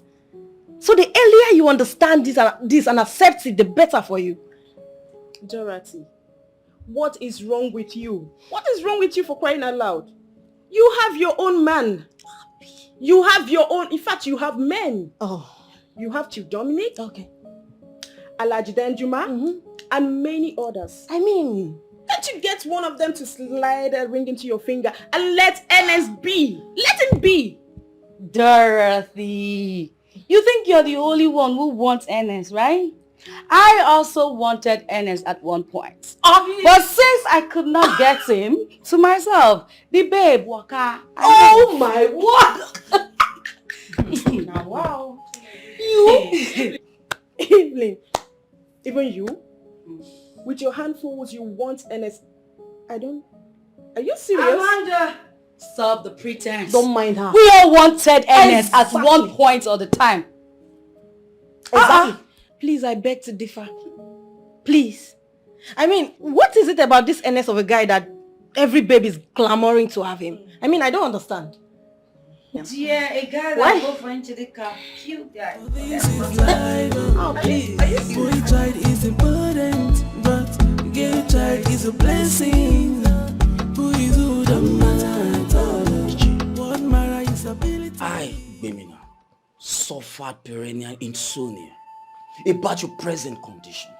So the earlier you understand this and accept it, the better for you. Dorothy, what is wrong with you? What is wrong with you for crying out loud? You have your own man. You have your own, in fact, you have men. Oh. You have Chief Dominic. Okay. Alaji Danjuma. And many others. I mean, can't you get one of them to slide a ring into your finger and let Ernest be? Let him be. Dorothy, you think you're the only one who wants Ernest, right? I also wanted Ernest at one point. But since I could not get him to myself, the babe, Waka. Oh my word! Now, wow. You, Evelyn, even you, with your handfuls, you want Ernest. Are you serious? Amanda, stop the pretense. Don't mind her. We all wanted Ernest at one point or the time. Exactly. Please, I beg to differ. Please. I mean, what is it about this Ernest of a guy that every baby is clamoring to have him? I mean, I don't understand. Yeah, a guy that go for Njideka, cute guy. This is life. Oh, please. Boy child is important, but girl child is a blessing. Who is who the matter? What matter is ability. I, Bemina, suffered perennial insomnia about your present condition.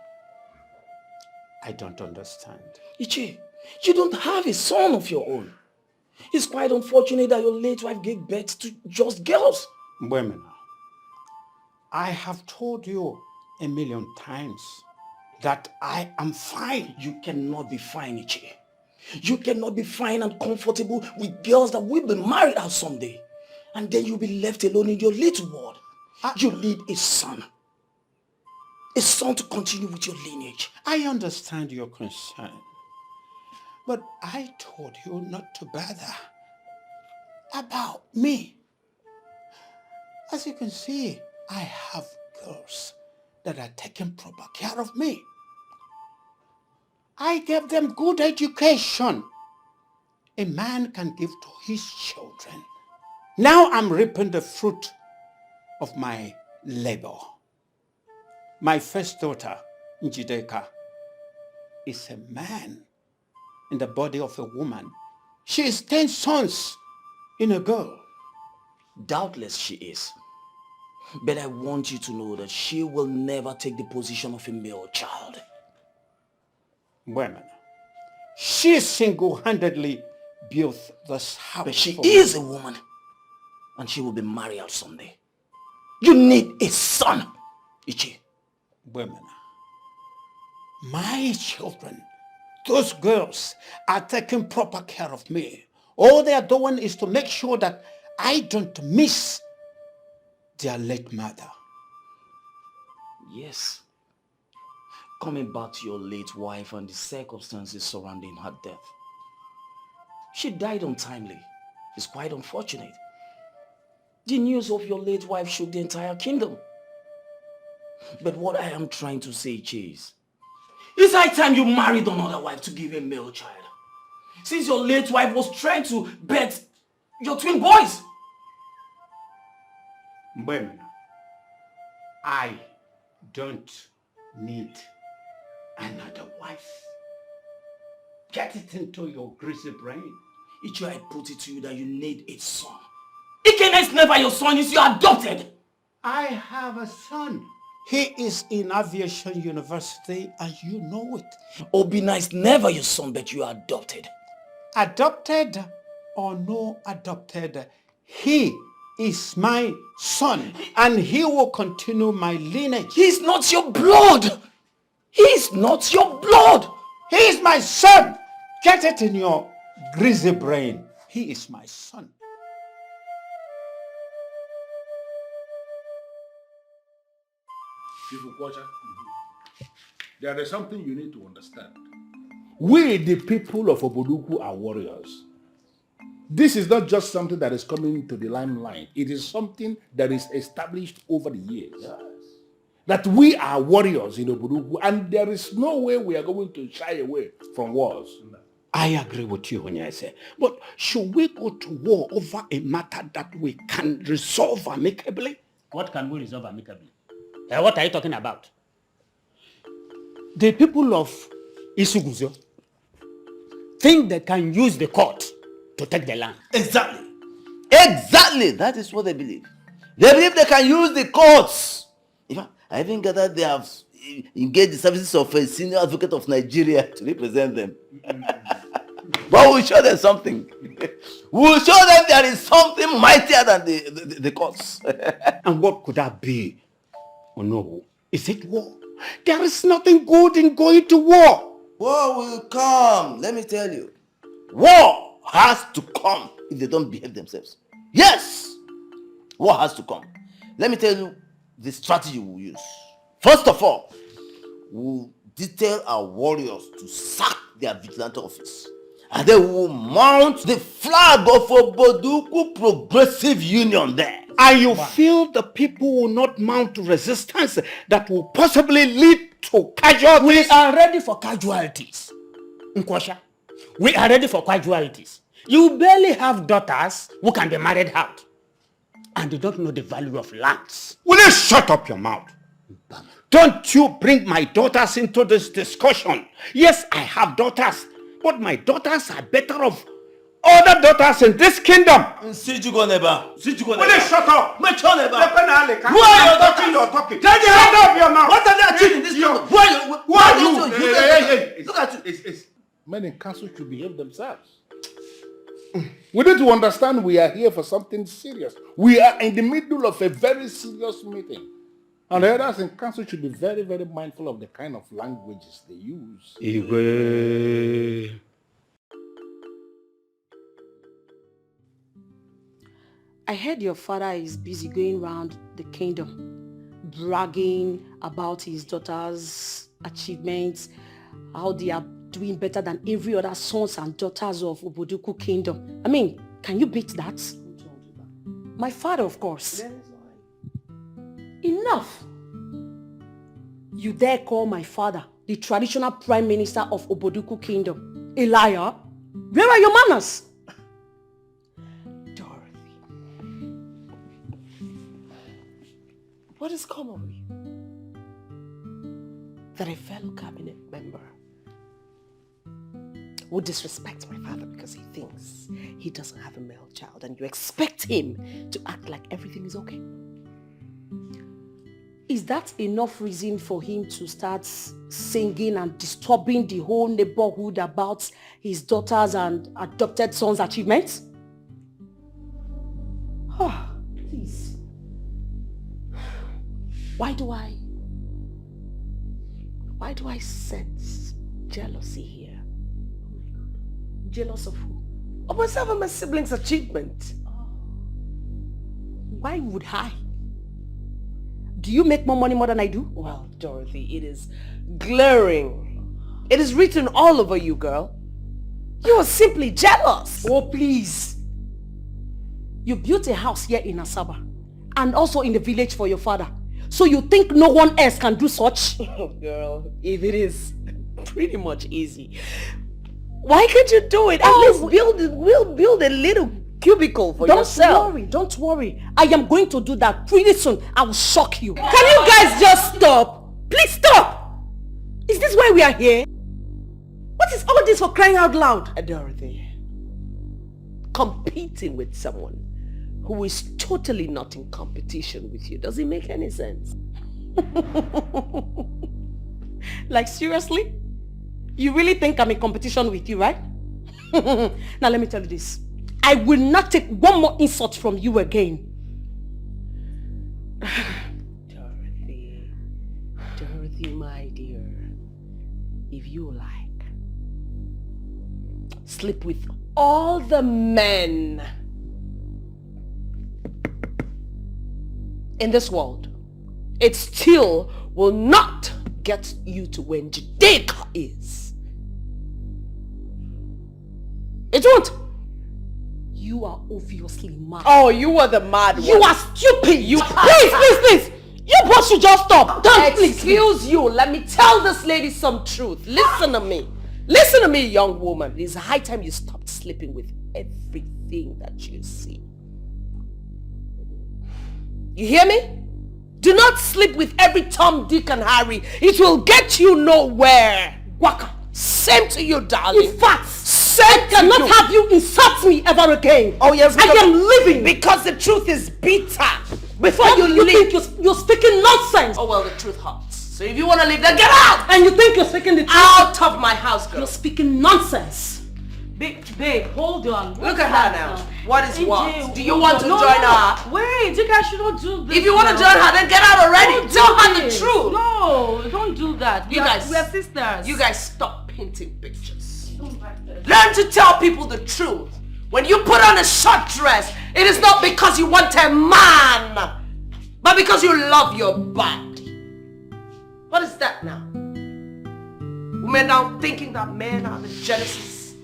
I don't understand. Ichi, you don't have a son of your own. It's quite unfortunate that your late wife gave birth to just girls. Mbemina, I have told you a million times that I am fine. You cannot be fine, Ichi. You cannot be fine and comfortable with girls that will be married out someday. And then you'll be left alone in your little world. You need a son. A son to continue with your lineage. I understand your concern. But I told you not to bother about me. As you can see, I have girls that are taking proper care of me. I gave them good education a man can give to his children. Now I'm reaping the fruit of my labor. My first daughter, Njideka, is a man in the body of a woman, she is 10 sons in a girl. Doubtless she is. But I want you to know that she will never take the position of a male child. Women, she single-handedly built this house. But she is a woman, and she will be married out someday. You need a son, Ichi. Women, my children, those girls are taking proper care of me. All they are doing is to make sure that I don't miss their late mother. Yes. Coming back to your late wife and the circumstances surrounding her death. She died untimely. It's quite unfortunate. The news of your late wife shook the entire kingdom. But what I am trying to say, Chase, it's high time you married another wife to give a male child. Since your late wife was trying to birth your twin boys. Women, I don't need another wife. Get it into your greasy brain. Ichi, I put it to you that you need a son. Ikena is never your son, is you adopted. I have a son. He is in aviation university and you know it. Obina is never your son, but you are adopted. Adopted or no adopted, he is my son and he will continue my lineage. He is not your blood. He is not your blood. He is my son. Get it in your greasy brain. He is my son. There is something you need to understand. We, the people of Oboduku, are warriors. This is not just something that is coming to the limelight. It is something that is established over the years. Yes. That we are warriors in Oboduku, and there is no way we are going to shy away from wars. I agree with you when I say, but should we go to war over a matter that we can resolve amicably? What can we resolve amicably? What are you talking about? The people of Isuguzo think they can use the court to take the land. Exactly. Exactly. That is what they believe. They believe they can use the courts. In fact, I even gathered they have engaged the services of a senior advocate of Nigeria to represent them. But we'll show them something. We'll show them there is something mightier than the courts. And what could that be? Oh no, is it war? There is nothing good in going to war. War will come, let me tell you. War has to come if they don't behave themselves. Yes, war has to come. Let me tell you the strategy we'll use. First of all, we'll detail our warriors to sack their vigilante office. And then we'll mount the flag of Oboduku Progressive Union there. And you feel the people will not mount resistance that will possibly lead to casualties? We are ready for casualties. Nkwasha, we are ready for casualties. You barely have daughters who can be married out. And you don't know the value of lands. Will you shut up your mouth? Don't you bring my daughters into this discussion. Yes, I have daughters. But my daughters are better off other daughters in this kingdom. Will you shut up? Who are you talking? You're talking. Take your hand off your mouth. What are they achieving in this kingdom? Who are you? Hey. Look at you. Men in council should behave themselves. We need to understand we are here for something serious. We are in the middle of a very serious meeting. And the others in council should be very, very mindful of the kind of languages they use. I heard your father is busy going around the kingdom, bragging about his daughter's achievements, how they are doing better than every other sons and daughters of Oboduku kingdom. I mean, can you beat that? My father, of course. Enough! You dare call my father the traditional prime minister of Oboduku kingdom a liar? Where are your manners? Dorothy, what has come of you? That a fellow cabinet member would disrespect my father because he thinks he doesn't have a male child and you expect him to act like everything is okay? Is that enough reason for him to start singing and disturbing the whole neighborhood about his daughters and adopted sons' achievements? Oh, please. Why do I sense jealousy here? Jealous of who? Of myself and my siblings' achievement. Why would I? Do you make more money more than I do? Well, Dorothy, it is glaring. It is written all over you, girl. You are simply jealous. Oh, please. You built a house here in Asaba and also in the village for your father. So you think no one else can do such? Oh, girl, if it is pretty much easy, why can't you do it? At least we'll build a little cubicle for yourself. Don't worry. I am going to do that pretty soon. I will shock you. Can you guys just stop? Please stop. Is this why we are here? What is all this for crying out loud? Dorothy, competing with someone who is totally not in competition with you, does it make any sense? Like seriously? You really think I'm in competition with you, right? Now let me tell you this. I will not take one more insult from you again. Dorothy, my dear, if you like, sleep with all the men in this world. It still will not get you to where Dikeh is. It won't. You are obviously mad. Oh, you are the mad one. You are stupid. Please. You both should just stop. Excuse you. Let me tell this lady some truth. Listen to me. Listen to me, young woman. It is high time you stopped sleeping with everything that you see. You hear me? Do not sleep with every Tom, Dick and Harry. It will get you nowhere. Waka. Same to you, darling. In fact, I cannot have you insult me ever again. Oh yes, I am leaving because the truth is bitter. Before you leave, you're speaking nonsense. Oh well, the truth hurts. So if you want to leave, then get out. And you think you're speaking the truth? Out of my house, girl. You're speaking nonsense. Babe, hold on. Look at her now. What is what? Do you want to join her? Wait, you guys should not do this. If you want to join her, then get out already. Tell her the truth. No, don't do that. We are sisters. You guys stop painting pictures. Learn to tell people the truth. When you put on a short dress, it is not because you want a man, but because you love your body. What is that now? Women now thinking that men are the genesis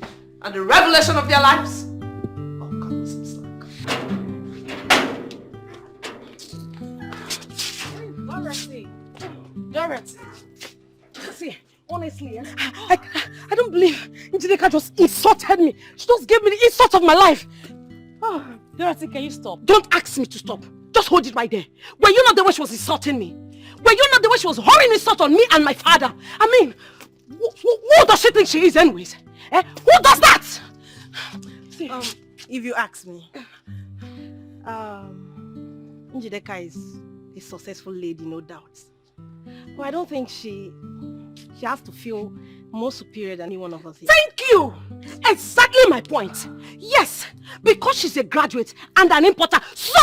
and the revelation of their lives? Oh, cut me some slack. Dorothy. See, honestly, I don't believe Njideka just insulted me. She just gave me the insult of my life. Oh, Dorothy, can you stop? Don't ask me to stop. Just hold it right there. Were you not the way she was insulting me? Were you not the way she was hurling insult on me and my father? I mean, who does she think she is anyways? Who does that? See, if you ask me, Njideka is a successful lady, no doubt. But I don't think she has to feel more superior than any one of us here. Thank you! Exactly my point. Yes, because she's a graduate and an importer. So,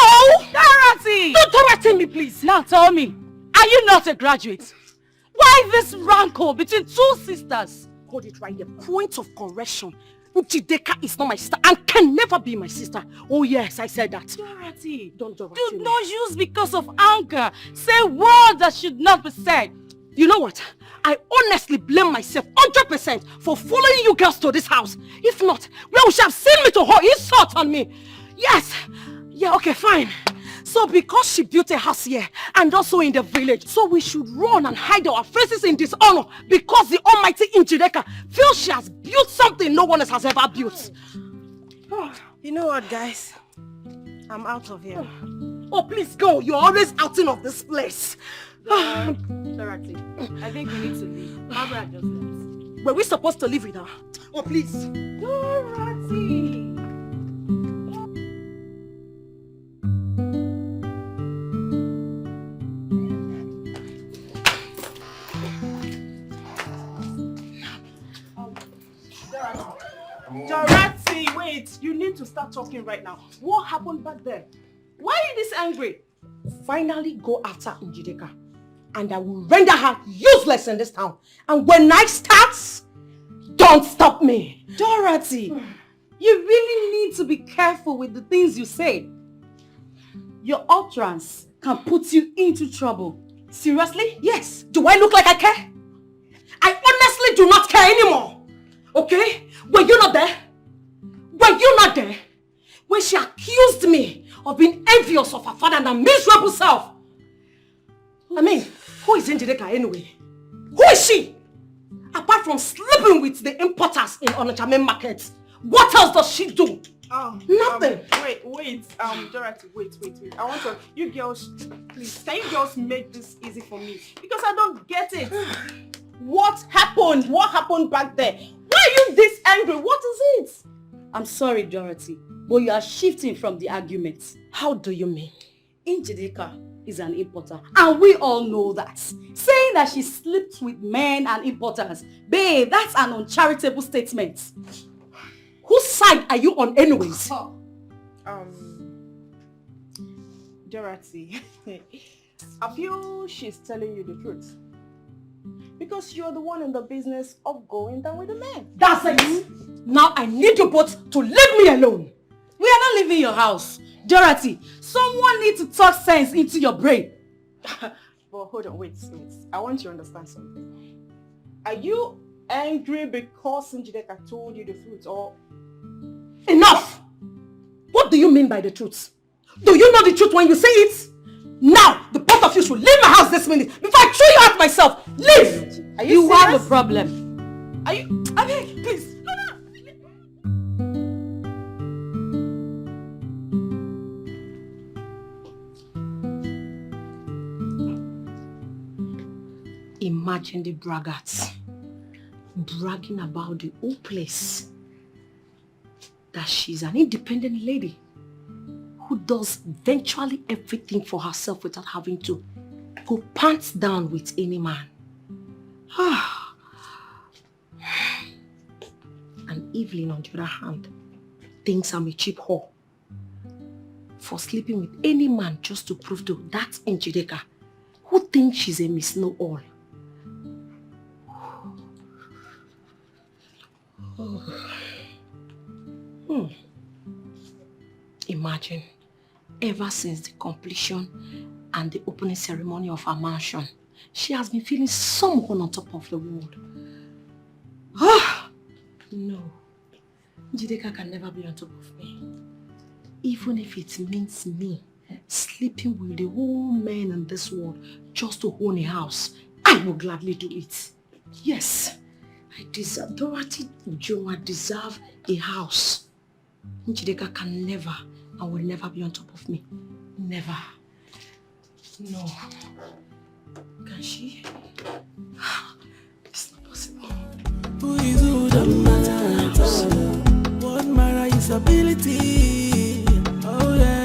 Dorothy! Don't threaten me, please. Now tell me, are you not a graduate? Why this rancor between two sisters? Hold it right there. Point of correction. Njideka is not my sister and can never be my sister. Oh yes, I said that. Dorothy, don't Dorothy. Do not use because of anger. Say words that should not be said. You know what? I honestly blame myself 100% for following you girls to this house. If not, well, would you have seen me to her insult on me? Yes. Yeah, okay, fine. So because she built a house here and also in the village, so we should run and hide our faces in dishonor because the almighty Njideka feels she has built something no one else has ever built. You know what, guys? I'm out of here. Oh, please go. You're always outing of this place. Dorothy, I think we need to leave. Barbara just left. Were we supposed to live with her? Oh, please. Dorothy! Dorothy, wait. You need to start talking right now. What happened back there? Why are you this angry? Finally go after Njideka, and I will render her useless in this town. And when night starts, don't stop me. Dorothy, you really need to be careful with the things you say. Your utterance can put you into trouble. Seriously? Yes. Do I look like I care? I honestly do not care anymore. Okay? Were you not there? Were you not there? When she accused me of being envious of her father and her miserable self. I mean, who is Njideka anyway? Who is she? Apart from sleeping with the importers in Onitsha main market, what else does she do? Nothing. Wait, Dorothy, wait. I want to, you girls, please, can you girls make this easy for me? Because I don't get it. What happened? What happened back there? Why are you this angry? What is it? I'm sorry, Dorothy, but you are shifting from the argument. How do you mean? Njideka is an importer, and we all know that. Saying that she sleeps with men and importers, babe, that's an uncharitable statement. Whose side are you on anyways? Dorothy, I feel she's telling you the truth. Because you're the one in the business of going down with the men. That's it. Now I need you both to leave me alone. We are not leaving your house. Dorothy, someone needs to talk sense into your brain. But hold on, wait. I want you to understand something. Are you angry because Njideka told you the truth, or... Enough! What do you mean by the truth? Do you know the truth when you say it? Now, the both of you should leave my house this minute before I throw you out myself. Leave! Are you have a problem. Are you... I beg, please. No. Imagine the braggarts bragging about the whole place that she's an independent lady who does virtually everything for herself without having to go pants down with any man. And Evelyn, on the other hand, thinks I'm a cheap whore for sleeping with any man just to prove to that Njideka who thinks she's a Miss Know-All. Imagine, ever since the completion and the opening ceremony of her mansion, she has been feeling someone on top of the world. No, Njideka can never be on top of me. Even if it means me sleeping with the whole men in this world just to own a house, I will gladly do it. Yes, I deserve, Dorothy Joa deserve a house. Njideka can never and will never be on top of me. Never. No. Can she? It's not possible. Who is who don't matter? What matter is ability. Oh yeah.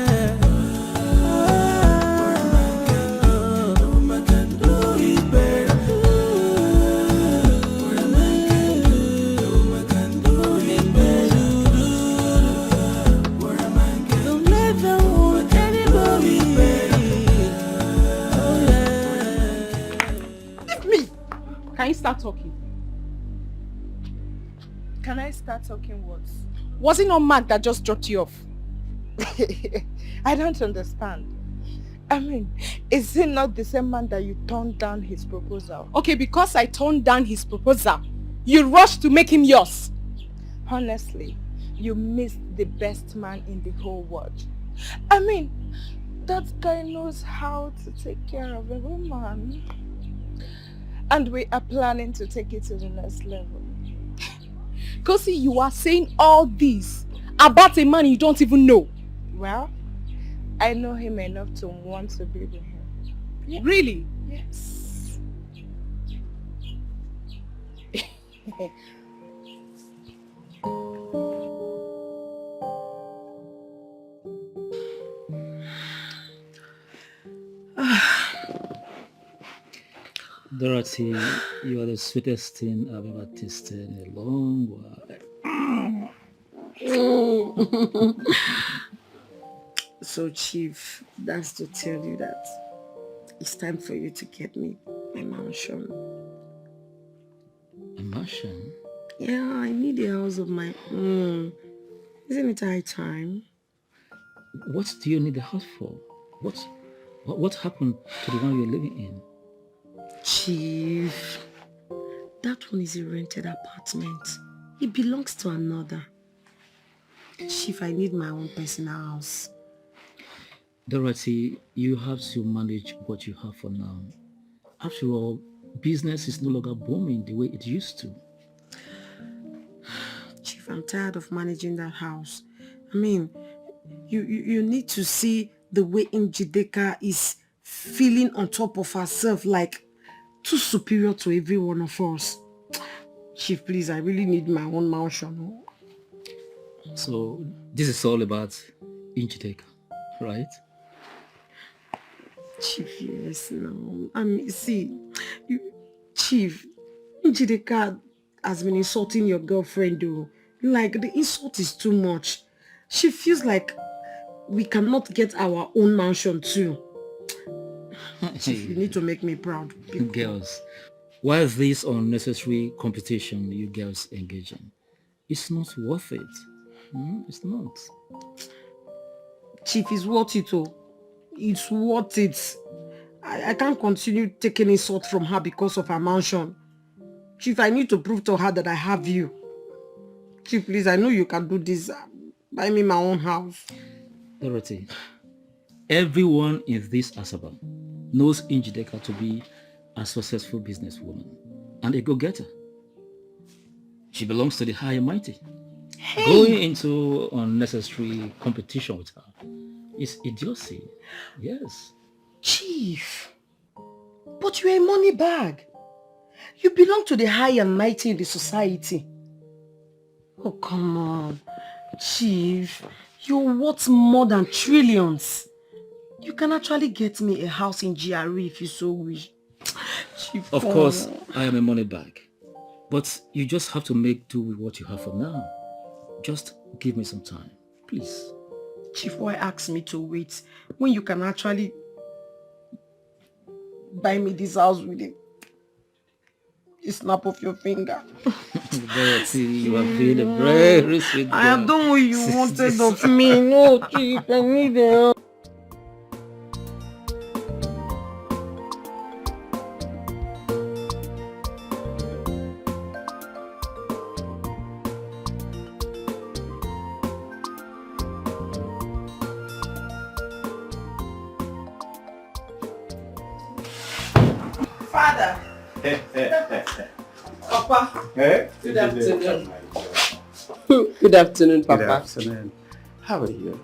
Can you start talking? Can I start talking what? Was it not Mark that just dropped you off? I don't understand. I mean, is it not the same man that you turned down his proposal? Okay, because I turned down his proposal, you rushed to make him yours. Honestly, you missed the best man in the whole world. I mean, that guy knows how to take care of a woman. And we are planning to take it to the next level. Kosi, you are saying all this about a man you don't even know. Well, I know him enough to want to be with him. Yeah. Really? Yes. Dorothy, you are the sweetest thing I've ever tasted in a long while. So, Chief, that's to tell you that it's time for you to get me my mansion. A mansion? Yeah, I need a house of my own. Isn't it high time? What do you need the house for? What happened to the one you're living in? Chief, that one is a rented apartment. It belongs to another. Chief, I need my own personal house. Dorothy, you have to manage what you have for now. After all, business is no longer booming the way it used to. Chief, I'm tired of managing that house. I mean, you need to see the way Njideka is feeling on top of herself, like too superior to every one of us. Chief, please, I really need my own mansion. So, this is all about Njideka, right? Chief, yes, no. I mean, see, Chief, Njideka has been insulting your girlfriend, though. Like, the insult is too much. She feels like we cannot get our own mansion, too. Chief, you need to make me proud. Girls, why is this unnecessary competition you girls engage in? It's not worth it. It's not. Chief, it's worth it, oh. It's worth it. I can't continue taking insult from her because of her mansion. Chief, I need to prove to her that I have you. Chief, please, I know you can do this. Buy me my own house. Dorothy, everyone in this Asaba knows Njideka to be a successful businesswoman and a go-getter. She belongs to the high and mighty. Hey. Going into unnecessary competition with her is idiocy. Yes. Chief, but you're a money bag. You belong to the high and mighty in the society. Oh, come on. Chief, you're worth more than trillions. You can actually get me a house in GRE if you so wish. Chief, of course, I am a money bag. But you just have to make do with what you have for now. Just give me some time, please. Chief, why ask me to wait when you can actually buy me this house with a snap of your finger? Dorothy, you have been a very sweet girl. I have done what you wanted of me. No, Chief, I need help. Father. Papa. Hey? Good afternoon. Good afternoon, Papa. Good afternoon. How are you?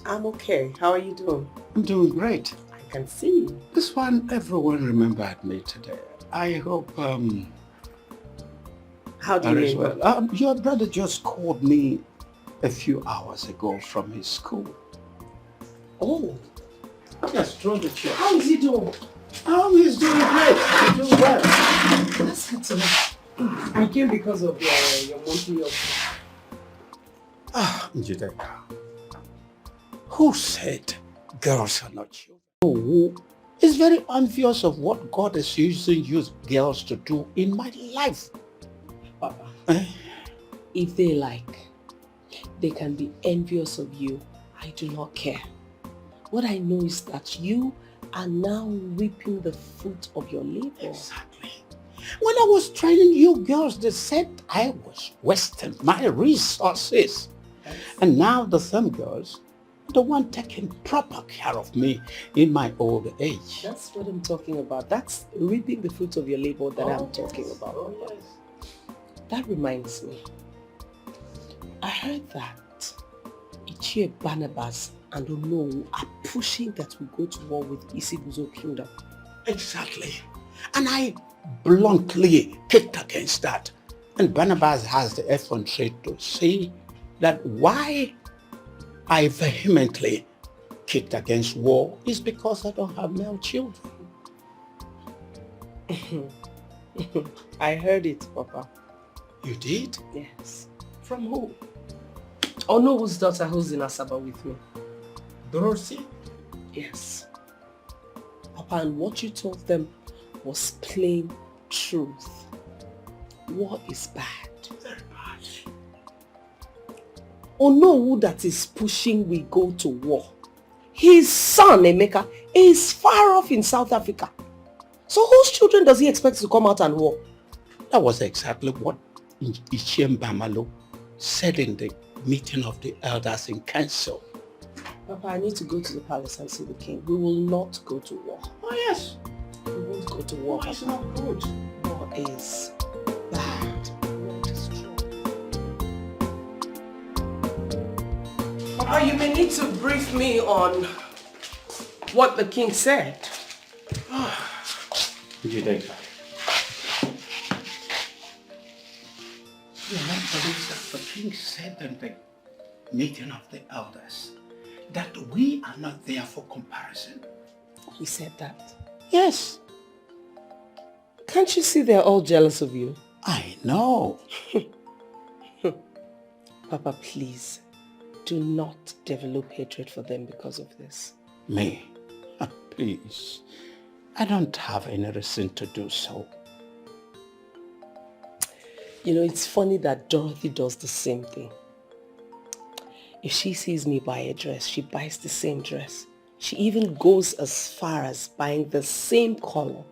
I'm okay. How are you doing? I'm doing great. I can see. This one, everyone remembered me today. I hope, How do you mean? Well. Your brother just called me a few hours ago from his school. Oh. Yes, throw the chair. How is he doing? Oh, he's doing great. He's doing well. That's good to know. I came because of your monthly update. Njideka, who said girls are not children? Oh, it's very obvious of what God is using you girls to do in my life. Papa, if they like, they can be envious of you. I do not care. What I know is that you are now reaping the fruit of your labor. Exactly. When I was training you girls, they said I was wasting my resources. Yes. And now the same girls, the one taking proper care of me in my old age. That's what I'm talking about. That's reaping the fruit of your labor that I'm talking about. Oh, yes. That reminds me. I heard that Ichie Barnabas and Ono are pushing that we go to war with Isibuzo Kingdom. Exactly. And I bluntly kicked against that. And Barnabas has the effrontery to say that why I vehemently kicked against war is because I don't have male children. I heard it, Papa. You did? Yes. From who? Onowo's daughter who's in Asaba with me. Dorothy? Yes. Papa, and what you told them was plain truth. War is bad. Very bad. Onowu that is pushing we go to war. His son, Emeka, is far off in South Africa. So whose children does he expect to come out and war? That was exactly what Ichiem Bamalo said in the meeting of the elders in council. Papa, I need to go to the palace and see the king. We will not go to war. Oh yes. We won't go to war. War is not good. War is bad. War is true. Papa, you may need to brief me on what the king said. Dikeh. You don't believe that the king said in the meeting of the elders that we are not there for comparison. He said that? Yes. Can't you see they're all jealous of you? I know. Papa, please, do not develop hatred for them because of this. Me? Please. I don't have any reason to do so. You know, it's funny that Dorothy does the same thing. If she sees me buy a dress, she buys the same dress. She even goes as far as buying the same color.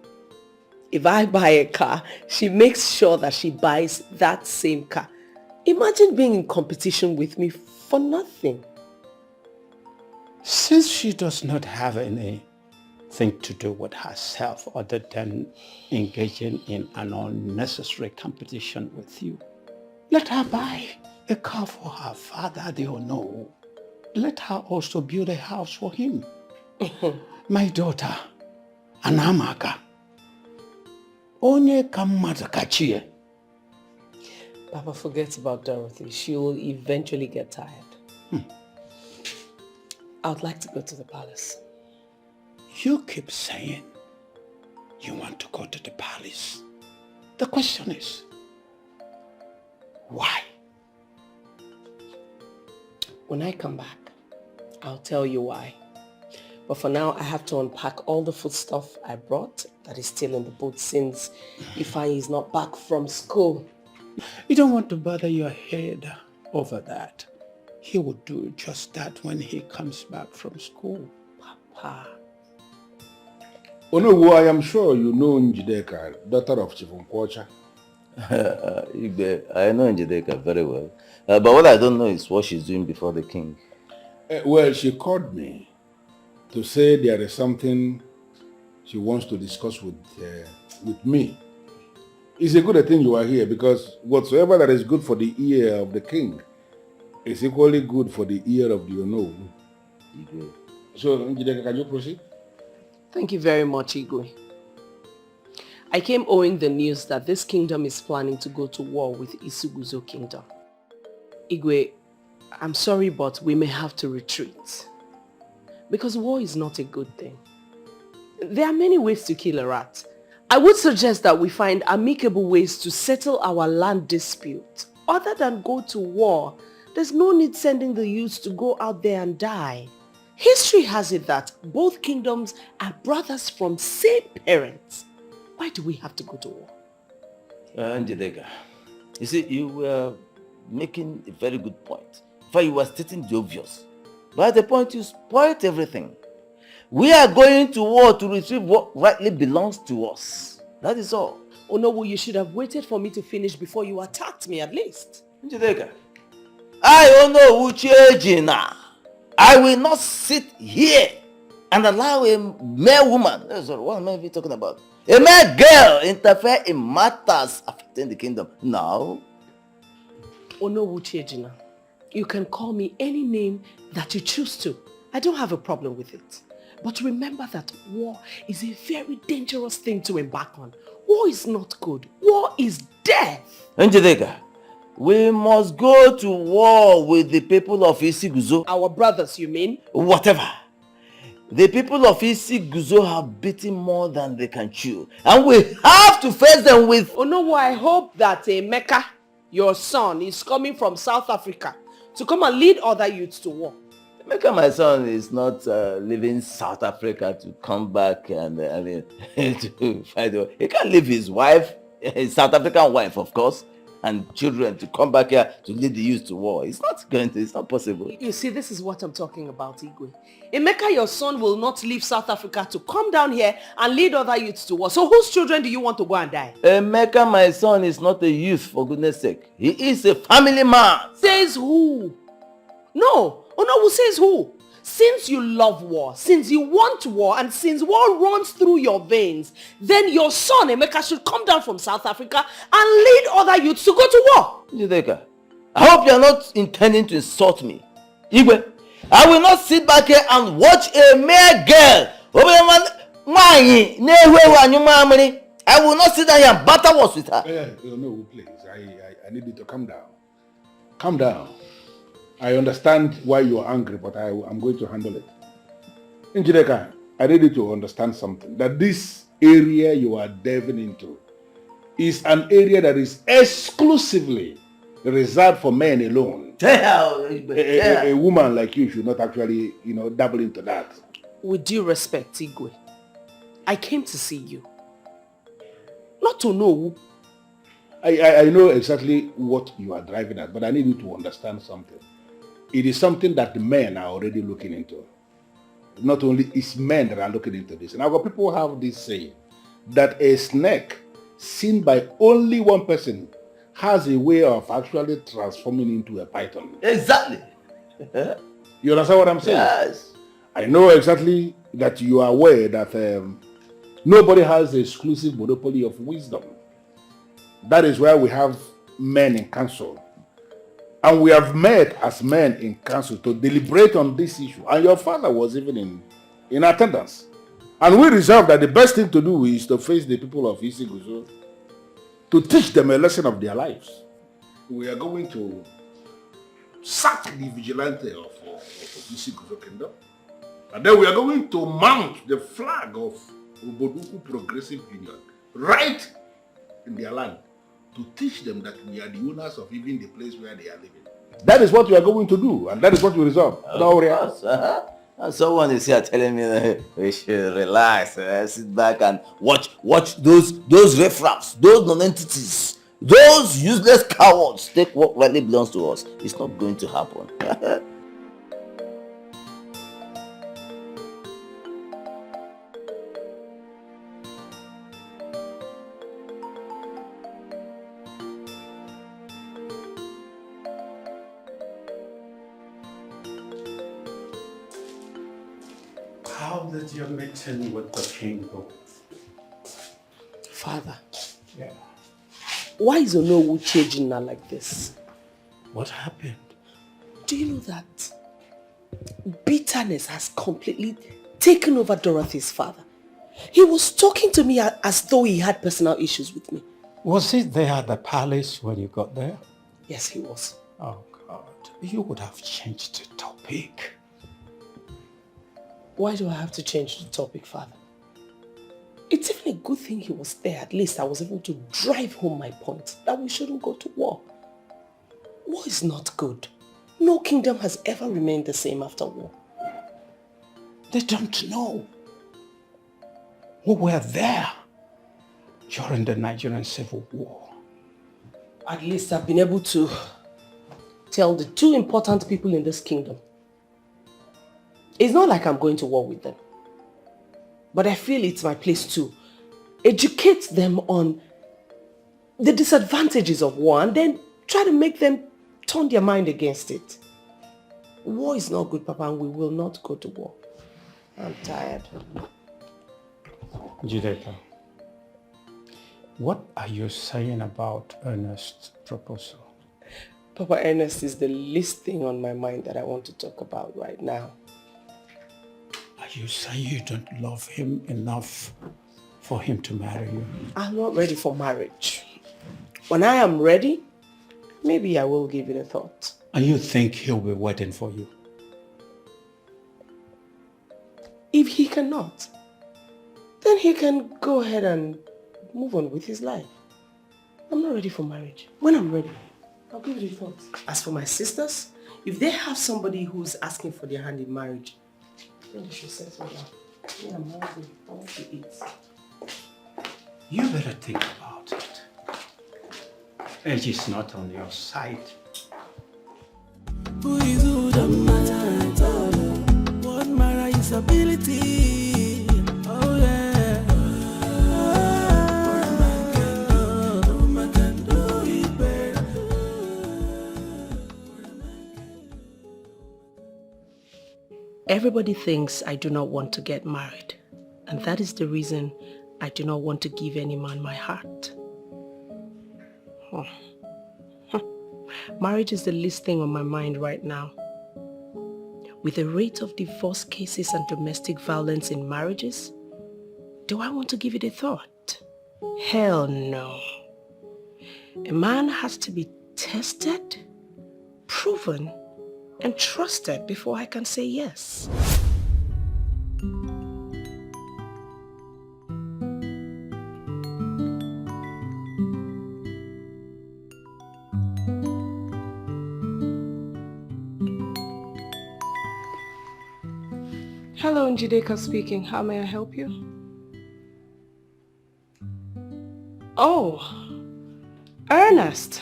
If I buy a car, she makes sure that she buys that same car. Imagine being in competition with me for nothing. Since she does not have anything to do with herself other than engaging in an unnecessary competition with you, let her buy a car for her father, they all know. Let her also build a house for him. My daughter, Anamaka, onye kamata kachie. Papa, forget about Dorothy. She will eventually get tired. I would like to go to the palace. You keep saying you want to go to the palace. The question is, why? When I come back, I'll tell you why. But for now, I have to unpack all the foodstuff I brought that is still in the boat since Ifeanyi is not back from school. You don't want to bother your head over that. He will do just that when he comes back from school. Papa. Onowu, I am sure you know Njideka, daughter of Chief Nkwocha. I know Njideka very well. But what I don't know is what she's doing before the king. Well, she called me to say there is something she wants to discuss with me. It's a good thing you are here because whatsoever that is good for the ear of the king is equally good for the ear of the Onowu. So, Njideka, can you proceed? Thank you very much, Igwe. I came owing the news that this kingdom is planning to go to war with Isuguzo kingdom. Igwe, I'm sorry, but we may have to retreat. Because war is not a good thing. There are many ways to kill a rat. I would suggest that we find amicable ways to settle our land dispute. Other than go to war, there's no need sending the youths to go out there and die. History has it that both kingdoms are brothers from same parents. Why do we have to go to war? Njideka, you see, you were making a very good point. In fact, you were stating the obvious. But at the point, you spoiled everything. We are going to war to retrieve what rightly belongs to us. That is all. Oh no, you should have waited for me to finish before you attacked me at least. Njideka, I don't know who changing now. I will not sit here and allow a mere woman, sorry, what am I even talking about? A mere girl interfere in matters affecting the kingdom. No. Onowuchejina, you can call me any name that you choose to. I don't have a problem with it. But remember that war is a very dangerous thing to embark on. War is not good. War is death. Njideka, we must go to war with the people of Isiguzo. Our brothers, you mean? Whatever. The people of Isiguzo have beaten more than they can chew. And we have to face them with... Onowo, I hope that Emeka, your son, is coming from South Africa to come and lead other youths to war. Emeka, my son, is not leaving South Africa to come back and to fight. He can't leave his wife, his South African wife, of course, and children to come back here to lead the youth to war. It's not possible. You see, this is what I'm talking about, Igwe. Emeka, your son, will not leave South Africa to come down here and lead other youths to war. So whose children do you want to go and die? Emeka, my son, is not a youth, for goodness sake. He is a family man. Says who? No, who says who? Since you love war, since you want war, and since war runs through your veins, then your son Emeka should come down from South Africa and lead other youths to go to war. Jideka, I hope you are not intending to insult me. Igwe, I will not sit back here and watch a mere girl. I will not sit down here and battle wars with her. No, please. I need you to calm down. Calm down. I understand why you are angry, but I'm going to handle it. Njideka, I need you to understand something. That this area you are delving into is an area that is exclusively reserved for men alone. A woman like you should not actually, dabble into that. With due respect, Igwe, I came to see you. Not to know. I know exactly what you are driving at, but I need you to understand something. It is something that the men are already looking into. Not only is men that are looking into this. And our people have this saying that a snake seen by only one person has a way of actually transforming into a python. Exactly. You understand what I'm saying? Yes. I know exactly that you are aware that nobody has the exclusive monopoly of wisdom. That is why we have men in council. And we have met as men in council to deliberate on this issue. And your father was even in attendance. And we resolved that the best thing to do is to face the people of Isiguzo, to teach them a lesson of their lives. We are going to sack the vigilante of Isiguzo Kingdom. And then we are going to mount the flag of Oboduku Progressive Union right in their land, to teach them that we are the owners of even the place where they are living. That is what we are going to do, and that is what we resolve. And someone is here telling me that we should relax, sit back and watch those riffraffs, those non-entities, those useless cowards take what rightly belongs to us. It's not going to happen. How did your meeting with the king go? Father. Yeah. Why is Onowu changing now like this? What happened? Do you know that bitterness has completely taken over Dorothy's father? He was talking to me as though he had personal issues with me. Was he there at the palace when you got there? Yes, he was. Oh God, you would have changed the topic. Why do I have to change the topic, Father? It's even a good thing he was there. At least I was able to drive home my point that we shouldn't go to war. War is not good. No kingdom has ever remained the same after war. They don't know. We were there during the Nigerian Civil War. At least I've been able to tell the two important people in this kingdom. It's not like I'm going to war with them. But I feel it's my place to educate them on the disadvantages of war and then try to make them turn their mind against it. War is not good, Papa, and we will not go to war. I'm tired. Jideka, what are you saying about Ernest's proposal? Papa, Ernest is the least thing on my mind that I want to talk about right now. Are you saying you don't love him enough for him to marry you? I'm not ready for marriage. When I am ready, maybe I will give it a thought. And you think he'll be waiting for you? If he cannot, then he can go ahead and move on with his life. I'm not ready for marriage. When I'm ready, I'll give it a thought. As for my sisters, if they have somebody who's asking for their hand in marriage, then they should settle down. Yeah, I'm hungry. I want to eat. You better think about it. Age is not on your side. Who is who don't matter at all. What matter is ability. Oh yeah. What a man can do, no man can do it better. Everybody thinks I do not want to get married, and that is the reason I do not want to give any man my heart. Marriage is the least thing on my mind right now. With the rate of divorce cases and domestic violence in marriages, do I want to give it a thought? Hell no. A man has to be tested, proven, and trusted before I can say yes. Hello, Njideka speaking. How may I help you? Oh, Ernest.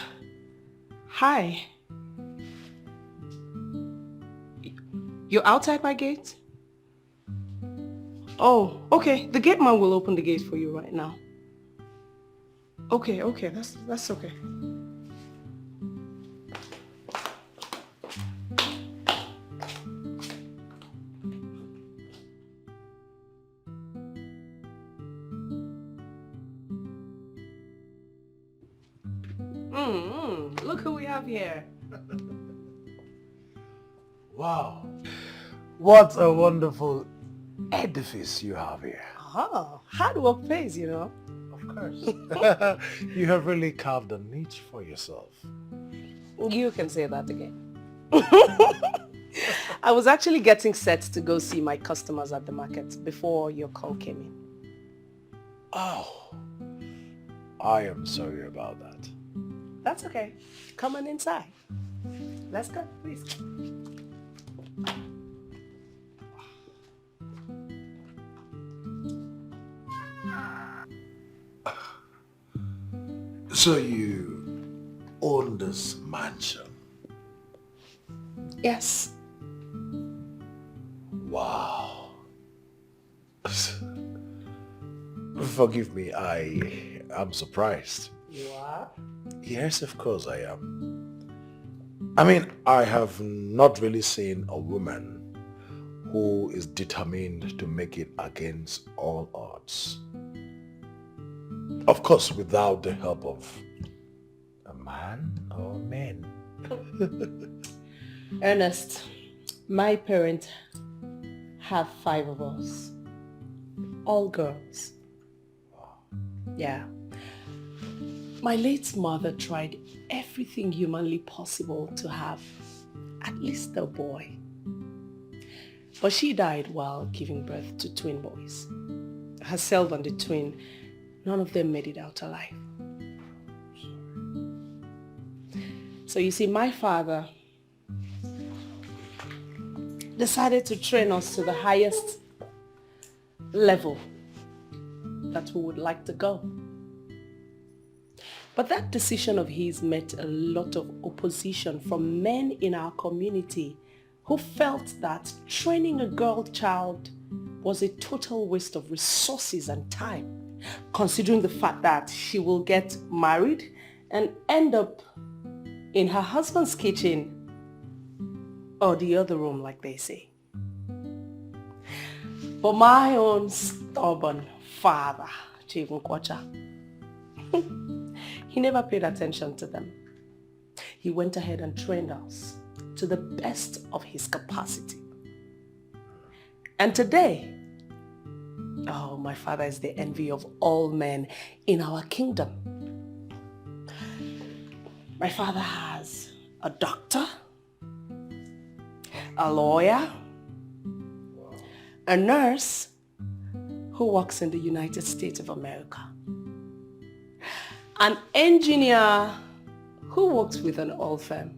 Hi. You're outside my gate? Oh, okay. The gate man will open the gate for you right now. Okay, that's okay. Look who we have here. Wow. What a wonderful edifice you have here. Oh, hard work pays, you know. Of course. You have really carved a niche for yourself. You can say that again. I was actually getting set to go see my customers at the market before your call came in. Oh, I am sorry about that. That's okay. Come on inside. Let's go, please. So you own this mansion? Yes. Wow. Forgive me, I am surprised. You are? Yes, of course I am. I mean, I have not really seen a woman who is determined to make it against all odds. Of course, without the help of a man or men. Ernest, my parents have 5 of us. All girls. Yeah. My late mother tried everything humanly possible to have at least a boy. But she died while giving birth to twin boys. Herself and the twin, none of them made it out alive. So you see, my father decided to train us to the highest level that we would like to go. But that decision of his met a lot of opposition from men in our community who felt that training a girl child was a total waste of resources and time, considering the fact that she will get married and end up in her husband's kitchen or the other room, like they say. But my own stubborn father, Chivun Kwacha, he never paid attention to them. He went ahead and trained us to the best of his capacity. And today, oh, my father is the envy of all men in our kingdom. My father has a doctor, a lawyer, a nurse who works in the United States of America, an engineer who works with an oil firm,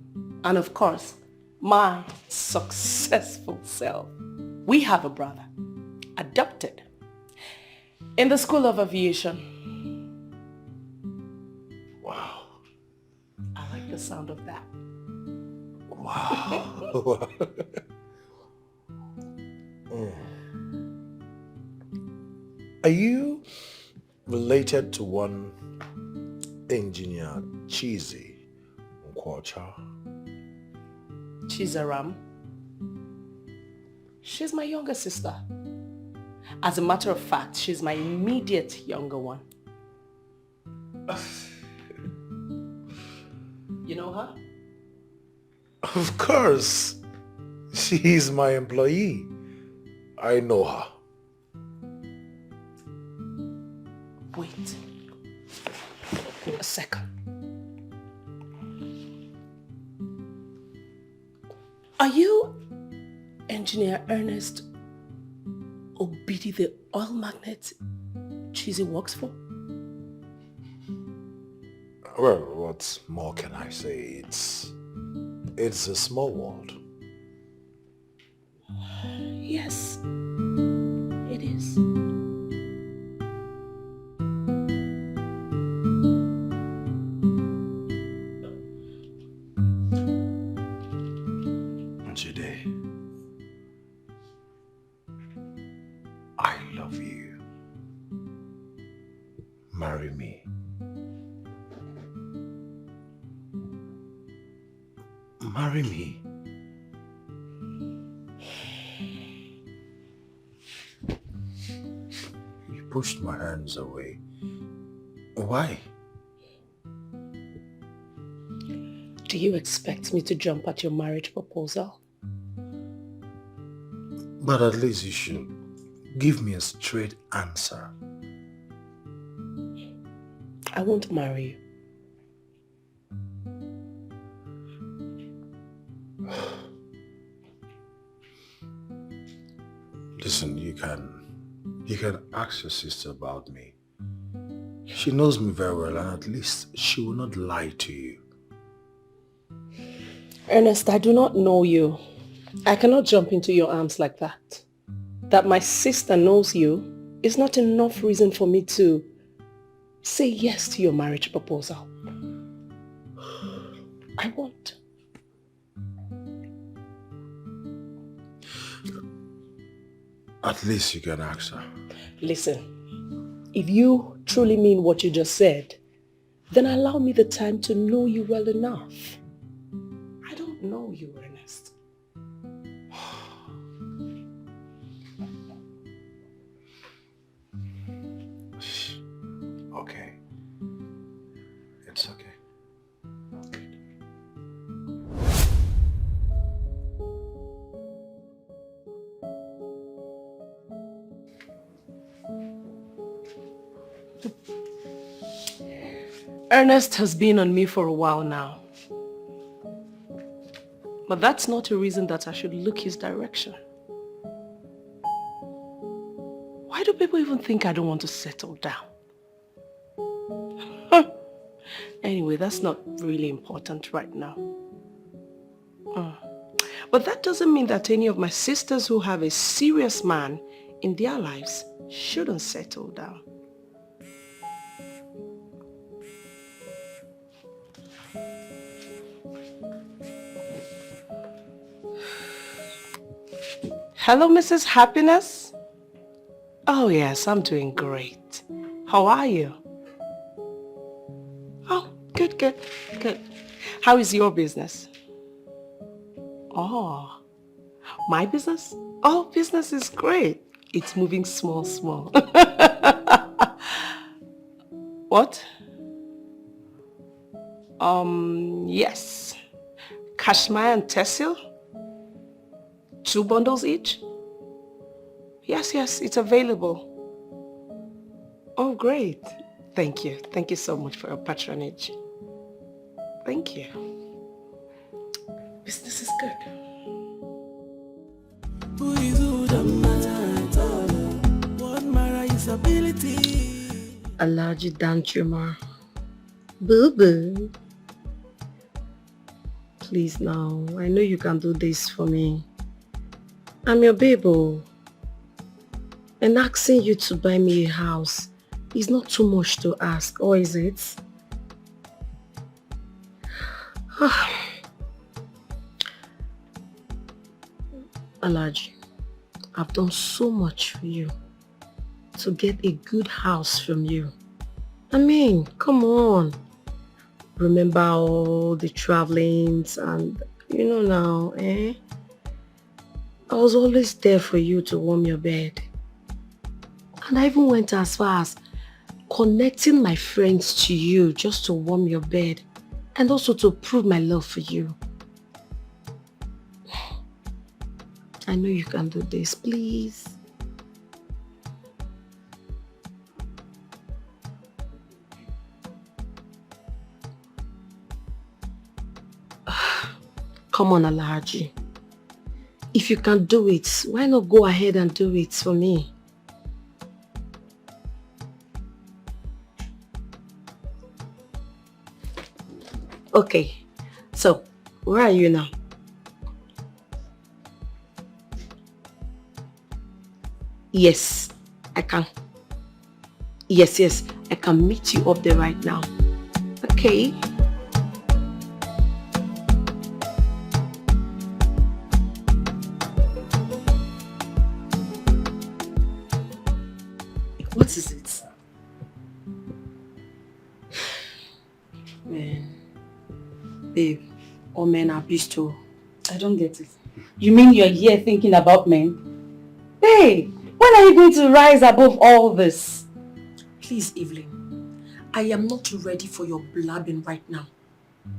and of course, my successful self. We have a brother, adopted, in the School of Aviation. Wow. I like the sound of that. Wow. Are you related to one engineer, Cheesy Nkwocha? Chizaram. She's my younger sister. As a matter of fact, she's my immediate younger one. You know her? Of course. She's my employee. I know her. Wait. A second. Are you Engineer Ernest Obidi, the oil magnate Cheesy works for? Well, what more can I say? It's a small world. Yes, it is. Today, I love you. Marry me. Marry me. You pushed my hands away. Why? Do you expect me to jump at your marriage proposal? But at least you should give me a straight answer. I won't marry you. Listen, you can ask your sister about me. She knows me very well, and at least she will not lie to you. Ernest, I do not know you. I cannot jump into your arms like that. That my sister knows you is not enough reason for me to say yes to your marriage proposal. I won't. At least you can ask her. Listen, if you truly mean what you just said, then allow me the time to know you well enough. I don't know you, Ernest. Okay. It's okay. Ernest has been on me for a while now. But that's not a reason that I should look his direction. Why do people even think I don't want to settle down? Anyway, that's not really important right now. But that doesn't mean that any of my sisters who have a serious man in their lives shouldn't settle down. Hello, Mrs. Happiness? Oh yes, I'm doing great. How are you? Oh, good, good, good. How is your business? Oh, my business? Oh, business is great. It's moving small, small. What? Yes. Cashmere and Tessil? 2 bundles each? Yes, yes, it's available. Oh, great. Thank you. Thank you so much for your patronage. Thank you. Business is good. ability. Alaji Danchuma. Boo-boo. Please now, I know you can do this for me. I'm your baby. And asking you to buy me a house is not too much to ask, or is it? Alaji, I've done so much for you to get a good house from you. I mean, come on. Remember all the travelings and, you know now, eh? I was always there for you to warm your bed. And I even went as far as connecting my friends to you just to warm your bed and also to prove my love for you. I know you can do this, please. Come on, Alhaji. If you can do it, why not go ahead and do it for me? Okay, so where are you now? Yes, I can. Yes, I can meet you up there right now. Okay. What is it? Man. Babe, all men are beasts. I don't get it. You mean you're here thinking about men? Babe, when are you going to rise above all this? Please, Evelyn, I am not ready for your blabbing right now.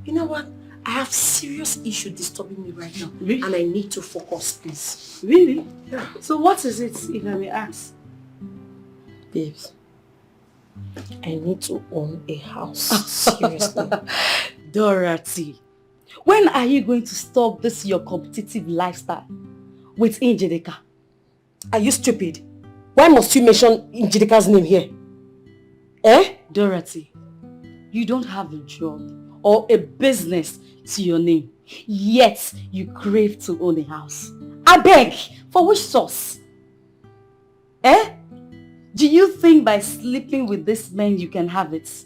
You know what? I have serious issue disturbing me right now. Really? And I need to focus, please. Really? Yeah. So what is it, if I may ask? Babes, I need to own a house. Seriously. Dorothy, when are you going to stop this your competitive lifestyle with Njideka? Are you stupid? Why must you mention Njideka's name here? Eh? Dorothy, you don't have a job or a business to your name, yet you crave to own a house. I beg, for which source? Eh? Do you think by sleeping with this man you can have it?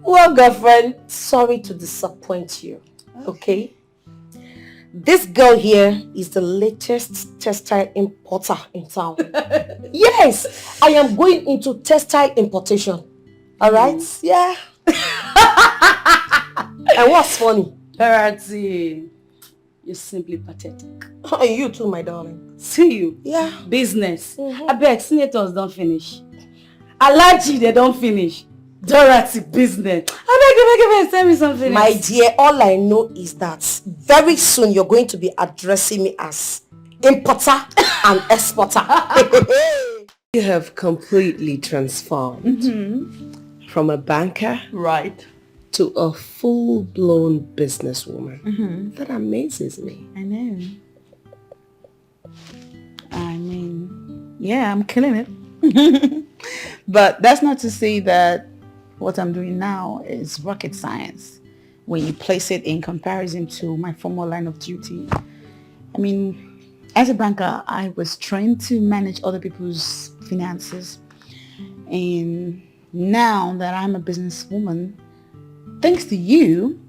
Well, girlfriend, sorry to disappoint you, okay? This girl here is the latest textile importer in town. Yes, I am going into textile importation. All right? Yeah. And what's funny? Dorothy, you're simply pathetic. And you too, my darling. See you? Yeah. Business. I beg, senators don't finish. Alaji, they don't finish. Dorothy, business. I beg, tell me something My else. dear, all I know is that very soon you're going to be addressing me as importer and exporter. You have completely transformed from a banker, right, to a full-blown businesswoman. That amazes me. I know. I mean, yeah, I'm killing it. But that's not to say that what I'm doing now is rocket science when you place it in comparison to my former line of duty. I mean, as a banker, I was trained to manage other people's finances. And now that I'm a businesswoman, thanks to you,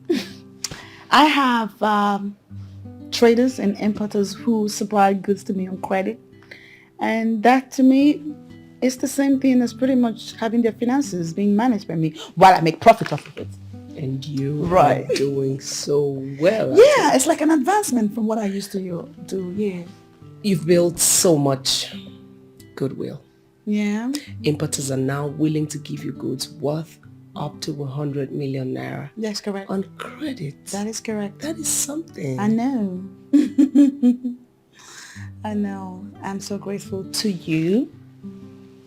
I have traders and importers who supply goods to me on credit. And that to me is the same thing as pretty much having their finances being managed by me while I make profit off of it. And you are doing so well. Yeah, it's like an advancement from what I used to do. Yeah. You've built so much goodwill. Yeah. Importers are now willing to give you goods worth up to 100 million naira. That's correct. On credit. That is correct. That is something. I know. I know. I'm so grateful to you.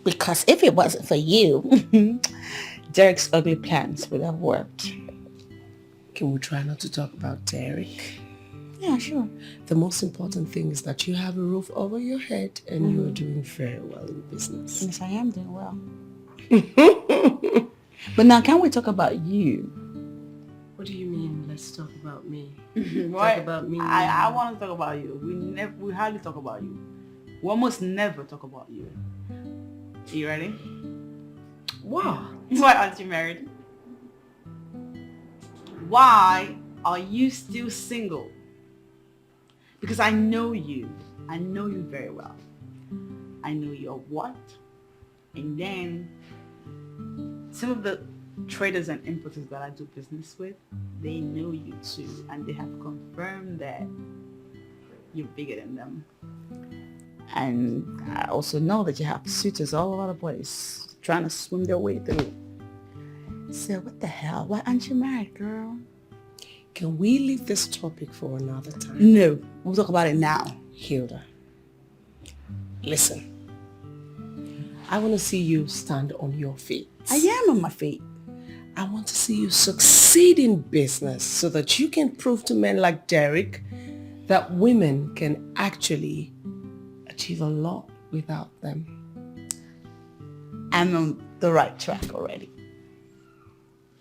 Because if it wasn't for you, Derek's ugly plans would have worked. Can we try not to talk about Derek? Yeah, sure. The most important thing is that you have a roof over your head and you are doing very well in business. Yes, I am doing well. But now, can we talk about you? What do you mean? Let's talk about me. Why? Talk about me. I want to talk about you. We hardly talk about you. We almost never talk about you. Are you ready? Wow. Why aren't you married? Why are you still single? Because I know you. I know you very well. I know your what. And then some of the traders and importers that I do business with, they know you too. And they have confirmed that you're bigger than them. And I also know that you have suitors all over the place trying to swim their way through. So what the hell? Why aren't you married, girl? Can we leave this topic for another time? No, we'll talk about it now. Hilda, listen. I want to see you stand on your feet. I am on my feet. I want to see you succeed in business so that you can prove to men like Derek that women can actually achieve a lot without them. I'm on the right track already.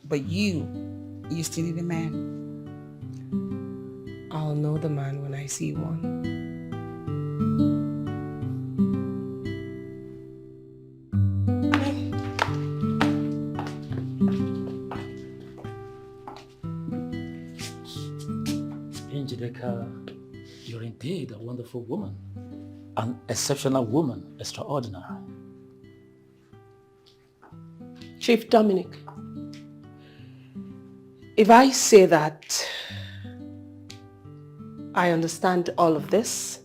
But you still need a man. I'll know the man when I see one. Njideka, you're indeed a wonderful woman. An exceptional woman, extraordinary. Chief Dominic, if I say that I understand all of this,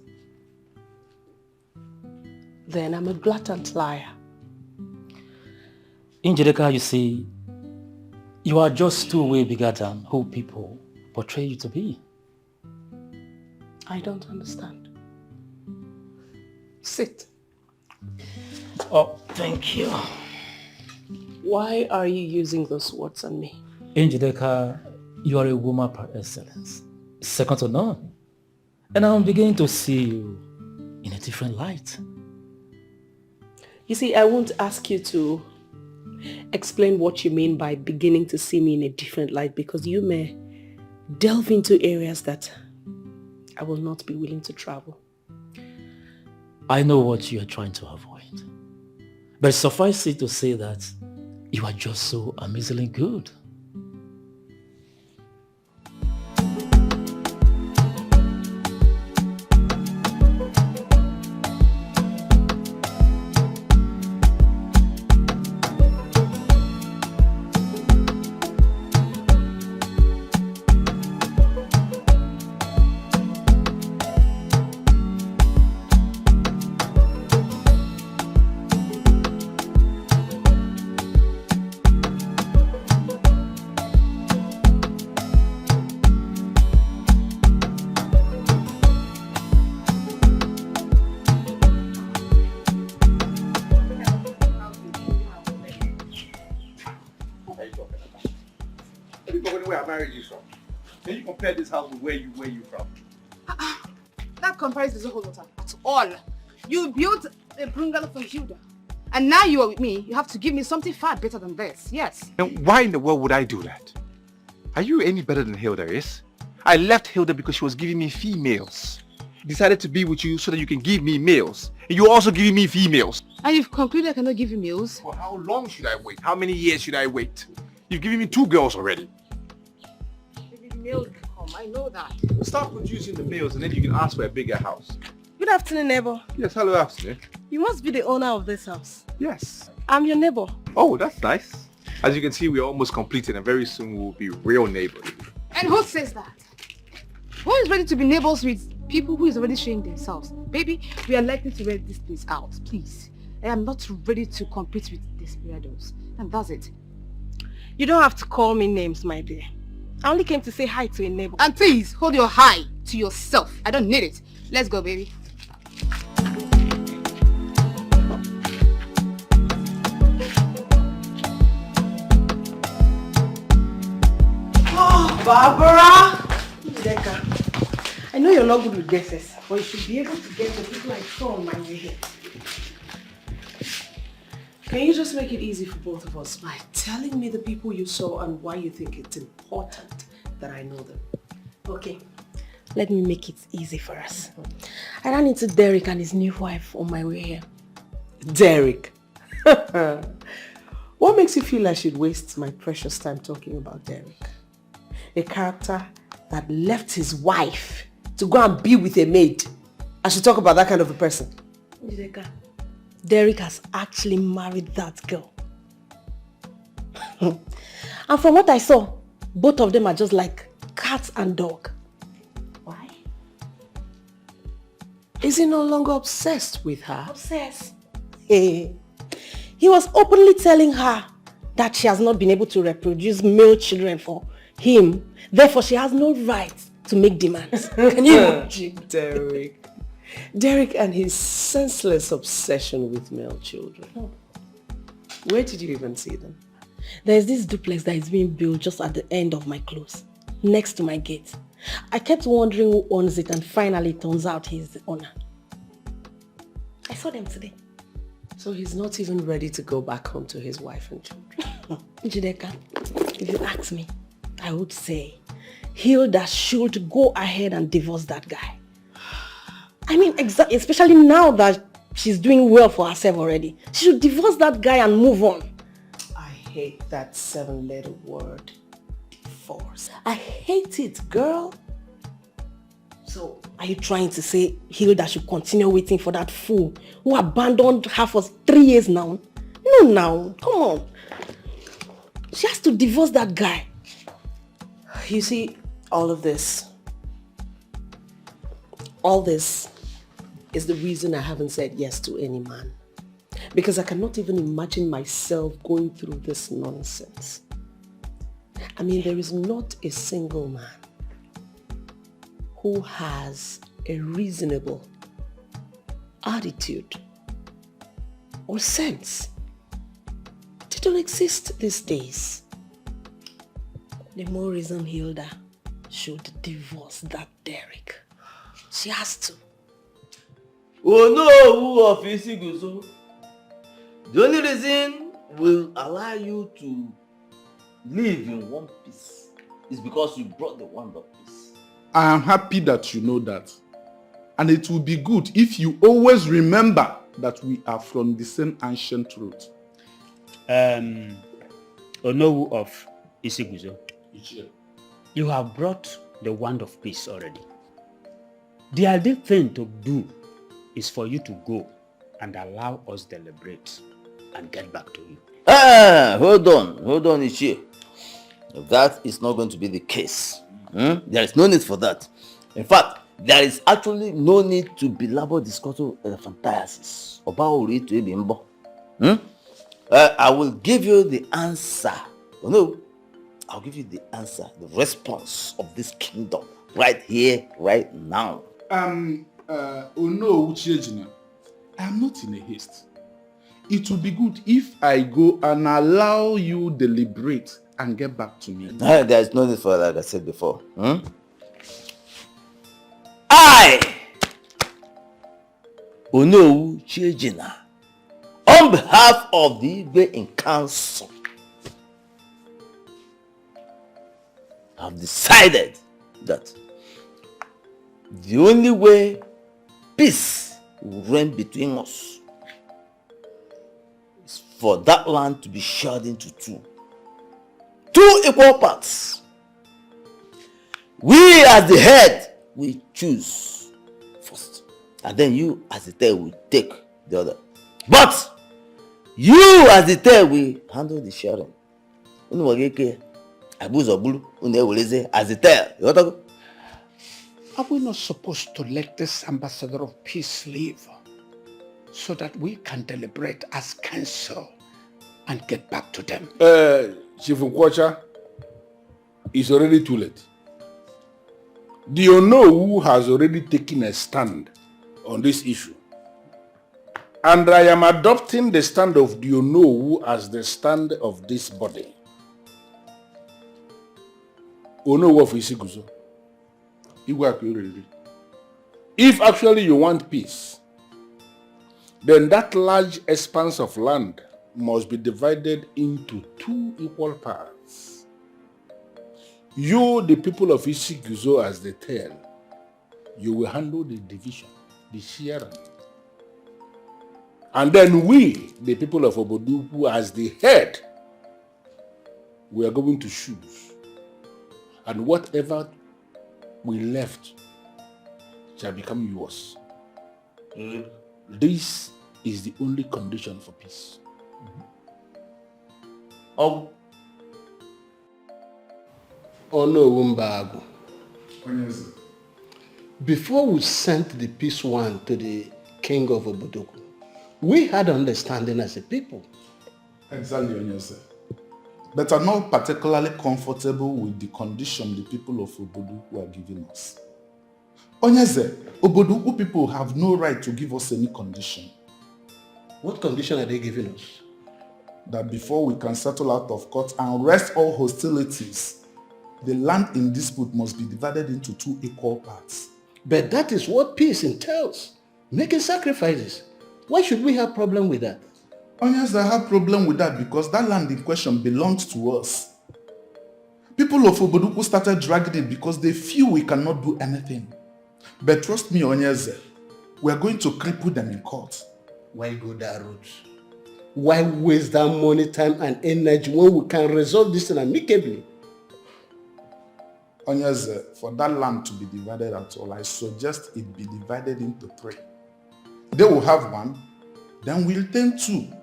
then I'm a blatant liar. Njideka, you see, you are just two way bigger than who people portray you to be. I don't understand. Sit. Oh, thank you. Why are you using those words on me? Njideka, you are a woman par excellence, second to none. And I'm beginning to see you in a different light. You see, I won't ask you to explain what you mean by beginning to see me in a different light, because you may delve into areas that I will not be willing to travel. I know what you are trying to avoid. But suffice it to say that you are just so amazingly good. This house with where you from. That comparison doesn't hold water at all. You built a bungalow for Hilda, and now you are with me. You have to give me something far better than this. Yes. And why in the world would I do that? Are you any better than Hilda is? I left Hilda because she was giving me females. Decided to be with you so that you can give me males. And you're also giving me females. And you've concluded I cannot give you meals? For how long should I wait? How many years should I wait? You've given me 2 girls already. Meals come, I know that. Start producing the males and then you can ask for a bigger house. Good afternoon, neighbor. Yes, hello, afternoon. You must be the owner of this house. Yes. I'm your neighbor. Oh, that's nice. As you can see, we're almost completed and very soon we'll be real neighbors. And who says that? Who is ready to be neighbors with people who is already showing themselves? Baby, we are likely to rent this place out, please. I am not ready to compete with these weirdos. And that's it. You don't have to call me names, my dear. I only came to say hi to a neighbor. And please, hold your hi to yourself. I don't need it. Let's go, baby. Oh, Barbara! Dikeh, I know you're not good with guesses, but you should be able to guess the people I saw on my way here. Can you just make it easy for both of us by telling me the people you saw and why you think it's important that I know them? Okay. Let me make it easy for us. I ran into Derek and his new wife on my way here. Derek. What makes you feel I should waste my precious time talking about Derek? A character that left his wife to go and be with a maid. I should talk about that kind of a person. Derek has actually married that girl. And from what I saw, both of them are just like cat and dog. Why? Is he no longer obsessed with her? Obsessed? Hey. He was openly telling her that she has not been able to reproduce male children for him. Therefore, she has no right to make demands. Can you imagine? Derek. Derek and his senseless obsession with male children. Where did you even see them? There's this duplex that is being built just at the end of my close, next to my gate. I kept wondering who owns it and finally it turns out he's the owner. I saw them today. So he's not even ready to go back home to his wife and children. Njideka, if you ask me, I would say Hilda should go ahead and divorce that guy. I mean, especially now that she's doing well for herself already. She should divorce that guy and move on. I hate that 7-letter word, divorce. I hate it, girl. So, are you trying to say Hilda should continue waiting for that fool who abandoned her for 3 years now? No, now, come on. She has to divorce that guy. You see, all this is the reason I haven't said yes to any man. Because I cannot even imagine myself going through this nonsense. I mean, there is not a single man who has a reasonable attitude or sense. They don't exist these days. The more reason Hilda should divorce that Derek. She has to. Oh no, who of Isiguzo? The only reason will allow you to live in one piece is because you brought the wand of peace. I am happy that you know that. And it will be good if you always remember that we are from the same ancient root. Onowu of Isiguzo, you have brought the wand of peace already. The ideal thing to do is for you to go and allow us deliberate and get back to you. Hold on, Ichie. That is not going to be the case. There is no need for that. In fact, there is actually no need to belabor this cultural elephantiasis. I will give you the answer. Oh no, I'll give you the answer, the response of this kingdom right here, right now. No, Uchejina, I am not in a haste. It will be good if I go and allow you deliberate and get back to me. There is no need for that, like I said before. I, Onowu Uchejina, on behalf of the Igwe in council, have decided that the only way peace will reign between us is for that land to be shared into two equal parts. We as the head will choose first, and then you as the tail will take the other. But you as the tail will handle the sharing. As the tail. Are we not supposed to let this ambassador of peace leave so that we can deliberate as council and get back to them? Chief Nkwacha, it's already too late. The Onowu has already taken a stand on this issue. And I am adopting the stand of the Onowu as the stand of this body. Onowu of Isiguzo. If actually you want peace, then that large expanse of land must be divided into 2 equal parts. You, the people of Isiguzo as the tail, you will handle the division, the sharing. And then we, the people of Oboduku as the head, we are going to choose. And whatever we left shall become yours. This is the only condition for peace. Oh no, Wumbago. Before we sent the peace wand to the king of Obodoku, we had understanding as a people. Exactly, Onyeze. But are not particularly comfortable with the condition the people of Obodoku are giving us. Onyeze, Obodoku people have no right to give us any condition. What condition are they giving us? That before we can settle out of court and rest all hostilities, the land in dispute must be divided into 2 equal parts. But that is what peace entails. Making sacrifices. Why should we have problem with that? Onyeze, I have problem with that because that land in question belongs to us. People of Obodoku started dragging it because they feel we cannot do anything. But trust me, Onyeze, we are going to cripple them in court. Why go that route? Why waste that money, time and energy when we can resolve this thing amicably? Onyeze, for that land to be divided at all, I suggest it be divided into 3. They will have 1, then we'll take 2.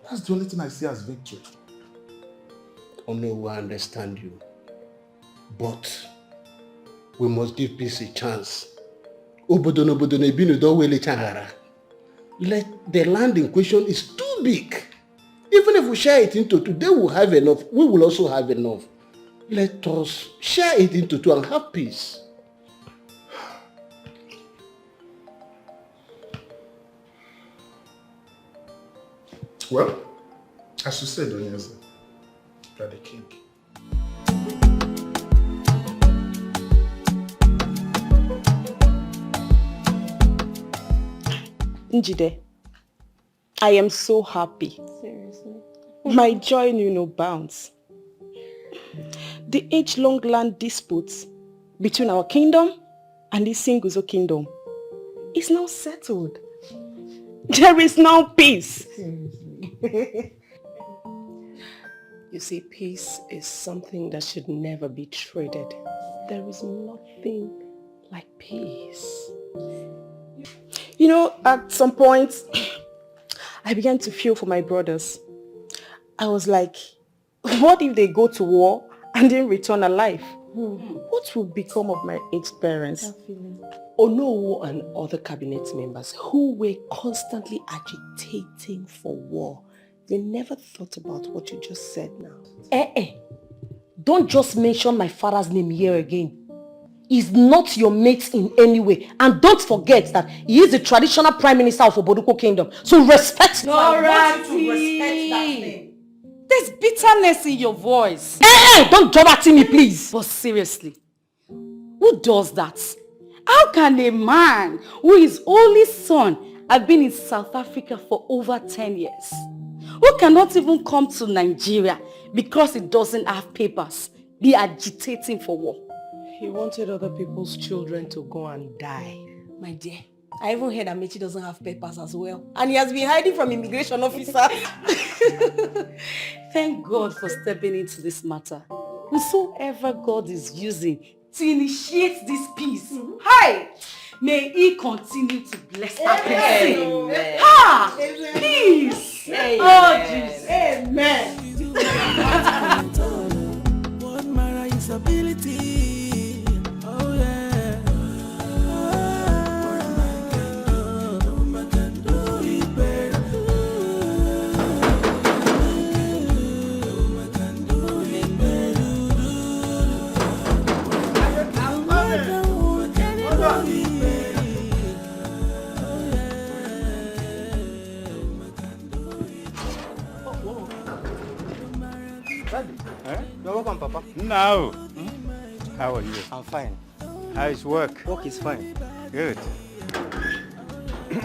That's the only thing I see as victory. Oh no, I understand you. But we must give peace a chance. Let the land in question is too big. Even if we share it into 2, they will have enough. We will also have enough. Let us share it into 2 and have peace. Well, as you said, Onyeze, you are the king. Njide, I am so happy. Seriously? My joy knew no bounds. The age-long land disputes between our kingdom and the Singuzo kingdom is now settled. There is now peace. You see, peace is something that should never be traded. There is nothing like peace. You know, at some point, I began to feel for my brothers. I was like, what if they go to war and then return alive? What will become of my aged parents? Onowo and other cabinet members who were constantly agitating for war, they never thought about what you just said now. Don't just mention my father's name here again. He's not your mate in any way. And don't forget that he is the traditional prime minister of Oboduko Kingdom. So respect him. I want you to respect that name. There's bitterness in your voice. Don't jump at me, please. But seriously, who does that? How can a man who his only son have been in South Africa for over 10 years, who cannot even come to Nigeria because he doesn't have papers, be agitating for war? He wanted other people's children to go and die. My dear, I even heard that Mechi doesn't have papers as well. And he has been hiding from immigration officers. Thank God for stepping into this matter. Whosoever God is using to initiate this peace, hi, may he continue to bless that person. Ha! Peace! Oh, Jesus. Amen. What Mara is ability. Oh yeah. You're welcome, Papa. No. How are you? I'm fine. How is work? Work is fine. Good. So,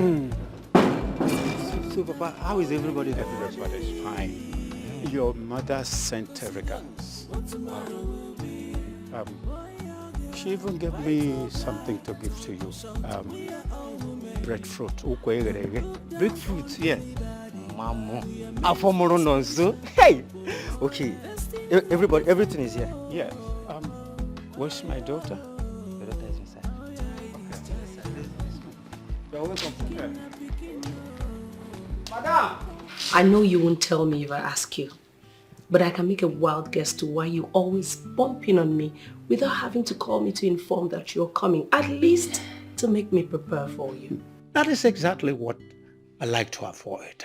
Papa, how is everybody? Everybody's fine. Your mother sent regards. She even gave me something to give to you. Breadfruit. Breadfruit, yeah. Mama. Afomoro nonso. Hey! Okay. Everybody, everything is here. Yeah. Where's my daughter? The daughter is inside. You're welcome. Madam! I know you won't tell me if I ask you, but I can make a wild guess to why you always bump in on me without having to call me to inform that you're coming, at least to make me prepare for you. That is exactly what I like to avoid.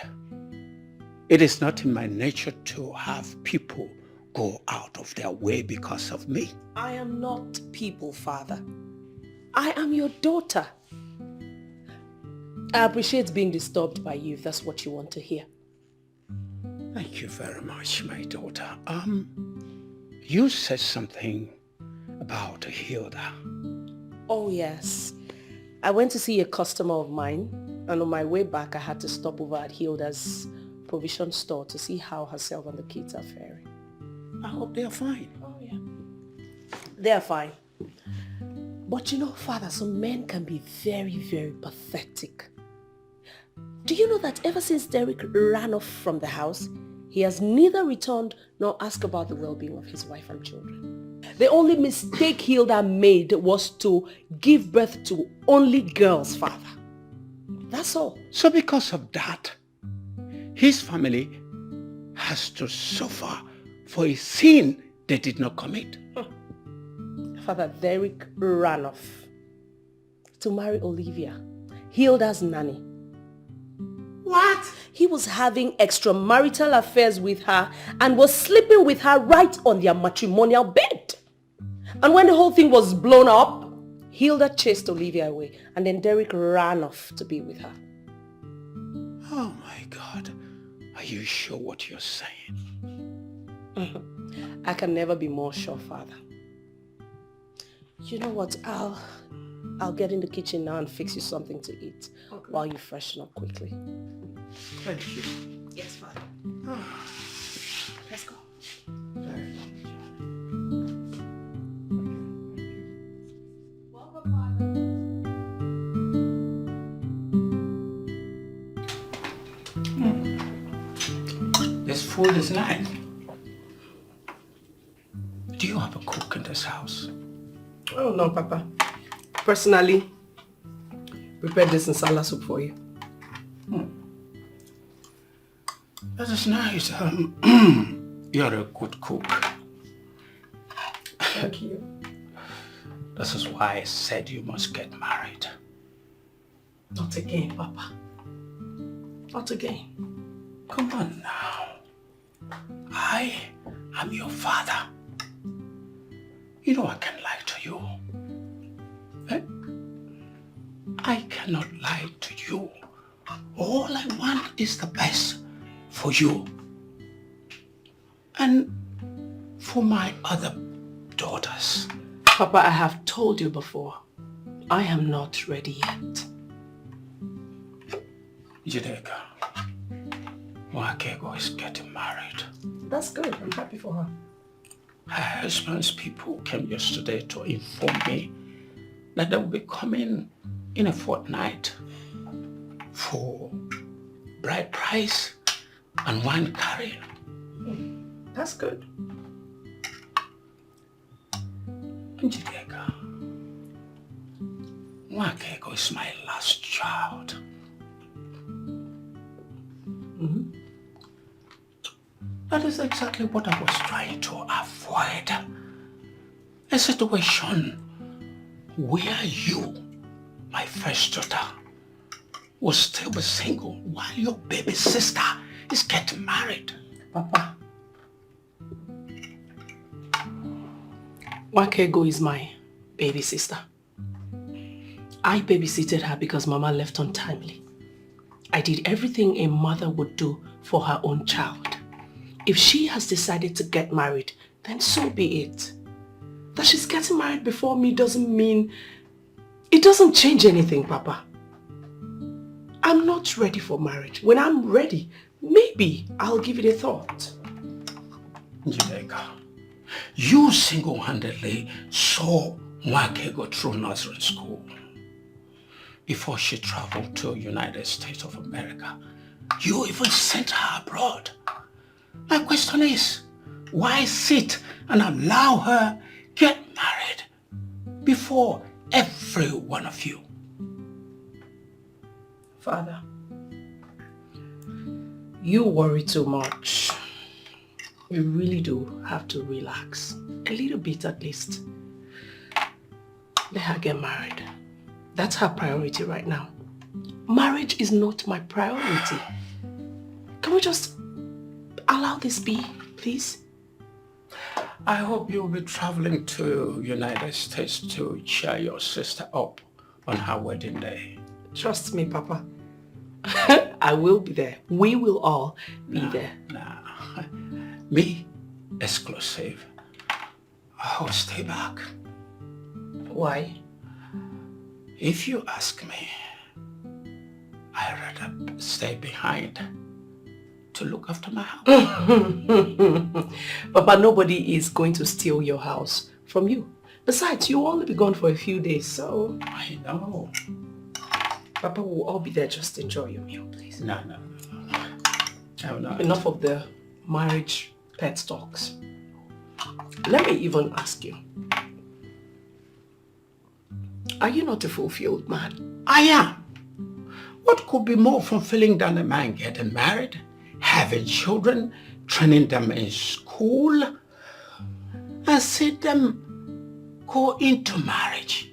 It is not in my nature to have people go out of their way because of me. I am not people, Father. I am your daughter. I appreciate being disturbed by you if that's what you want to hear. Thank you very much, my daughter. You said something about Hilda. Oh yes. I went to see a customer of mine, and on my way back I had to stop over at Hilda's provision store to see how herself and the kids are faring. I hope they are fine. Oh yeah. They are fine. But you know, Father, some men can be very, very pathetic. Do you know that ever since Derek ran off from the house, he has neither returned nor asked about the well-being of his wife and children? The only mistake Hilda made was to give birth to only girls, Father. That's all. So because of that, his family has to suffer for a sin they did not commit. Father, Derek ran off to marry Olivia, Hilda's nanny. What? He was having extramarital affairs with her and was sleeping with her right on their matrimonial bed. And when the whole thing was blown up, Hilda chased Olivia away and then Derek ran off to be with her. Oh my God. Are you sure what you're saying? I can never be more sure, Father. You know what? I'll get in the kitchen now and fix you something to eat while you freshen up quickly. Thank you. Yes, Father. Let's go. This food is nice. Do you have a cook in this house? Oh no, Papa. Personally, prepared this insala soup for you. That is nice. You're a good cook. Thank you. This is why I said you must get married. Not again, Papa. Not again. Come on now. I am your father. You know I can lie to you. Eh? I cannot lie to you. All I want is the best for you and for my other daughters. Papa, I have told you before, I am not ready yet. Jideka, Wakego is getting married. That's good. I'm happy for her. Her husband's people came yesterday to inform me that they will be coming in a fortnight for bride price and wine carrying. That's good. Njideka, Wakego is my last child. That is exactly what I was trying to avoid. A situation where you, my first daughter, will still be single while your baby sister is getting married. Papa, Wakego is my baby sister. I babysitted her because Mama left untimely. I did everything a mother would do for her own child. If she has decided to get married, then so be it. That she's getting married before me doesn't mean... It doesn't change anything, Papa. I'm not ready for marriage. When I'm ready, maybe I'll give it a thought. Njideka, you single-handedly saw Nwake go through nursery school before she traveled to United States of America. You even sent her abroad. My question is, why sit and allow her get married before every one of you? Father, you worry too much. You really do have to relax. A little bit at least. Let her get married. That's her priority right now. Marriage is not my priority. Can we just allow this be, please? I hope you'll be traveling to United States to cheer your sister up on her wedding day. Trust me, Papa. I will be there. We will all be there. Me, exclusive. I'll stay back. Why? If you ask me, I'd rather stay behind to look after my house. Papa, nobody is going to steal your house from you. Besides, you'll only be gone for a few days, so... I know. Papa, we'll all be there. Just enjoy your meal, please. No. Enough of the marriage pet talks. Let me even ask you. Are you not a fulfilled man? I am. What could be more fulfilling than a man getting married, having children, training them in school, and see them go into marriage?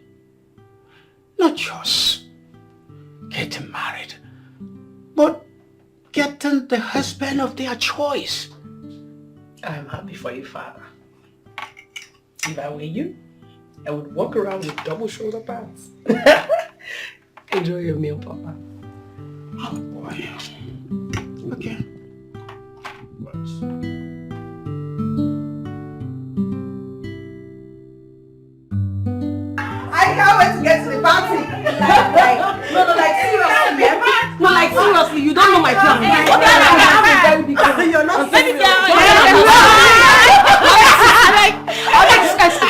Not just getting married, but getting the husband of their choice. I'm happy for you, Father. If I were you, I would walk around with double shoulder pads. Enjoy your meal, Papa. Oh boy. Okay. I can't wait to get to the party. Seriously, you don't know my plan. You're not serious. You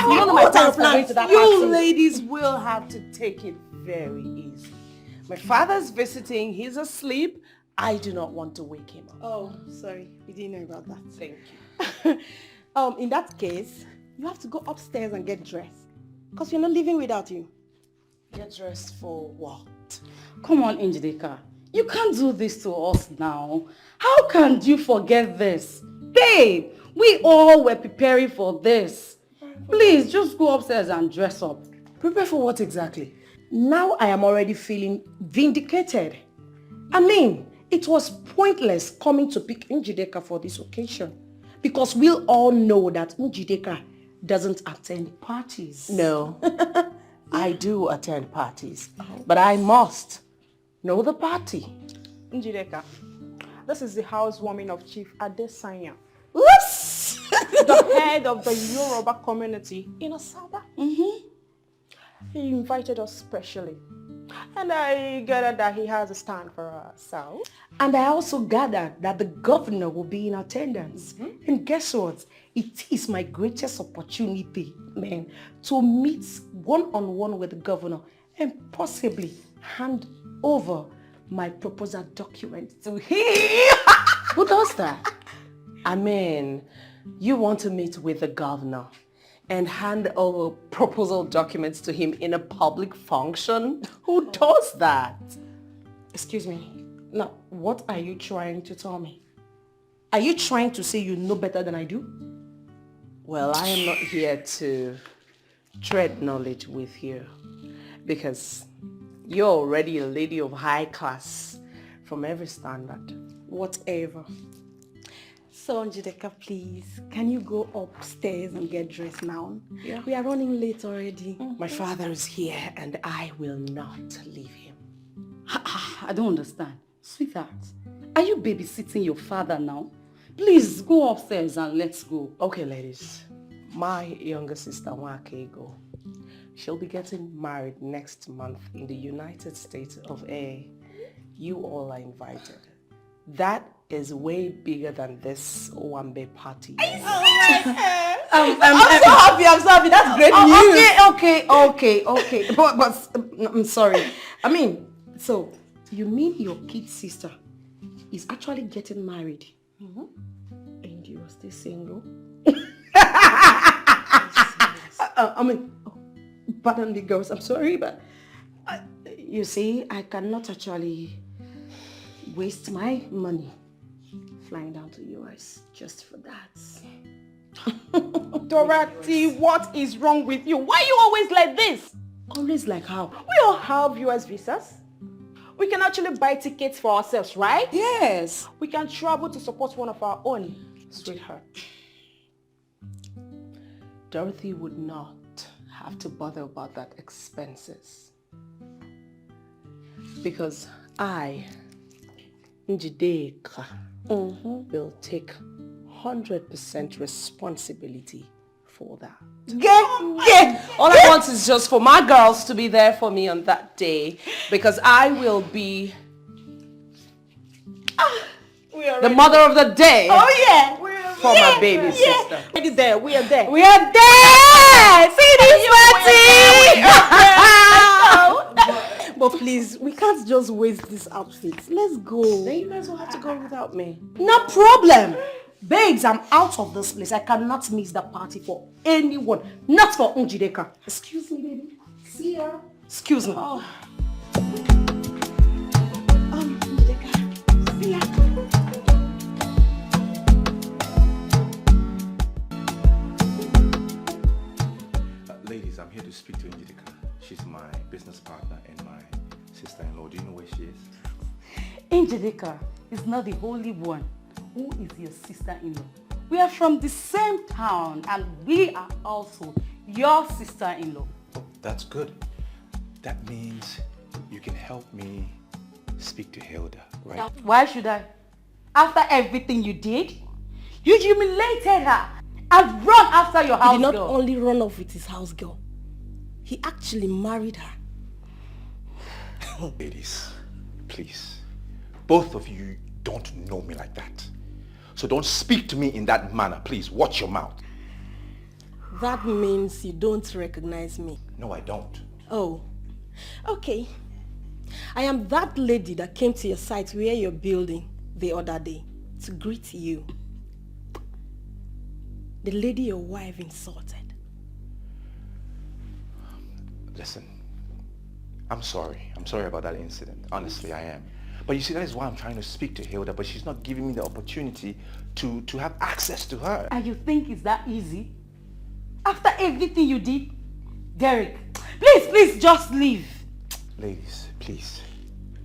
don't know my plan for going to that You party. ladies will have to take it very easy. My father's visiting. He's asleep. I do not want to wake him up. Oh, sorry. We didn't know about that. Thank you. In that case, you have to go upstairs and get dressed. Because we're not leaving without you. Get dressed for what? Come on, Njideka. You can't do this to us now. How can you forget this? Babe, we all were preparing for this. Please, just go upstairs and dress up. Prepare for what exactly? Now I am already feeling vindicated. I mean, it was pointless coming to pick Njideka for this occasion. Because we'll all know that Njideka doesn't attend parties. No, I do attend parties. But I must know the party. Njideka, this is the housewarming of Chief Adesanya, Yes! the head of the Yoruba community in Asaba. He invited us specially. And I gathered that he has a stand for us, so... And I also gathered that the governor will be in attendance. And guess what? It is my greatest opportunity, man, to meet one-on-one with the governor and possibly hand over my proposal document to him. Who does that? I mean, you want to meet with the governor and hand over proposal documents to him in a public function? Who does that? Excuse me. Now, what are you trying to tell me? Are you trying to say you know better than I do? Well, I am not here to trade knowledge with you because you're already a lady of high class from every standard. Whatever. So, Njideka, please, can you go upstairs and get dressed now? Yeah. We are running late already. My father is here and I will not leave him. I don't understand. Sweetheart, are you babysitting your father now? Please go upstairs and let's go. Okay, ladies. My younger sister, Nwake Ego, she'll be getting married next month in the United States of A. you all are invited. That is way bigger than this Owambe party. I'm so happy. That's great news. Okay. But I'm sorry. I mean, so you mean your kid sister is actually getting married? And you are still single? I mean, pardon me, girls, I'm sorry, but you see, I cannot actually waste my money flying down to US just for that. Dorothy, what is wrong with you? Why are you always like this? Always like how? We all have US visas. We can actually buy tickets for ourselves, right? Yes. We can travel to support one of our own, sweetheart. Dorothy would not have to bother about that expenses. Because I, Njideka, will take 100% responsibility for that. All I want is just for my girls to be there for me on that day, because I will be the mother of the day. Oh yeah, for my baby sister. We are there. We are there. See this party. But please, we can't just waste this outfit. Let's go. Then you guys will have to go without me. No problem. Babes, I'm out of this place. I cannot miss the party for anyone. Not for Njideka. Excuse me, baby. See ya. Excuse me. Oh. Njideka. See ya. Ladies, I'm here to speak to Njideka. She's my business partner and my sister-in-law. Do you know where she is? Njideka is not the only one who is your sister-in-law. We are from the same town and we are also your sister-in-law. Oh, that's good. That means you can help me speak to Hilda, right? Why should I? After everything you did, you humiliated her and run after your house He did not girl. only run off with his house girl. He actually married her. Ladies, please. Both of you don't know me like that. So don't speak to me in that manner. Please, watch your mouth. That means you don't recognize me. No, I don't. Oh, okay. I am that lady that came to your site where you're building the other day to greet you. The lady your wife insulted. Listen, I'm sorry. I'm sorry about that incident. Honestly, I am. But you see, that is why I'm trying to speak to Hilda, but she's not giving me the opportunity to have access to her. And you think it's that easy? After everything you did? Derek, please, just leave. Ladies, please,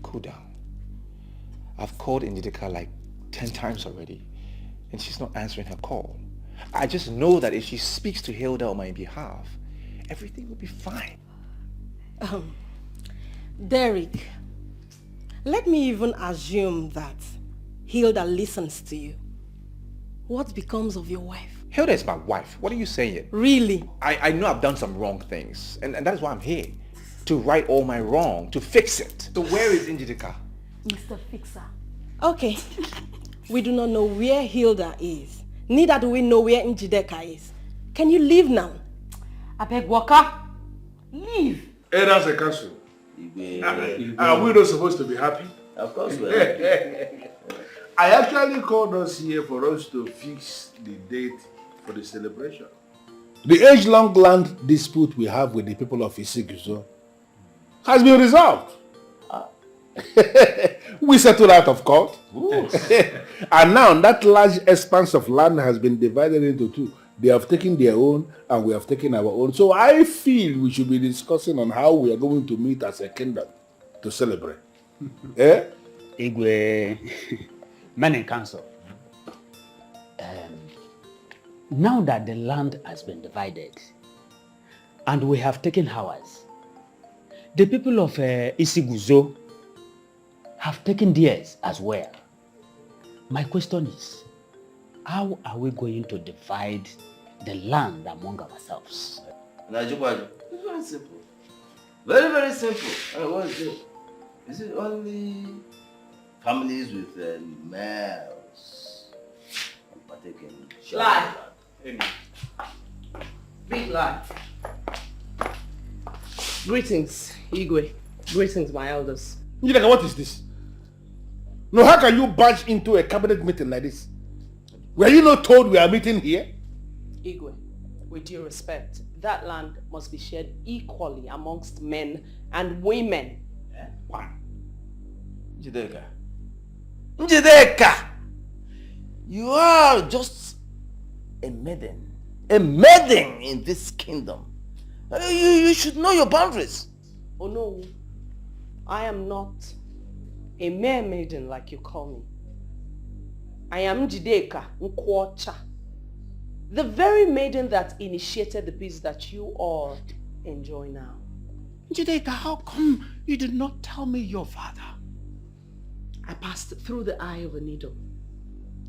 cool down. I've called Njideka like 10 times already, and she's not answering her call. I just know that if she speaks to Hilda on my behalf, everything will be fine. Derek, let me even assume that Hilda listens to you. What becomes of your wife? Hilda is my wife. What are you saying? Really? I know I've done some wrong things, and that is why I'm here. To right all my wrong, to fix it. So where is Njideka? Mr. Fixer. Okay. We do not know where Hilda is. Neither do we know where Njideka is. Can you leave now? I beg Waka. Leave. Hey, that's a council. Are we not supposed to be happy? Of course we are. I actually called us here for us to fix the date for the celebration. The age-long land dispute we have with the people of Etiko has been resolved. We settled out of court. And now that large expanse of land has been divided into two. They have taken their own and we have taken our own. So I feel we should be discussing on how we are going to meet as a kingdom to celebrate. Igwe, men in council. Now that the land has been divided and we have taken ours, the people of Etiko have taken theirs as well. My question is, how are we going to divide the land among ourselves? Very simple. Very, very simple. What is it? Is it only families with males partaking? Lie. Big lie. Greetings, Igwe. Greetings, my elders. Njideka, what is this? No, how can you barge into a cabinet meeting like this? Were you not told we are meeting here? Igwe, with due respect, that land must be shared equally amongst men and women. Why? Njideka, you are just a maiden in this kingdom. You should know your boundaries. Oh no, I am not a mere maiden like you call me. I am Njideka Nkwocha, the very maiden that initiated the peace that you all enjoy now. Njideka, how come you did not tell me your father? I passed through the eye of a needle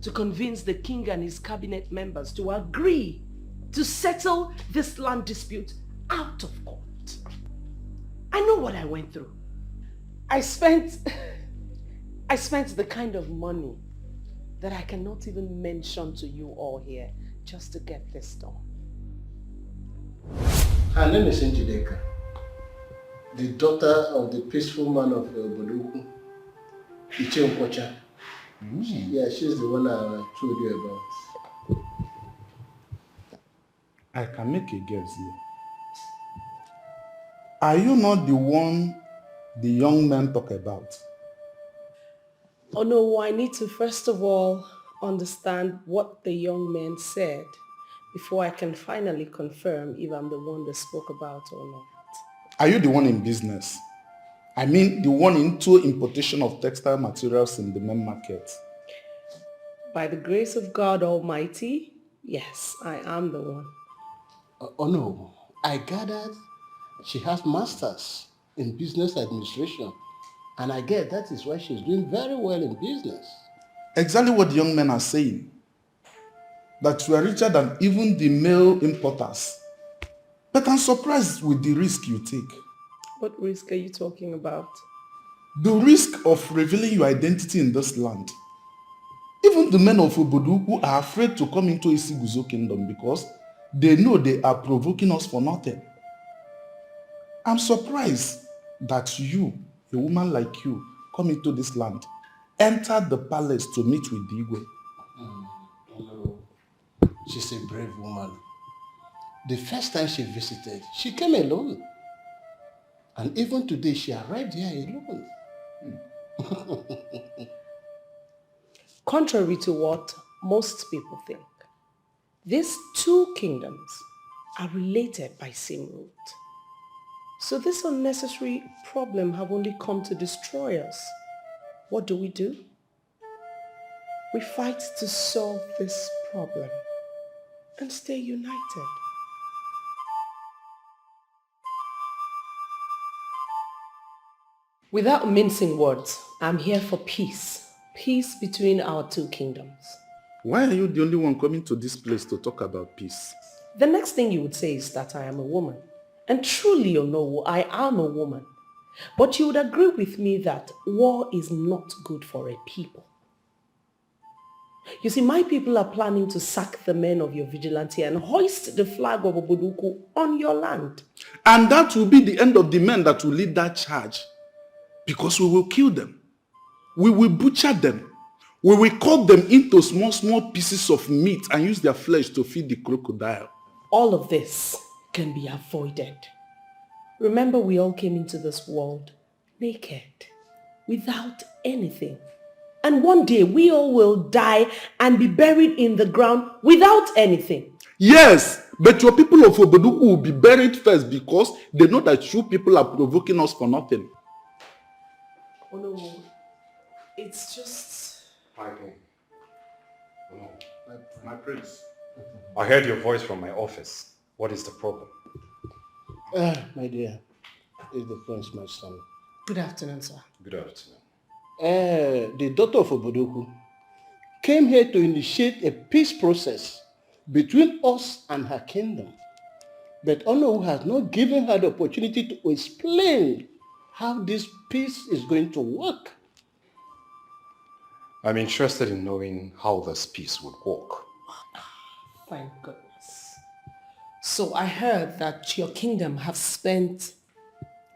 to convince the king and his cabinet members to agree to settle this land dispute out of court. I know what I went through. I spent the kind of money that I cannot even mention to you all here just to get this done. Her name is Njideka, the daughter of the peaceful man of Boduku, Iche Nkwocha. Yeah, she's the one I told you about. I can make a guess here. Are you not the one the young men talk about? Oh no, I need to first of all understand what the young man said before I can finally confirm if I'm the one they spoke about or not. Are you the one in business? I mean the one into importation of textile materials in the main market. By the grace of God Almighty, yes, I am the one. Oh no, I gathered she has masters in business administration, and I get that is why she's doing very well in business. Exactly what the young men are saying. That you are richer than even the male importers. But I'm surprised with the risk you take. What risk are you talking about? The risk of revealing your identity in this land. Even the men of Oboduku are afraid to come into Isiguzo kingdom because they know they are provoking us for nothing. I'm surprised that you, a woman like you, come into this land, enter the palace to meet with Igwe. No. She's a brave woman. The first time she visited, she came alone. And even today, she arrived here alone. Contrary to what most people think, these two kingdoms are related by same root. So this unnecessary problem have only come to destroy us. What do? We fight to solve this problem and stay united. Without mincing words, I'm here for peace. Peace between our two kingdoms. Why are you the only one coming to this place to talk about peace? The next thing you would say is that I am a woman. And truly, you know, I am a woman. But you would agree with me that war is not good for a people. You see, my people are planning to sack the men of your vigilante and hoist the flag of Oboduku on your land. And that will be the end of the men that will lead that charge. Because we will kill them. We will butcher them. We will cut them into small pieces of meat and use their flesh to feed the crocodile. All of this can be avoided. Remember, we all came into this world naked, without anything. And one day we all will die and be buried in the ground without anything. Yes, but your people of Oboduku will be buried first because they know that you people are provoking us for nothing. Oh no, it's just... Michael. No. My prince. I heard your voice from my office. What is the problem? My dear, it's the prince, my son. Good afternoon, sir. Good afternoon. The daughter of Oboduku came here to initiate a peace process between us and her kingdom. But Ono has not given her the opportunity to explain how this peace is going to work. I'm interested in knowing how this peace would work. Thank goodness. So I heard that your kingdom have spent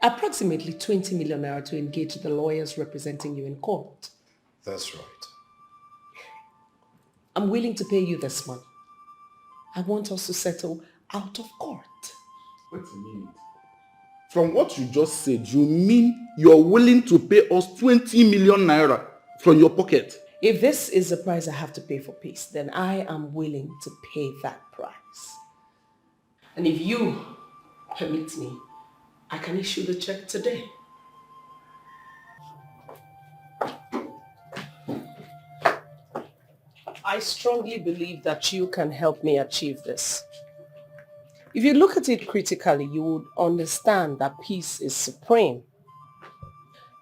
approximately 20 million naira to engage the lawyers representing you in court. That's right. I'm willing to pay you this money. I want us to settle out of court. Wait a minute. From what you just said, you mean you're willing to pay us 20 million naira from your pocket? If this is the price I have to pay for peace, then I am willing to pay that price. And if you permit me, I can issue the check today. I strongly believe that you can help me achieve this. If you look at it critically, you would understand that peace is supreme.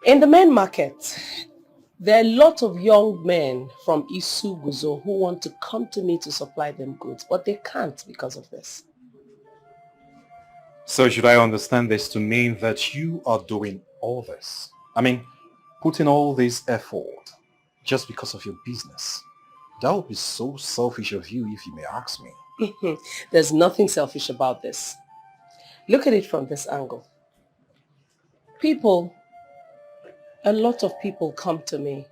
In the main market, there are a lot of young men from Isu Guzo who want to come to me to supply them goods, but they can't because of this. So should I understand this to mean that you are doing all this? I mean, putting all this effort just because of your business? That would be so selfish of you if you may ask me. There's nothing selfish about this. Look at it from this angle. A lot of people come to me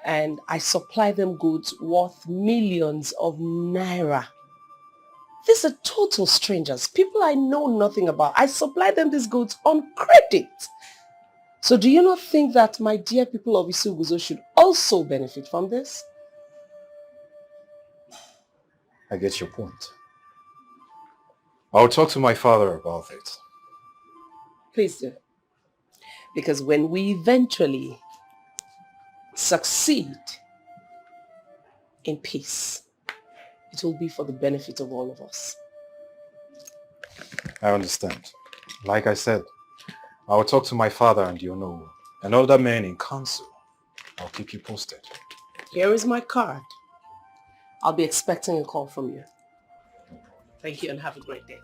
and I supply them goods worth millions of naira. These are total strangers, people I know nothing about. I supply them these goods on credit. So do you not think that my dear people of Isuguzo should also benefit from this? I get your point. I'll talk to my father about it. Please do. Because when we eventually succeed in peace, it will be for the benefit of all of us. I understand. Like I said, I'll talk to my father and other men in council. I'll keep you posted. Here is my card. I'll be expecting a call from you. Thank you and have a great day.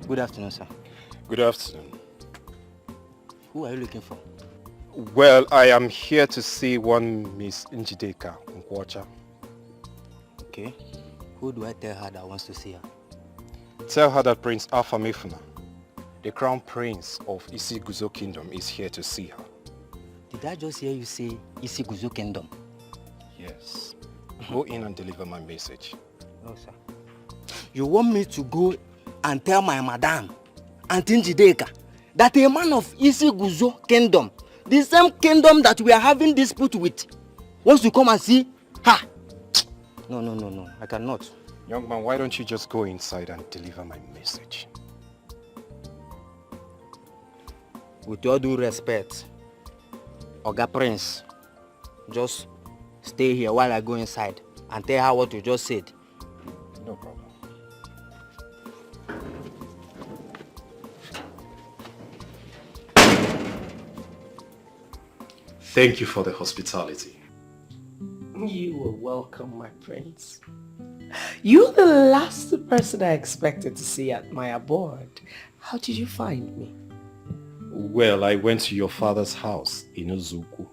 Good afternoon, sir. Good afternoon. Who are you looking for? Well, I am here to see one Miss Njideka Nkwacha. Okay. Who do I tell her that wants to see her? Tell her that Prince Alpha Mifuna, the crown prince of Isi Guzo Kingdom, is here to see her. Did I just hear you say Isi Guzo Kingdom? Yes. Go in and deliver my message. No, sir. You want me to go and tell my madam, Auntie Njideka, that a man of Isi Guzo Kingdom, the same kingdom that we are having dispute with, wants to come and see her? No, I cannot. Young man, why don't you just go inside and deliver my message? With all due respect, Oga Prince, just stay here while I go inside and tell her what you just said. No problem. Thank you for the hospitality. You are welcome, my prince. You're the last person I expected to see at my abode. How did you find me? Well, I went to your father's house in Ozuku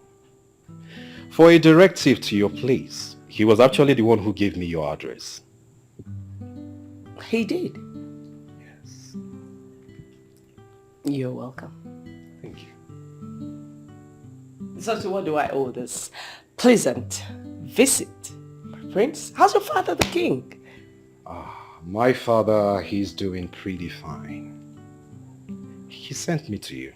for a directive to your place. He was actually the one who gave me your address. He did? Yes. You're welcome. Thank you. So to what do I owe this pleasant visit, my prince? How's your father, the king? My father, he's doing pretty fine. He sent me to you.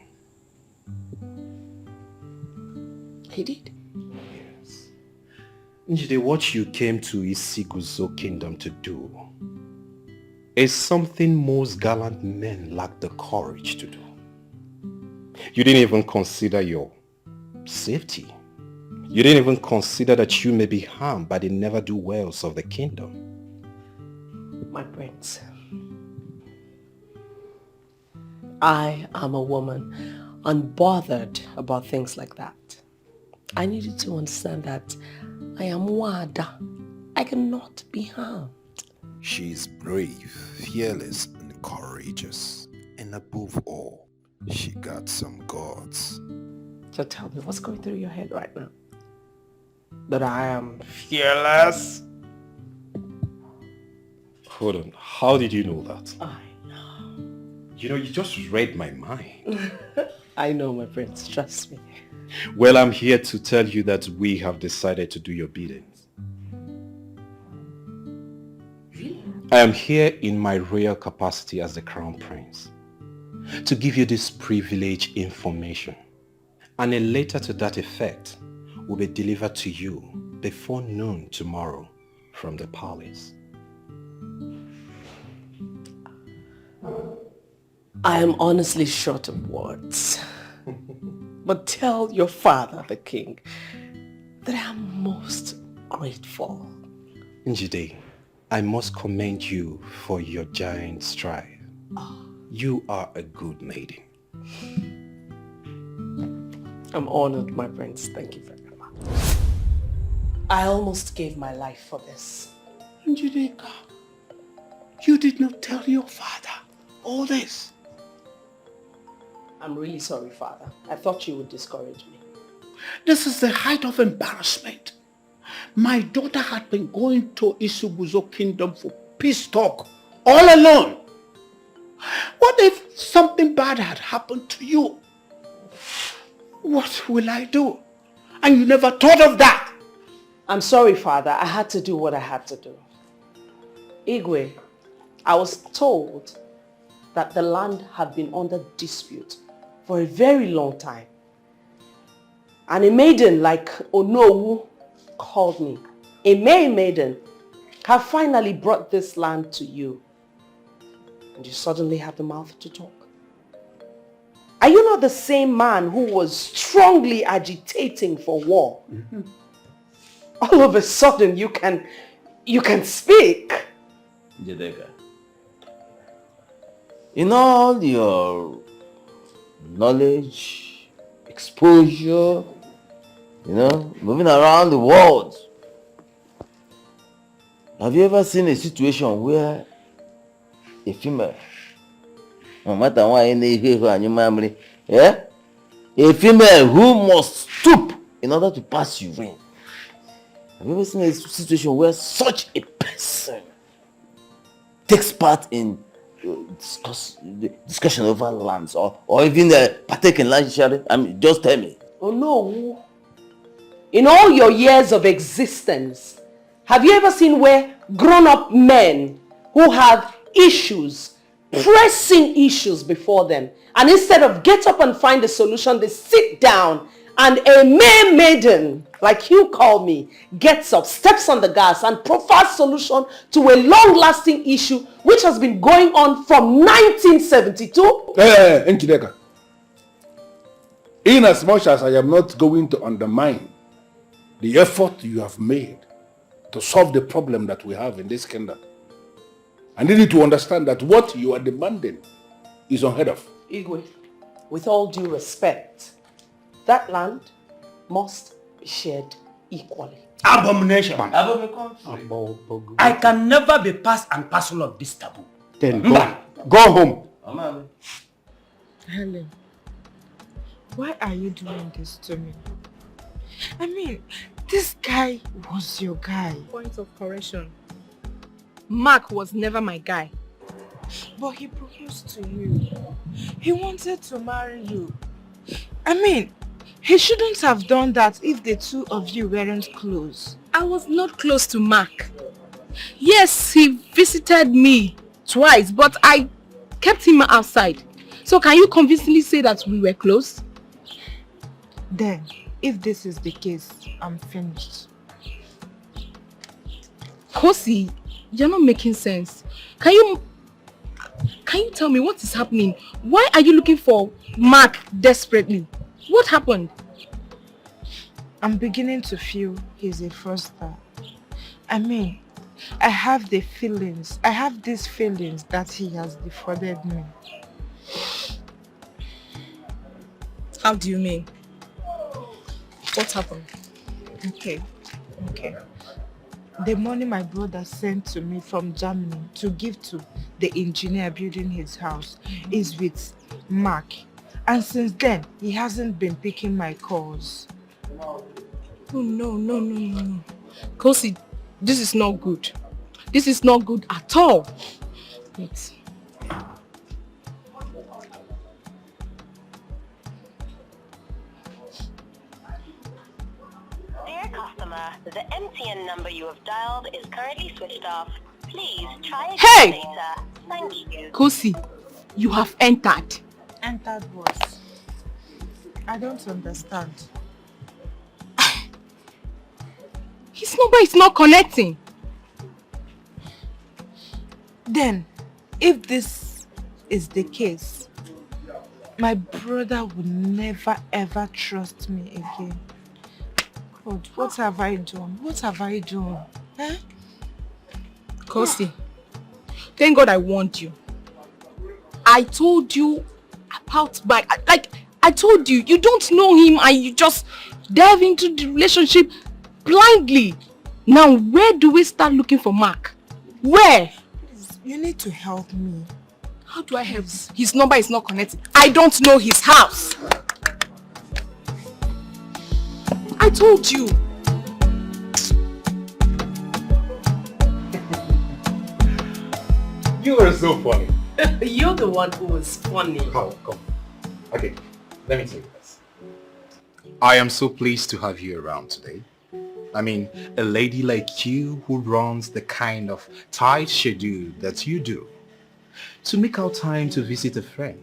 He did? Yes. Njide, what you came to Isiguzo Kingdom to do is something most gallant men lack the courage to do. You didn't even consider your safety. You didn't even consider that you may be harmed by the never-do-wells of the kingdom. My prince, I am a woman unbothered about things like that. I needed to understand that I am Wada. I cannot be harmed. She is brave, fearless, and courageous. And above all, she got some guts. So tell me, what's going through your head right now? That I am fearless? Hold on, how did you know that? I know. You know, you just read my mind. I know, my prince, trust me. Well, I'm here to tell you that we have decided to do your biddings. Really? I am here in my royal capacity as the crown prince to give you this privileged information, and a letter to that effect will be delivered to you before noon tomorrow from the palace. I am honestly short of words. But tell your father, the king, that I am most grateful. Njide, I must commend you for your giant stride. You are a good maiden. I'm honored, my prince. Thank you very much. I almost gave my life for this. Njideka, you did not tell your father all this. I'm really sorry, father. I thought you would discourage me. This is the height of embarrassment. My daughter had been going to Isuguzo Kingdom for peace talk all alone. What if something bad had happened to you? What will I do? And you never thought of that. I'm sorry, father. I had to do what I had to do. Igwe, I was told that the land had been under dispute for a very long time. And a maiden like Onowu called me. A May maiden have finally brought this land to you. And you suddenly have the mouth to talk. Are you not the same man who was strongly agitating for war? Mm-hmm. All of a sudden you can speak. Jedega, in all your knowledge, exposure, moving around the world, have you ever seen a situation where a female, no matter what, a female who must stoop in order to pass urine? Have you ever seen a situation where such a person takes part in discussion over lands or even partake in land sharing? I mean, just tell me. Oh no. In all your years of existence, have you ever seen where grown-up men who have issues, pressing issues before them, and instead of get up and find a solution, they sit down and a mere maiden, like you call me, gets up, steps on the gas and provides solution to a long-lasting issue which has been going on from 1972? Njideka, in as much as I am not going to undermine the effort you have made to solve the problem that we have in this kingdom, I need you to understand that what you are demanding is unheard of. Igwe, with all due respect, that land must be shared equally. Abomination. I can never be part and parcel of this taboo. Then go home. Helen, why are you doing this to me? I mean, this guy was your guy. Point of correction. Mark was never my guy. But he proposed to you. He wanted to marry you. I mean, he shouldn't have done that if the two of you weren't close. I was not close to Mark. Yes, he visited me twice, but I kept him outside. So can you convincingly say that we were close? Then, if this is the case, I'm finished. Kosi, you're not making sense. Can you tell me what is happening? Why are you looking for Mark desperately? What happened? I'm beginning to feel he's a fraudster. I mean, I have these feelings that he has defrauded me. How do you mean? What happened? Okay. The money my brother sent to me from Germany to give to the engineer building his house is with Mark. And since then, he hasn't been picking my calls. Oh, no. Kosi, this is not good. This is not good at all. Wait. Dear customer, the MTN number you have dialed is currently switched off. Please try again later. Thank you. Kosi, you have entered. Entered what? I don't understand. His number is not connecting. Then, if this is the case, my brother would never ever trust me again. God, what have I done? Eh? Kosi, thank God I warned you. I told you about I told you, you don't know him and you just delve into the relationship blindly. Now, where do we start looking for Mark? Where? You need to help me. How do I help? His number is not connected. I don't know his house. I told you. You are so funny. You're the one who was funny. Come. Okay, let me tell you this. I am so pleased to have you around today. I mean, a lady like you who runs the kind of tight schedule that you do. To make out time to visit a friend.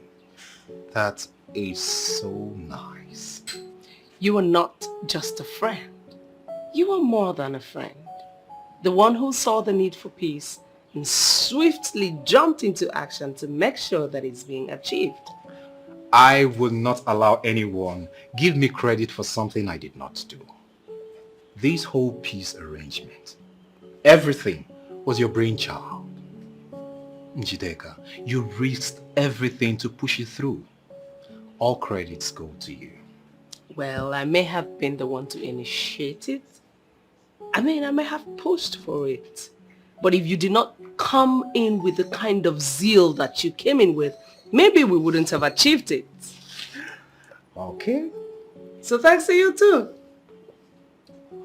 That is so nice. You are not just a friend. You are more than a friend. The one who saw the need for peace and swiftly jumped into action to make sure that it's being achieved. I would not allow anyone give me credit for something I did not do. This whole peace arrangement, everything was your brainchild. Njideka, you risked everything to push it through. All credits go to you. Well, I may have been the one to initiate it. I may have pushed for it. But if you did not come in with the kind of zeal that you came in with, maybe we wouldn't have achieved it. Okay. So thanks to you too.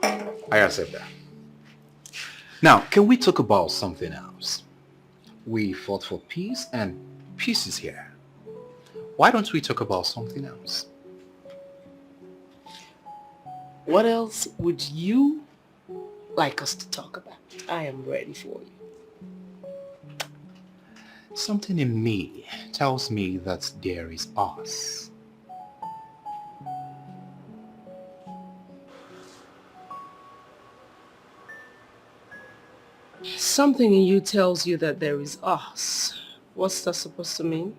I accept that. Now, can we talk about something else? We fought for peace and peace is here. Why don't we talk about something else? What else would you like us to talk about? I am ready for you. Something in me tells me that there is us. Something in you tells you that there is us. What's that supposed to mean?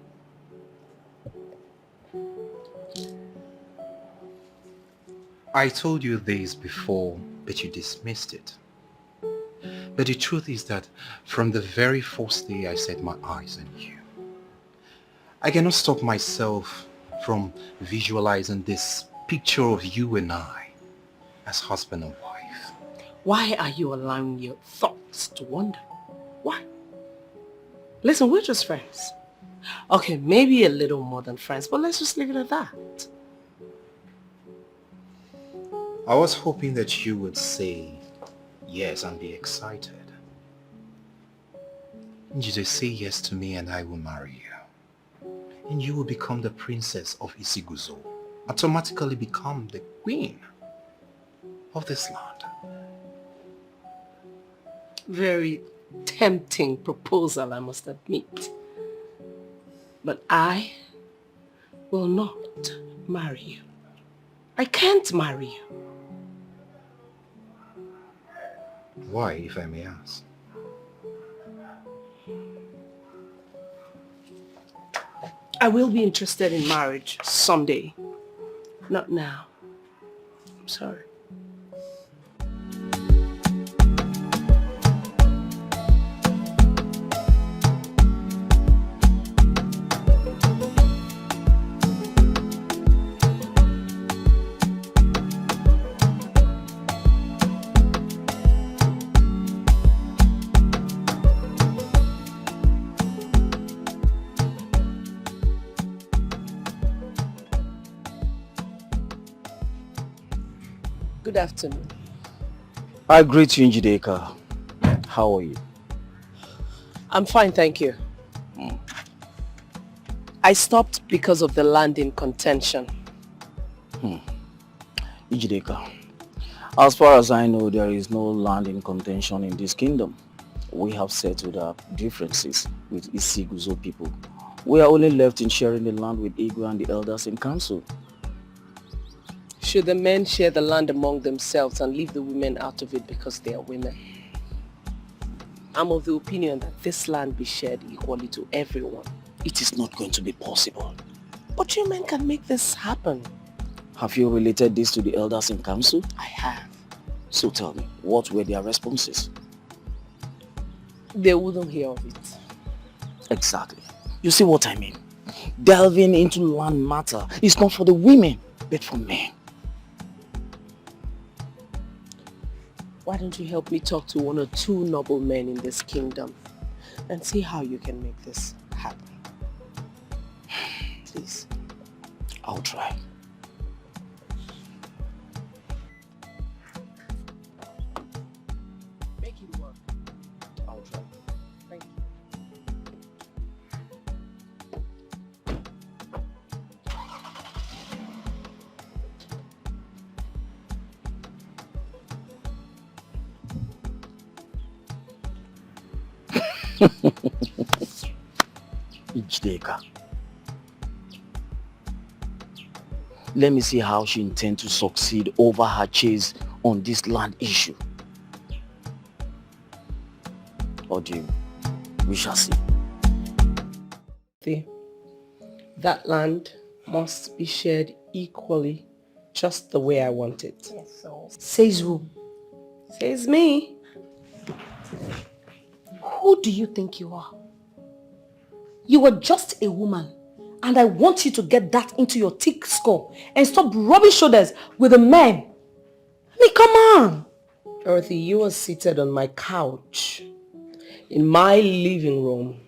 I told you this before, but you dismissed it. But the truth is that from the very first day I set my eyes on you, I cannot stop myself from visualizing this picture of you and I as husband and wife. Why are you allowing your thoughts to wander? Why? Listen, we're just friends. Okay, maybe a little more than friends, but let's just leave it at that. I was hoping that you would say yes and be excited. Njide, say yes to me and I will marry you. And you will become the princess of Isiguzo. Automatically become the queen of this land. Very tempting proposal, I must admit. But I will not marry you. I can't marry you. Why, if I may ask? I will be interested in marriage someday. Not now. I'm sorry. Good afternoon. I greet you, Njideka. How are you? I'm fine, thank you. I stopped because of the land in contention. Njideka, as far as I know, there is no land in contention in this kingdom. We have settled our differences with Isiguzo people. We are only left in sharing the land with Igwe and the elders in council. Should the men share the land among themselves and leave the women out of it because they are women? I'm of the opinion that this land be shared equally to everyone. It is not going to be possible. But you men can make this happen. Have you related this to the elders in council? I have. So tell me, what were their responses? They wouldn't hear of it. Exactly. You see what I mean? Delving into land matter is not for the women, but for men. Why don't you help me talk to one or two noble men in this kingdom and see how you can make this happen? Please. I'll try. Make it work. I'll try. Thank you. Njideka. Let me see how she intends to succeed over her chase on this land issue. Or do you? We shall see. That land must be shared equally, just the way I want it. Yes, so. Says who? Says me. Who do you think you are? You were just a woman, and I want you to get that into your thick skull and stop rubbing shoulders with the men. I mean, come on. Dorothy, you are seated on my couch in my living room.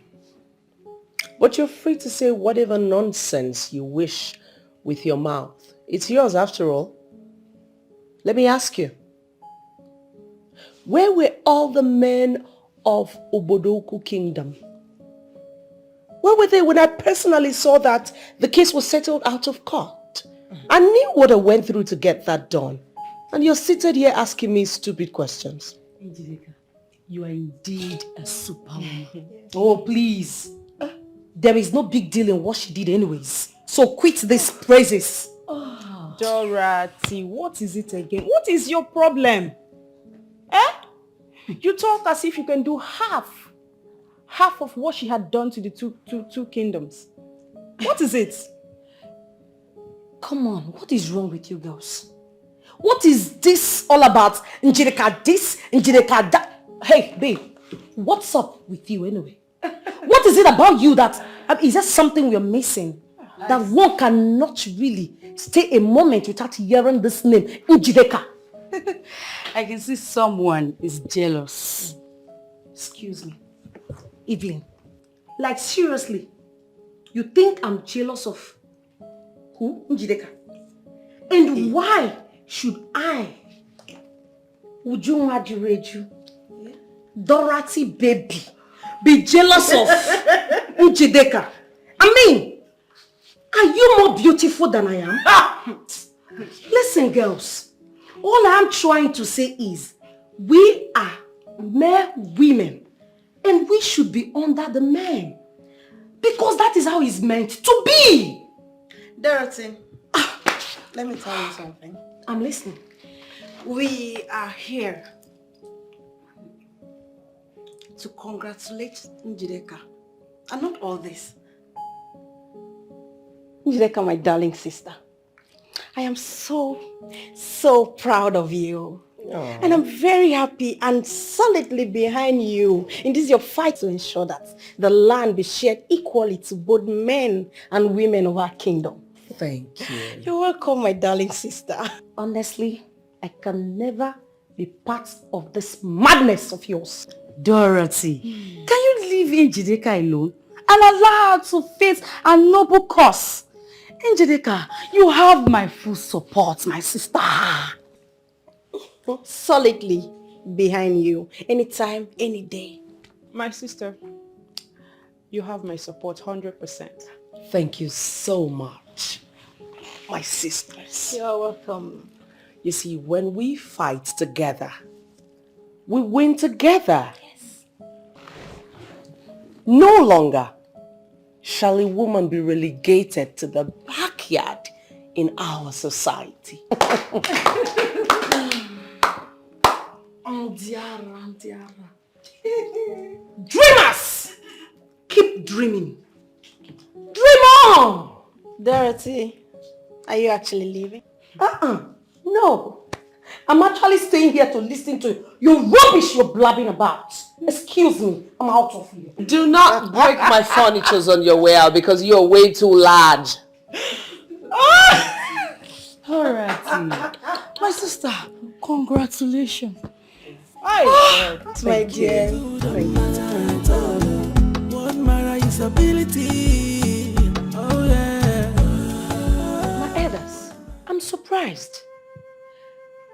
But you're free to say whatever nonsense you wish with your mouth. It's yours after all. Let me ask you. Where were all the men of Obodoku Kingdom? Where were they when I personally saw that the case was settled out of court? I knew what I went through to get that done. And you're seated here asking me stupid questions. Njideka, you are indeed a superwoman. Oh, please. There is no big deal in what she did anyways. So quit these praises. Oh, Dorothy, what is it again? What is your problem? Eh? You talk as if you can do half of what she had done to the two kingdoms. What is it? Come on, what is wrong with you girls? What is this all about? Njideka this, Njideka that. Hey, babe, what's up with you anyway? What is it about you that, is there something we're missing? That one cannot really stay a moment without hearing this name, Njideka. I can see someone is jealous. Excuse me. Evelyn, like seriously, you think I'm jealous of who? Njideka? And why should I, Uju Okoli, Dorothy baby, be jealous of Njideka? I mean, are you more beautiful than I am? Listen, girls, all I'm trying to say is we are mere women and we should be under the men because that is how it's meant to be. Dorothy, let me tell you something. I'm listening. We are here to congratulate Njideka. And not all this. Njideka, my darling sister, I am so proud of you. Aww. And I'm very happy and solidly behind you in this your fight to ensure that the land be shared equally to both men and women of our kingdom. Thank you. You're welcome, my darling sister. Honestly, I can never be part of this madness of yours. Dorothy, can you leave Njideka alone and allow her to face a noble cause? Njideka, you have my full support, my sister. Solidly behind you, anytime, any day. My sister, you have my support 100%. Thank you so much, my sisters. You're welcome. You see, when we fight together, we win together. Yes. No longer shall a woman be relegated to the backyard in our society. Dreamers! Keep dreaming. Dream on! Dorothy, are you actually leaving? No. I'm actually staying here to listen to your rubbish you're blabbing about. Excuse me, I'm out of here. Do not break my furnitures on your way out because you're way too large. Alright, my sister, congratulations. My dear. What matter is ability. Oh yeah. My elders, I'm surprised.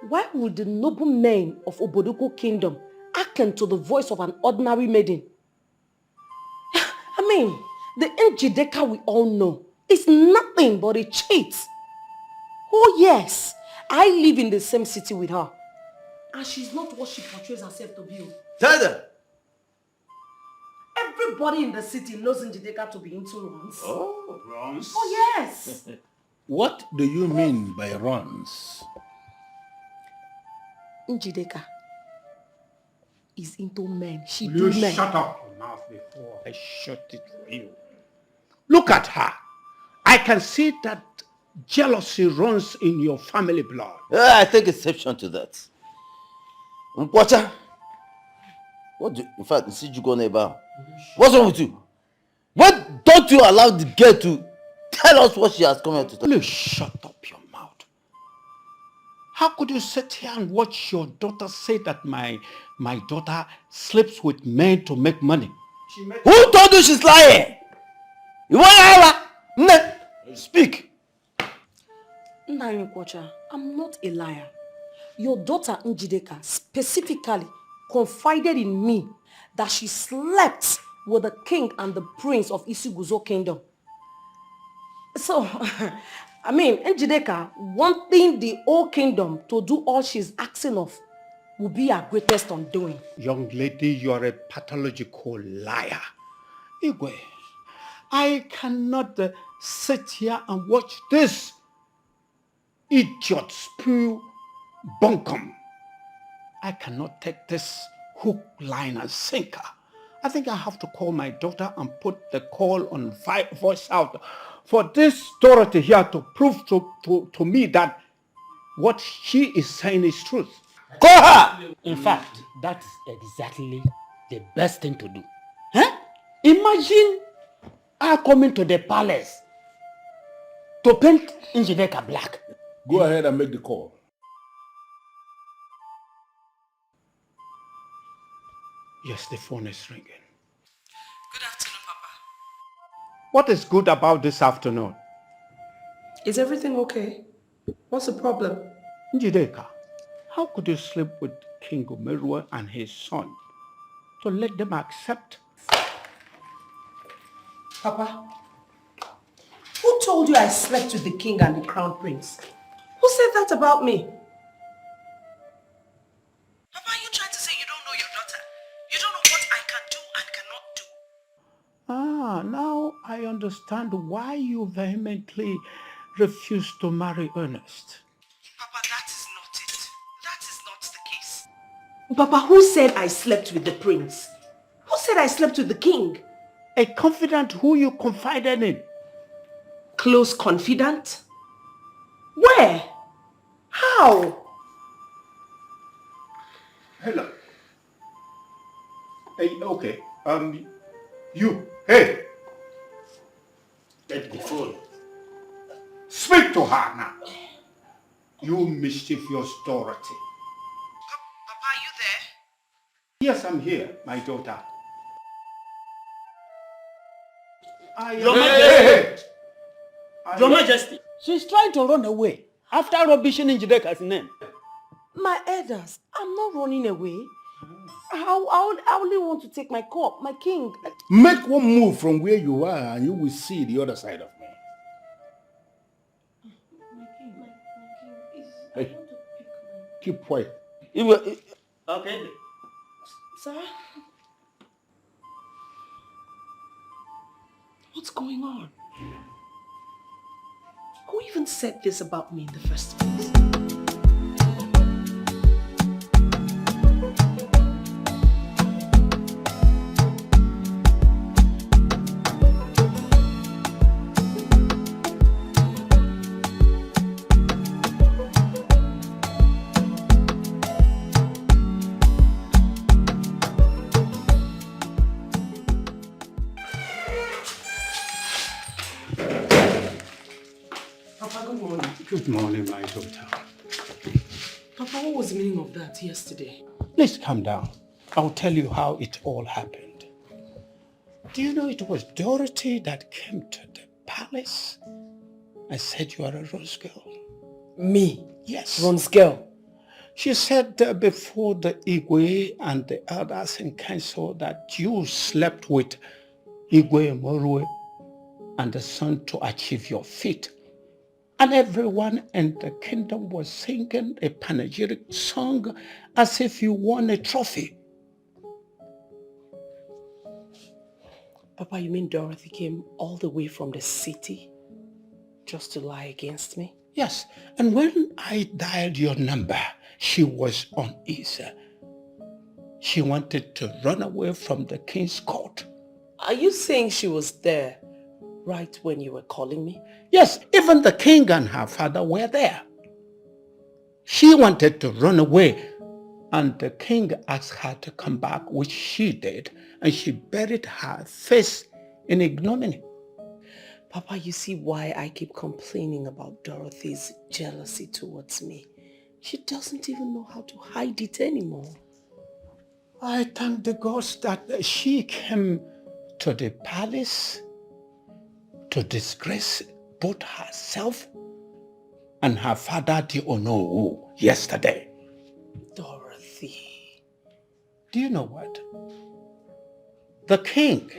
Why would the noble men of Oboduku Kingdom hearken to the voice of an ordinary maiden? I mean, the Njideka we all know is nothing but a cheat. Oh yes, I live in the same city with her. And she's not what she portrays herself to be. Tell them. Everybody in the city knows Njideka to be into runs. Oh, runs? Oh yes. What do you mean by runs? Njideka is into men. She Will do you men. shut up your mouth before I shut it for you? Look at her. I can see that jealousy runs in your family blood. I take exception to that. Mpocha, in fact, see you go neighbor. What's wrong with you? What don't you allow the girl to tell us what she has come here to tell? Will you shut up your mouth? How could you sit here and watch your daughter say that my daughter sleeps with men to make money? Who told you she's lying? You want to speak. Nanyukwacha, I'm not a liar. Your daughter Njideka specifically confided in me that she slept with the king and the prince of Isiguzo Kingdom. So, I mean, Njideka wanting the whole kingdom to do all she's asking of will be her greatest undoing. Young lady, you are a pathological liar. Igwe, I cannot sit here and watch this idiot spew bunkum. I cannot take this hook, line, and sinker. I think I have to call my daughter and put the call on voice out for this Dorothy here to prove to me that what she is saying is truth. Call her! In fact, that is exactly the best thing to do. Huh? Imagine her coming to the palace to paint Njideka black. Go ahead and make the call. Yes, the phone is ringing. Good afternoon, Papa. What is good about this afternoon? Is everything okay? What's the problem? Njideka, how could you sleep with King Omerua and his son to let them accept? Papa, who told you I slept with the king and the crown prince? Who said that about me? Papa, are you trying to say you don't know your daughter? You don't know what I can do and cannot do? Now I understand why you vehemently refused to marry Ernest. Papa, that is not it. That is not the case. Papa, who said I slept with the prince? Who said I slept with the king? A confidant who you confided in. Close confidant? Where? How? Hello. Hey, okay. You. Hey. Get the phone. Speak to her now. You mischievous Dorothy. Papa, are you there? Yes, I'm here, my daughter. Your Majesty. Your Majesty. She's trying to run away after rubbishing Njideka's name. My elders, I'm not running away. I only want to take my cup, my king. Make one move from where you are and you will see the other side of me. Hey, keep quiet. Okay. Sir? What's going on? Who even said this about me in the first place? Good morning, my daughter. Papa, what was the meaning of that yesterday? Please calm down. I'll tell you how it all happened. Do you know it was Dorothy that came to the palace? I said you are a rose girl. Me? Yes. Rose girl? She said before the Igwe and the elders in council that you slept with Igwe Morue and the son to achieve your feat. And everyone in the kingdom was singing a panegyric song as if you won a trophy. Papa, you mean Dorothy came all the way from the city just to lie against me? Yes, and when I dialed your number, she was uneasy. She wanted to run away from the king's court. Are you saying she was there right when you were calling me? Yes, even the king and her father were there. She wanted to run away, and the king asked her to come back, which she did, and she buried her face in ignominy. Papa, you see why I keep complaining about Dorothy's jealousy towards me. She doesn't even know how to hide it anymore. I thank the gods that she came to the palace to disgrace both herself and her father, the Onowu, yesterday. Dorothy. Do you know what? The king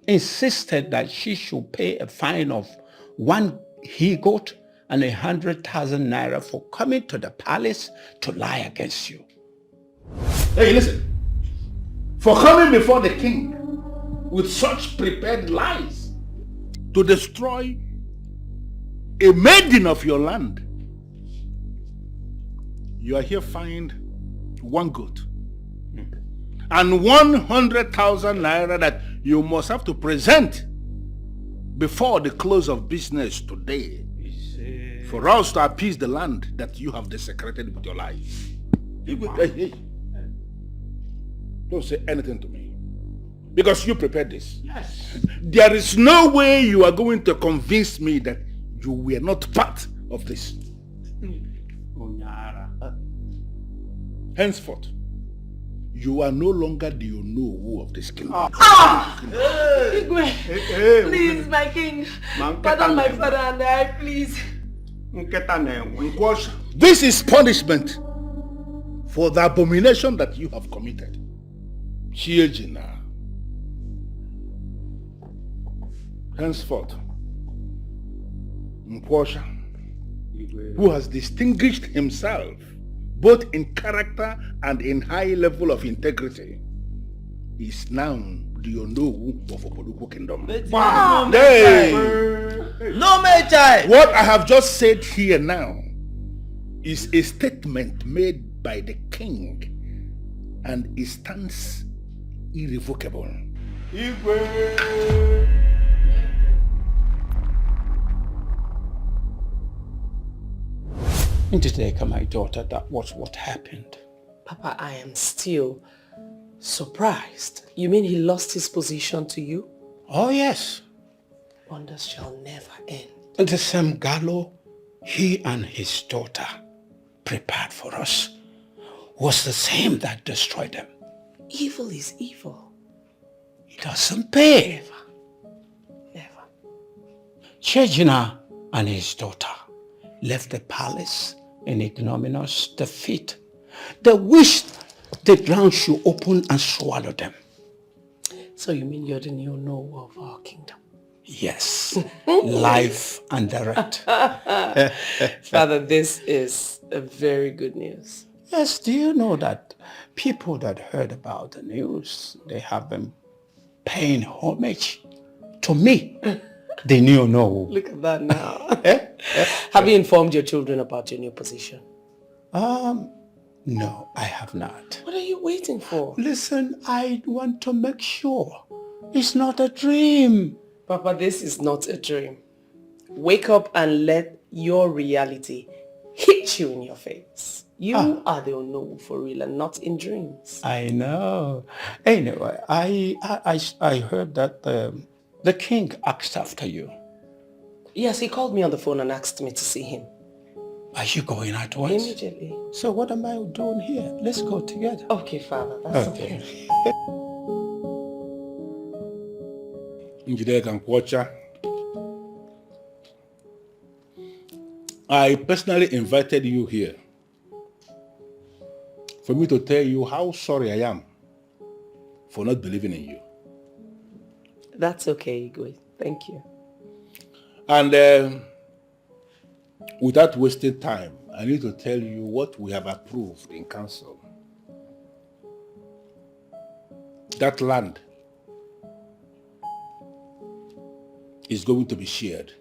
insisted that she should pay a fine of 1 he-goat and 100,000 naira for coming to the palace to lie against you. Hey, listen. For coming before the king with such prepared lies to destroy a maiden of your land, you are here fined 1 goat and 100,000 naira that you must have to present before the close of business today for us to appease the land that you have desecrated with your lies. Hey. Don't say anything to me, because you prepared this. Yes. There is no way you are going to convince me that you were not part of this. Henceforth, you are no longer the Onowu of this kingdom. Igwe, please, my king, pardon my father and I, please. This is punishment for the abomination that you have committed. Chiejina. Henceforth, Nkwosha, who has distinguished himself both in character and in high level of integrity, is now the Onowu of Oboduku Kingdom. Hey! No male child. What I have just said here now is a statement made by the king, and it stands irrevocable. Dikeh, my daughter, that was what happened. Papa, I am still surprised. You mean he lost his position to you? Oh, yes. Wonders shall never end. The same gallows he and his daughter prepared for us was the same that destroyed them. Evil is evil. It doesn't pay. Never. Chejina and his daughter left the palace in ignominious defeat. They wished the ground should open and swallow them. So you mean you're the new Noah of our kingdom? Yes. Life and direct. Father, this is a very good news. Yes, do you know that people that heard about the news, they have been paying homage to me, the new Noah. Look at that now. Have you informed your children about your new position? No, I have not. What are you waiting for? Listen, I want to make sure it's not a dream. Papa, this is not a dream. Wake up and let your reality hit you in your face. You are the unknown for real and not in dreams. I know. Anyway, I heard that the king asked after you. Yes, he called me on the phone and asked me to see him. Are you going at once? Immediately. So what am I doing here? Let's go together. Okay, Father. That's okay. I personally invited you here for me to tell you how sorry I am for not believing in you. That's okay, Igwe. Thank you. And without wasting time, I need to tell you what we have approved in council. That land is going to be shared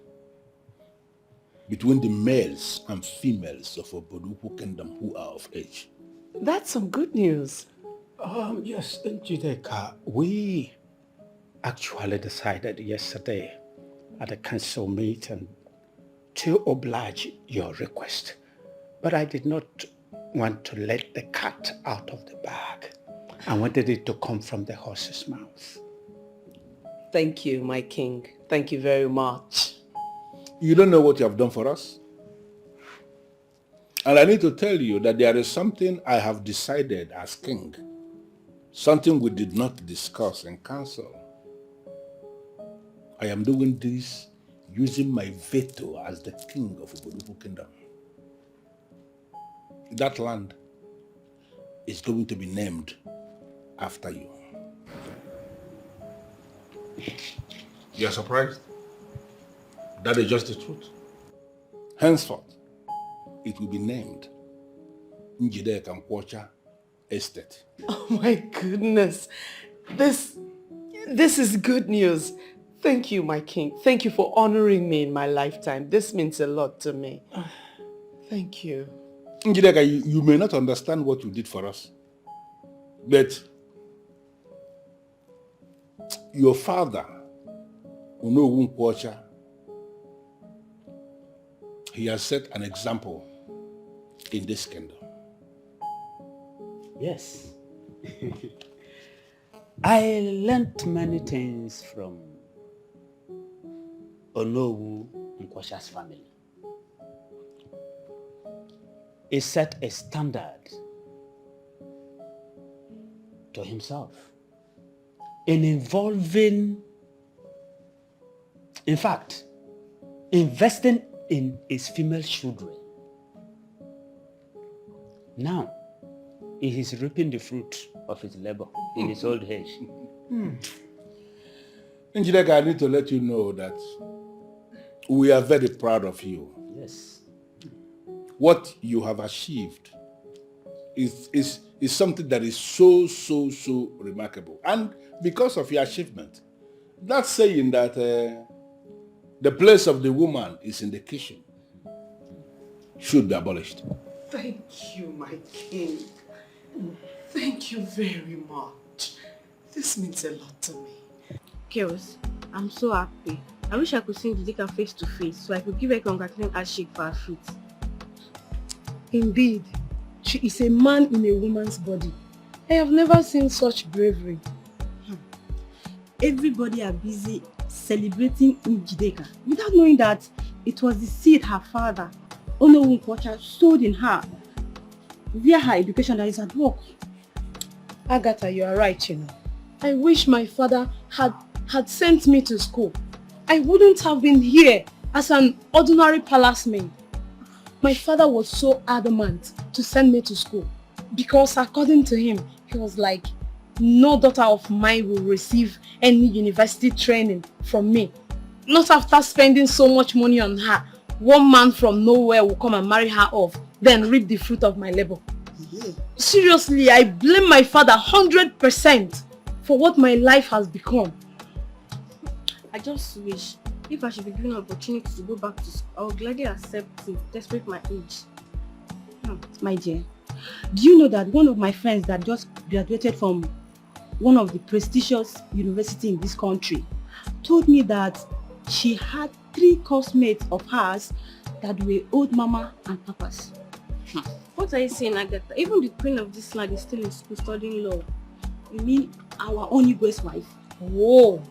between the males and females of Oboduku Kingdom who are of age. That's some good news. Yes, Dikeh, we actually decided yesterday at a council meeting to oblige your request. But I did not want to let the cat out of the bag. I wanted it to come from the horse's mouth. Thank you, my king. Thank you very much. You don't know what you have done for us. And I need to tell you that there is something I have decided as king. Something we did not discuss in council. I am doing this using my veto as the king of Oboduku Kingdom. That land is going to be named after you. You are surprised? That is just the truth. Henceforth, it will be named Njideka Nkwocha Estate. Oh my goodness. This is good news. Thank you, my king. Thank you for honoring me in my lifetime. This means a lot to me. Thank you. Njideka, you may not understand what you did for us, but your father, Unowu Nkwocha, he has set an example in this kingdom. Yes. I learned many things from Onowu Nkwocha's family. He set a standard to himself in involving, in fact, investing in his female children. Now, he is reaping the fruit of his labor in his old age. Njideka, I need to let you know that we are very proud of you. Yes. What you have achieved is something that is so remarkable. And because of your achievement, that's saying that The place of the woman is in the kitchen. Should be abolished. Thank you, my king. Thank you very much. This means a lot to me. Chaos, I'm so happy. I wish I could see Dikeh face to face so I could give her a congratulating handshake for her feet. Indeed, she is a man in a woman's body. I have never seen such bravery. Everybody are busy celebrating Njideka without knowing that it was the seed her father, Onowu Nkwocha, sowed in her via her education that is at work. Agatha, you are right, you know. I wish my father had sent me to school. I wouldn't have been here as an ordinary palace maid. My father was so adamant to send me to school because according to him, he was like, no daughter of mine will receive any university training from me. Not after spending so much money on her. One man from nowhere will come and marry her off, then reap the fruit of my labor. Seriously, I blame my father 100% for what my life has become. I just wish if I should be given an opportunity to go back to school, I would gladly accept it, despite my age. My dear, do you know that one of my friends that just graduated from one of the prestigious universities in this country told me that she had 3 classmates of hers that were old mama and papas. What are you saying, Agatha? Even the queen of this land is still in school studying law. You mean our own Igwe's wife? Whoa!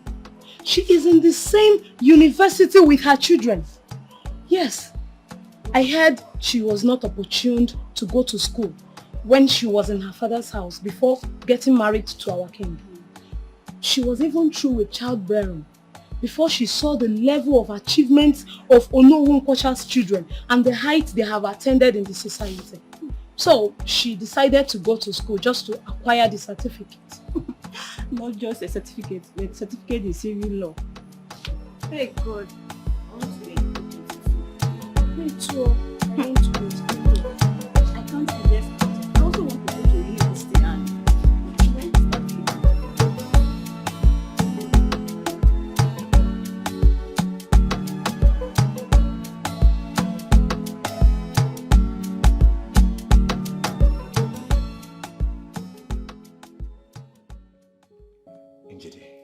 She is in the same university with her children. Yes, I heard she was not opportuned to go to school when she was in her father's house before getting married to our king. She was even through with childbearing before she saw the level of achievements of Onowu Nkwocha's children and the height they have attained in the society. So she decided to go to school just to acquire the certificate. Not just a certificate, but a certificate in civil law. Hey God, I want to be me too. I want to go to school. I can't suggest it. I also want to go to university and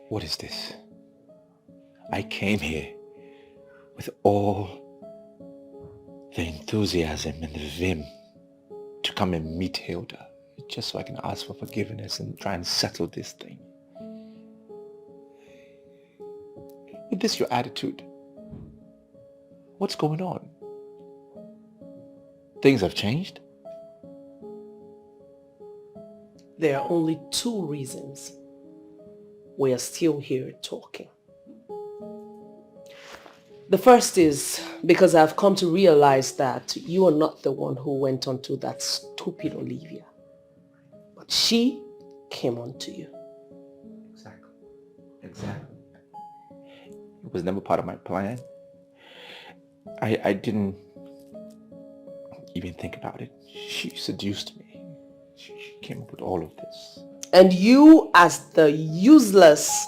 what is this? I came here with all the enthusiasm and the vim to come and meet Hilda, just so I can ask for forgiveness and try and settle this thing. Is this your attitude? What's going on? Things have changed? There are only 2 reasons we are still here talking. The first is because I've come to realize that you are not the one who went on to that stupid Olivia, but she came on to you. Exactly. It was never part of my plan. I didn't even think about it. She seduced me. She came up with all of this. And you, as the useless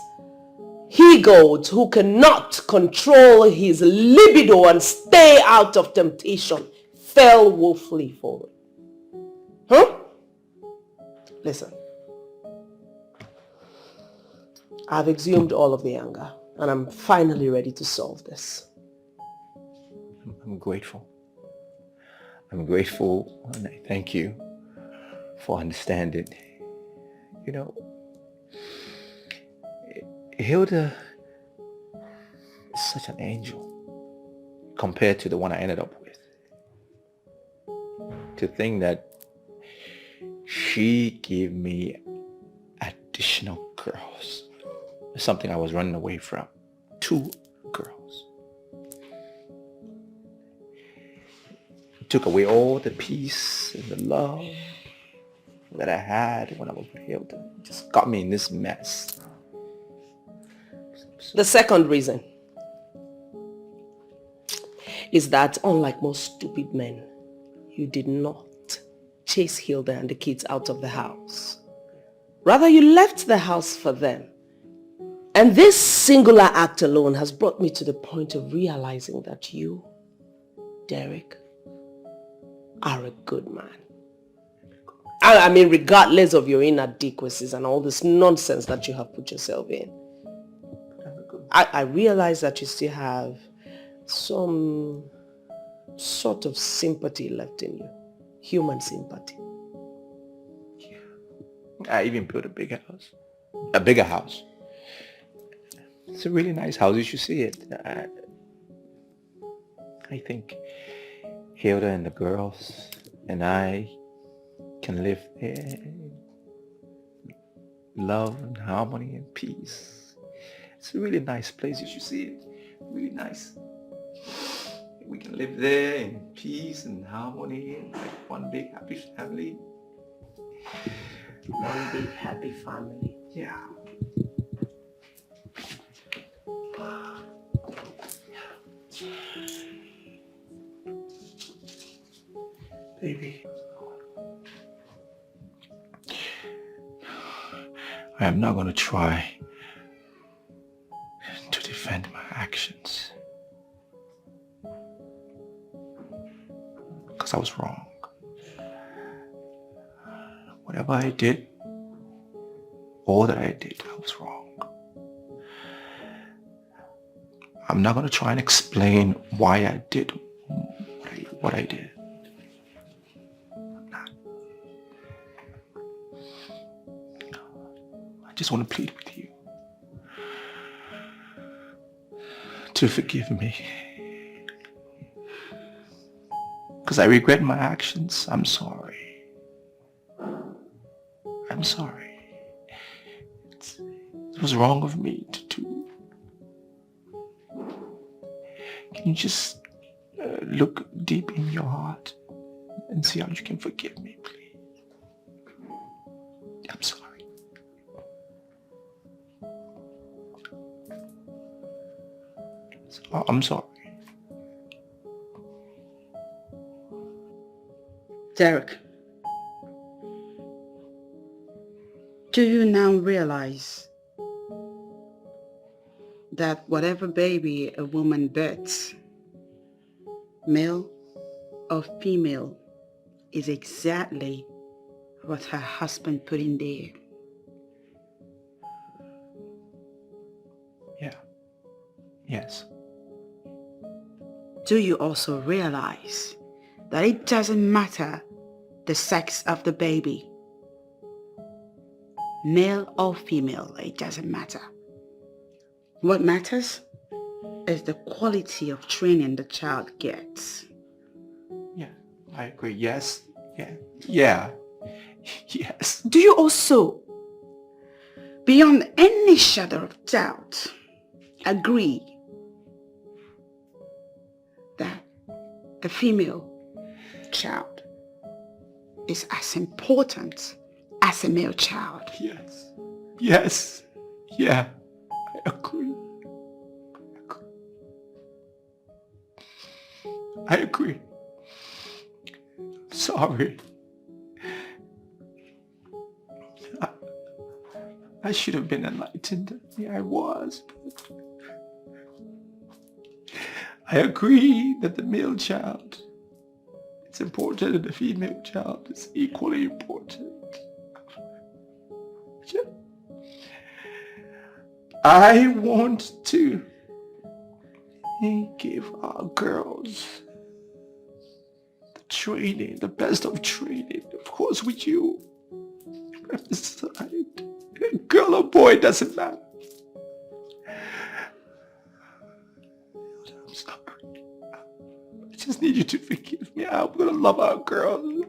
he-goat who cannot control his libido and stay out of temptation, fell woefully for it. Huh? Listen. I've exhumed all of the anger, and I'm finally ready to solve this. I'm grateful. I'm grateful, and I thank you for understanding. You know, Hilda is such an angel compared to the one I ended up with. To think that she gave me additional girls, something I was running away from. 2 girls. Took away all the peace and the love that I had when I was with Hilda. Just got me in this mess. The second reason is that, unlike most stupid men, you did not chase Hilda and the kids out of the house. Rather, you left the house for them And this singular act alone has brought me to the point of realizing that you, Derek, are a good man. I mean, regardless of your inadequacies and all this nonsense that you have put yourself in. I realize that you still have some sort of sympathy left in you. Human sympathy. I even built a bigger house. A bigger house. It's a really nice house. You should see it. I think Hilda and the girls and I can live there in love and harmony and peace. It's a really nice place. You should see it. Really nice. We can live there in peace and harmony and like one big happy family. One big happy family. Yeah. Baby, I am not going to try to defend my actions because I was wrong. Whatever I did, all that I did, I was wrong. I'm not going to try and explain why I did what I did. I'm not. I just want to plead with you to forgive me. Because I regret my actions. I'm sorry. I'm sorry. It was wrong of me to do. Can you just look deep in your heart and see how you can forgive me, please? I'm sorry. I'm sorry. Derek, do you now realize that whatever baby a woman births, male or female, is exactly what her husband put in there? Yeah. Yes. Do you also realize that it doesn't matter the sex of the baby, male or female, it doesn't matter. What matters is the quality of training the child gets. Yeah, I agree. Yes. Yeah. Yeah. Yes. Do you also, beyond any shadow of doubt, agree that a female child is as important as a male child? Yes. Yes. Yeah. I agree. I agree. Sorry. I should have been enlightened. Yeah, I was. I agree that the male child is important and the female child is equally important. I want to give our girls the training, the best of training, of course with you. Girl or boy, doesn't matter. I'm sorry. I just need you to forgive me. I'm gonna love our girls.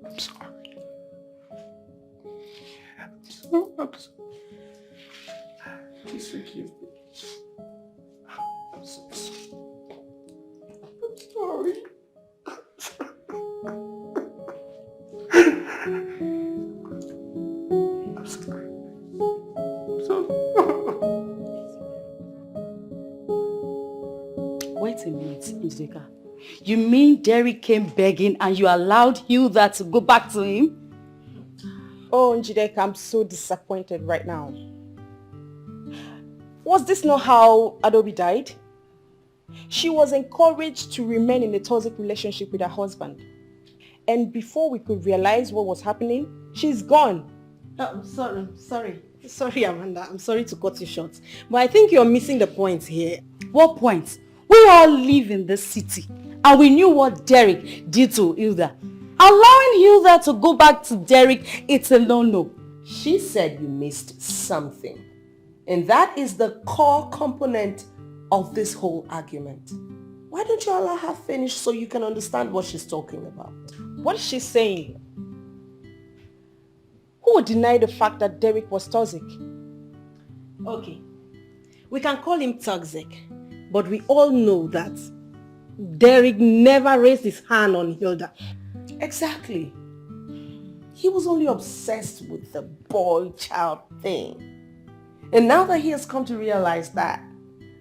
I'm sorry. I'm sorry. Please forgive me. I'm so sorry. I'm sorry. I'm sorry. I'm so Wait a minute, Etiko. You mean Derek came begging and you allowed Hilda to go back to him? Oh, Njideka, I'm so disappointed right now. Was this not how Adobe died? She was encouraged to remain in a toxic relationship with her husband. And before we could realize what was happening, she's gone. Oh, sorry, Amanda. I'm sorry to cut you short. But I think you're missing the point here. What point? We all live in this city. And we knew what Derek did to Hilda. Allowing Hilda to go back to Derek, it's a no-no. She said you missed something. And that is the core component of this whole argument. Why don't you allow her finish so you can understand what she's talking about? What is she saying? Who would deny the fact that Derek was toxic? Okay, we can call him toxic, but we all know that Derek never raised his hand on Hilda. Exactly. He was only obsessed with the boy-child thing. And now that he has come to realize that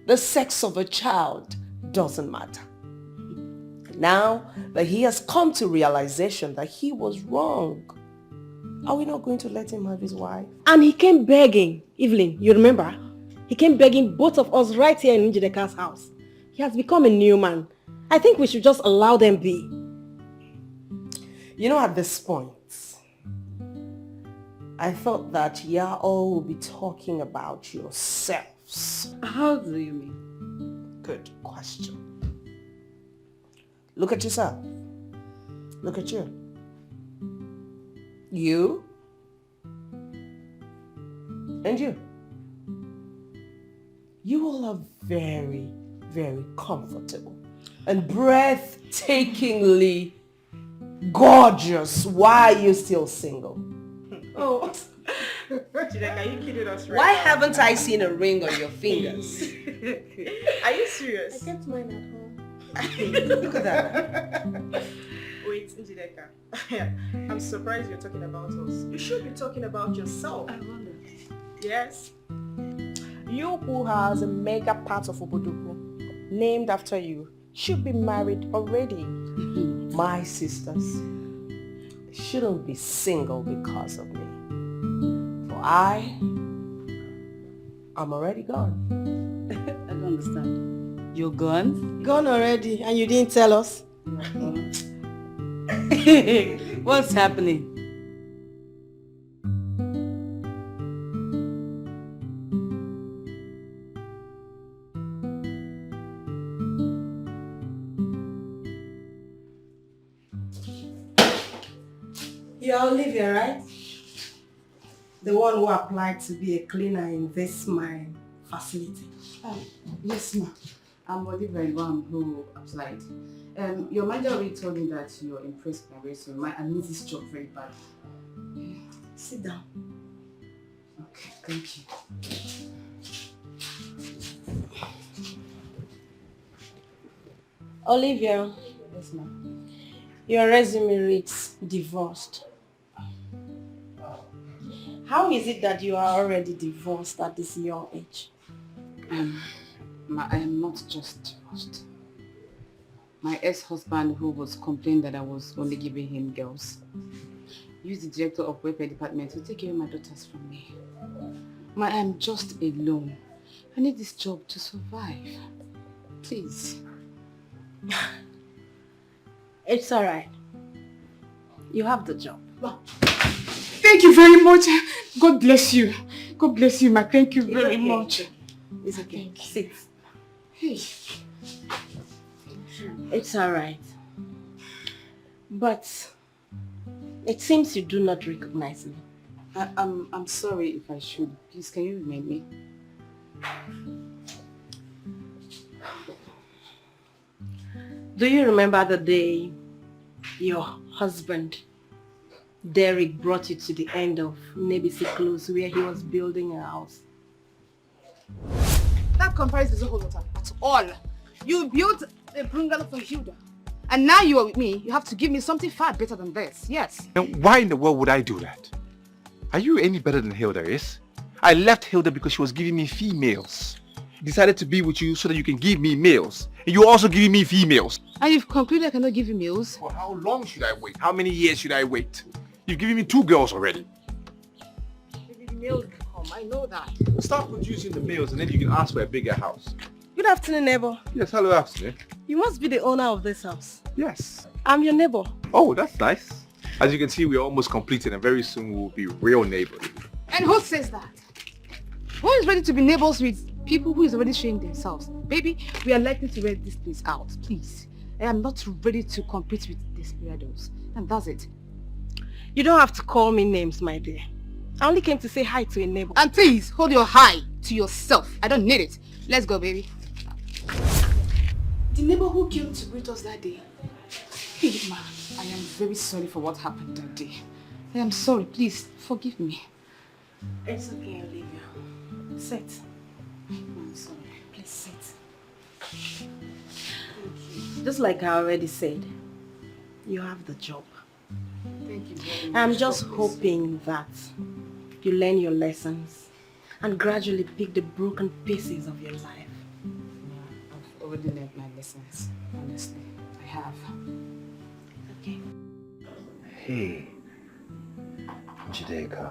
the sex of a child doesn't matter. Now that he has come to realization that he was wrong, are we not going to let him have his wife? And he came begging, Evelyn, you remember? He came begging both of us right here in Njideka's house. He has become a new man. I think we should just allow them be. You know, at this point, I thought that y'all will be talking about yourselves. How do you mean? Good question. Look at yourself. Look at you. You. And you. You all are very, very comfortable and breathtakingly gorgeous. Why are you still single? Oh, Njideka, you kidding us right Why now? haven't I seen a ring on your fingers? Are you serious? I kept mine at home. Look at that. Wait, Njideka. I'm surprised you're talking about us. You should be talking about yourself. I wonder. Yes. You who has a mega part of Obodoku named after you should be married already. My sisters shouldn't be single because of me. For I am already gone. I don't understand. You're gone? Gone already, and you didn't tell us? What's happening? You're Olivia, right? The one who applied to be a cleaner in this my facility. Yes, ma'am. I'm Olivia, the one who applied. Your manager already told me that you're impressed by my resume. I need this job very bad. Sit down. Okay, thank you. Olivia. Yes, ma'am. Your resume reads divorced. How is it that you are already divorced at this young age? I am not just divorced. My ex-husband, who was complaining that I was only giving him girls, used the director of welfare department to take away my daughters from me. I am just alone. I need this job to survive. Please. It's alright. You have the job. Thank you very much. God bless you. God bless you, ma. Thank you very much. It's okay. Sit. Hey. It's alright. But it seems you do not recognize me. I'm sorry if I should. Please, can you remind me? Do you remember the day your husband, Derek, brought you to the end of Nebisi Close where he was building a house? That comparison doesn't hold water at all. You built a bungalow for Hilda. And now you are with me. You have to give me something far better than this. Yes. And why in the world would I do that? Are you any better than Hilda is? I left Hilda because she was giving me females. Decided to be with you so that you can give me males. And you're also giving me females. And you've concluded I cannot give you meals? For how long should I wait? How many years should I wait? You've given me 2 girls already. mail will come. I know that. Start producing the meals and then you can ask for a bigger house. Good afternoon, neighbor. Yes, hello, afternoon. You must be the owner of this house. Yes. I'm your neighbor. Oh, that's nice. As you can see, we're almost completed and very soon we'll be real neighbors. And who says that? Who is ready to be neighbors with people who is already showing themselves? Baby, we are likely to rent this place out. Please. I am not ready to compete with desperados. And that's it. You don't have to call me names, my dear. I only came to say hi to a neighbor. And please, hold your hi to yourself. I don't need it. Let's go, baby. The neighbor who came to greet us that day. Hey, ma, I am very sorry for what happened that day. I am sorry. Please, forgive me. It's okay, Olivia. Sit. I'm sorry. Please sit. Just like I already said, you have the job. Thank you very much. I'm just hoping that you learn your lessons and gradually pick the broken pieces of your life. I've already learned my lessons, honestly. I have. Okay. Hey, Jideka.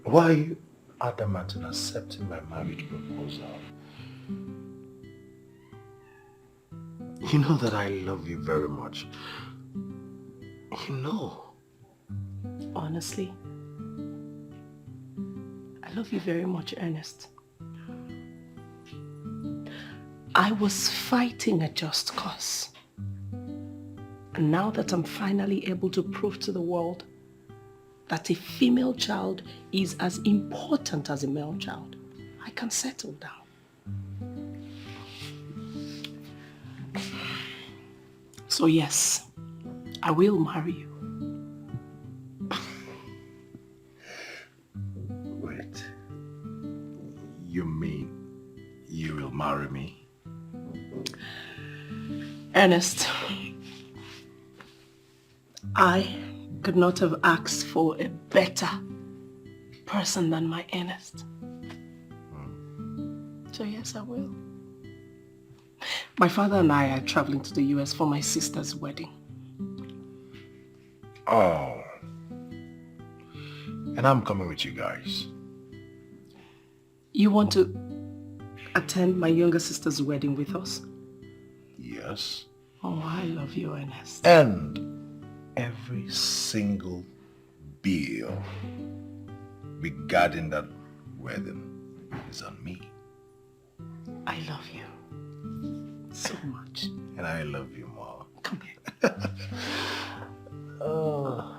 Why are you adamant in accepting my marriage proposal? You know that I love you very much. You know. Honestly, I love you very much, Ernest. I was fighting a just cause. And now that I'm finally able to prove to the world that a female child is as important as a male child, I can settle down. So yes, I will marry you. Wait. You mean you will marry me? Ernest, I could not have asked for a better person than my Ernest. So yes, I will. My father and I are traveling to the US for my sister's wedding. Oh. And I'm coming with you guys. You want to attend my younger sister's wedding with us? Yes. Oh, I love you, Ernest. And every single bill regarding that wedding is on me. I love you so much. And I love you more. Come here. Oh,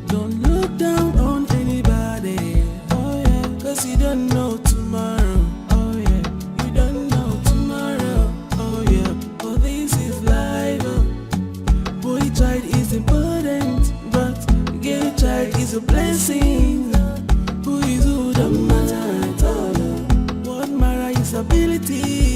don't look down on anybody. Oh yeah, 'cause you don't know tomorrow. Oh yeah, you don't know tomorrow. Oh yeah, but this is life. Boy child is important, but girl child is a blessing. Who is who don't matter at all. What matter is ability.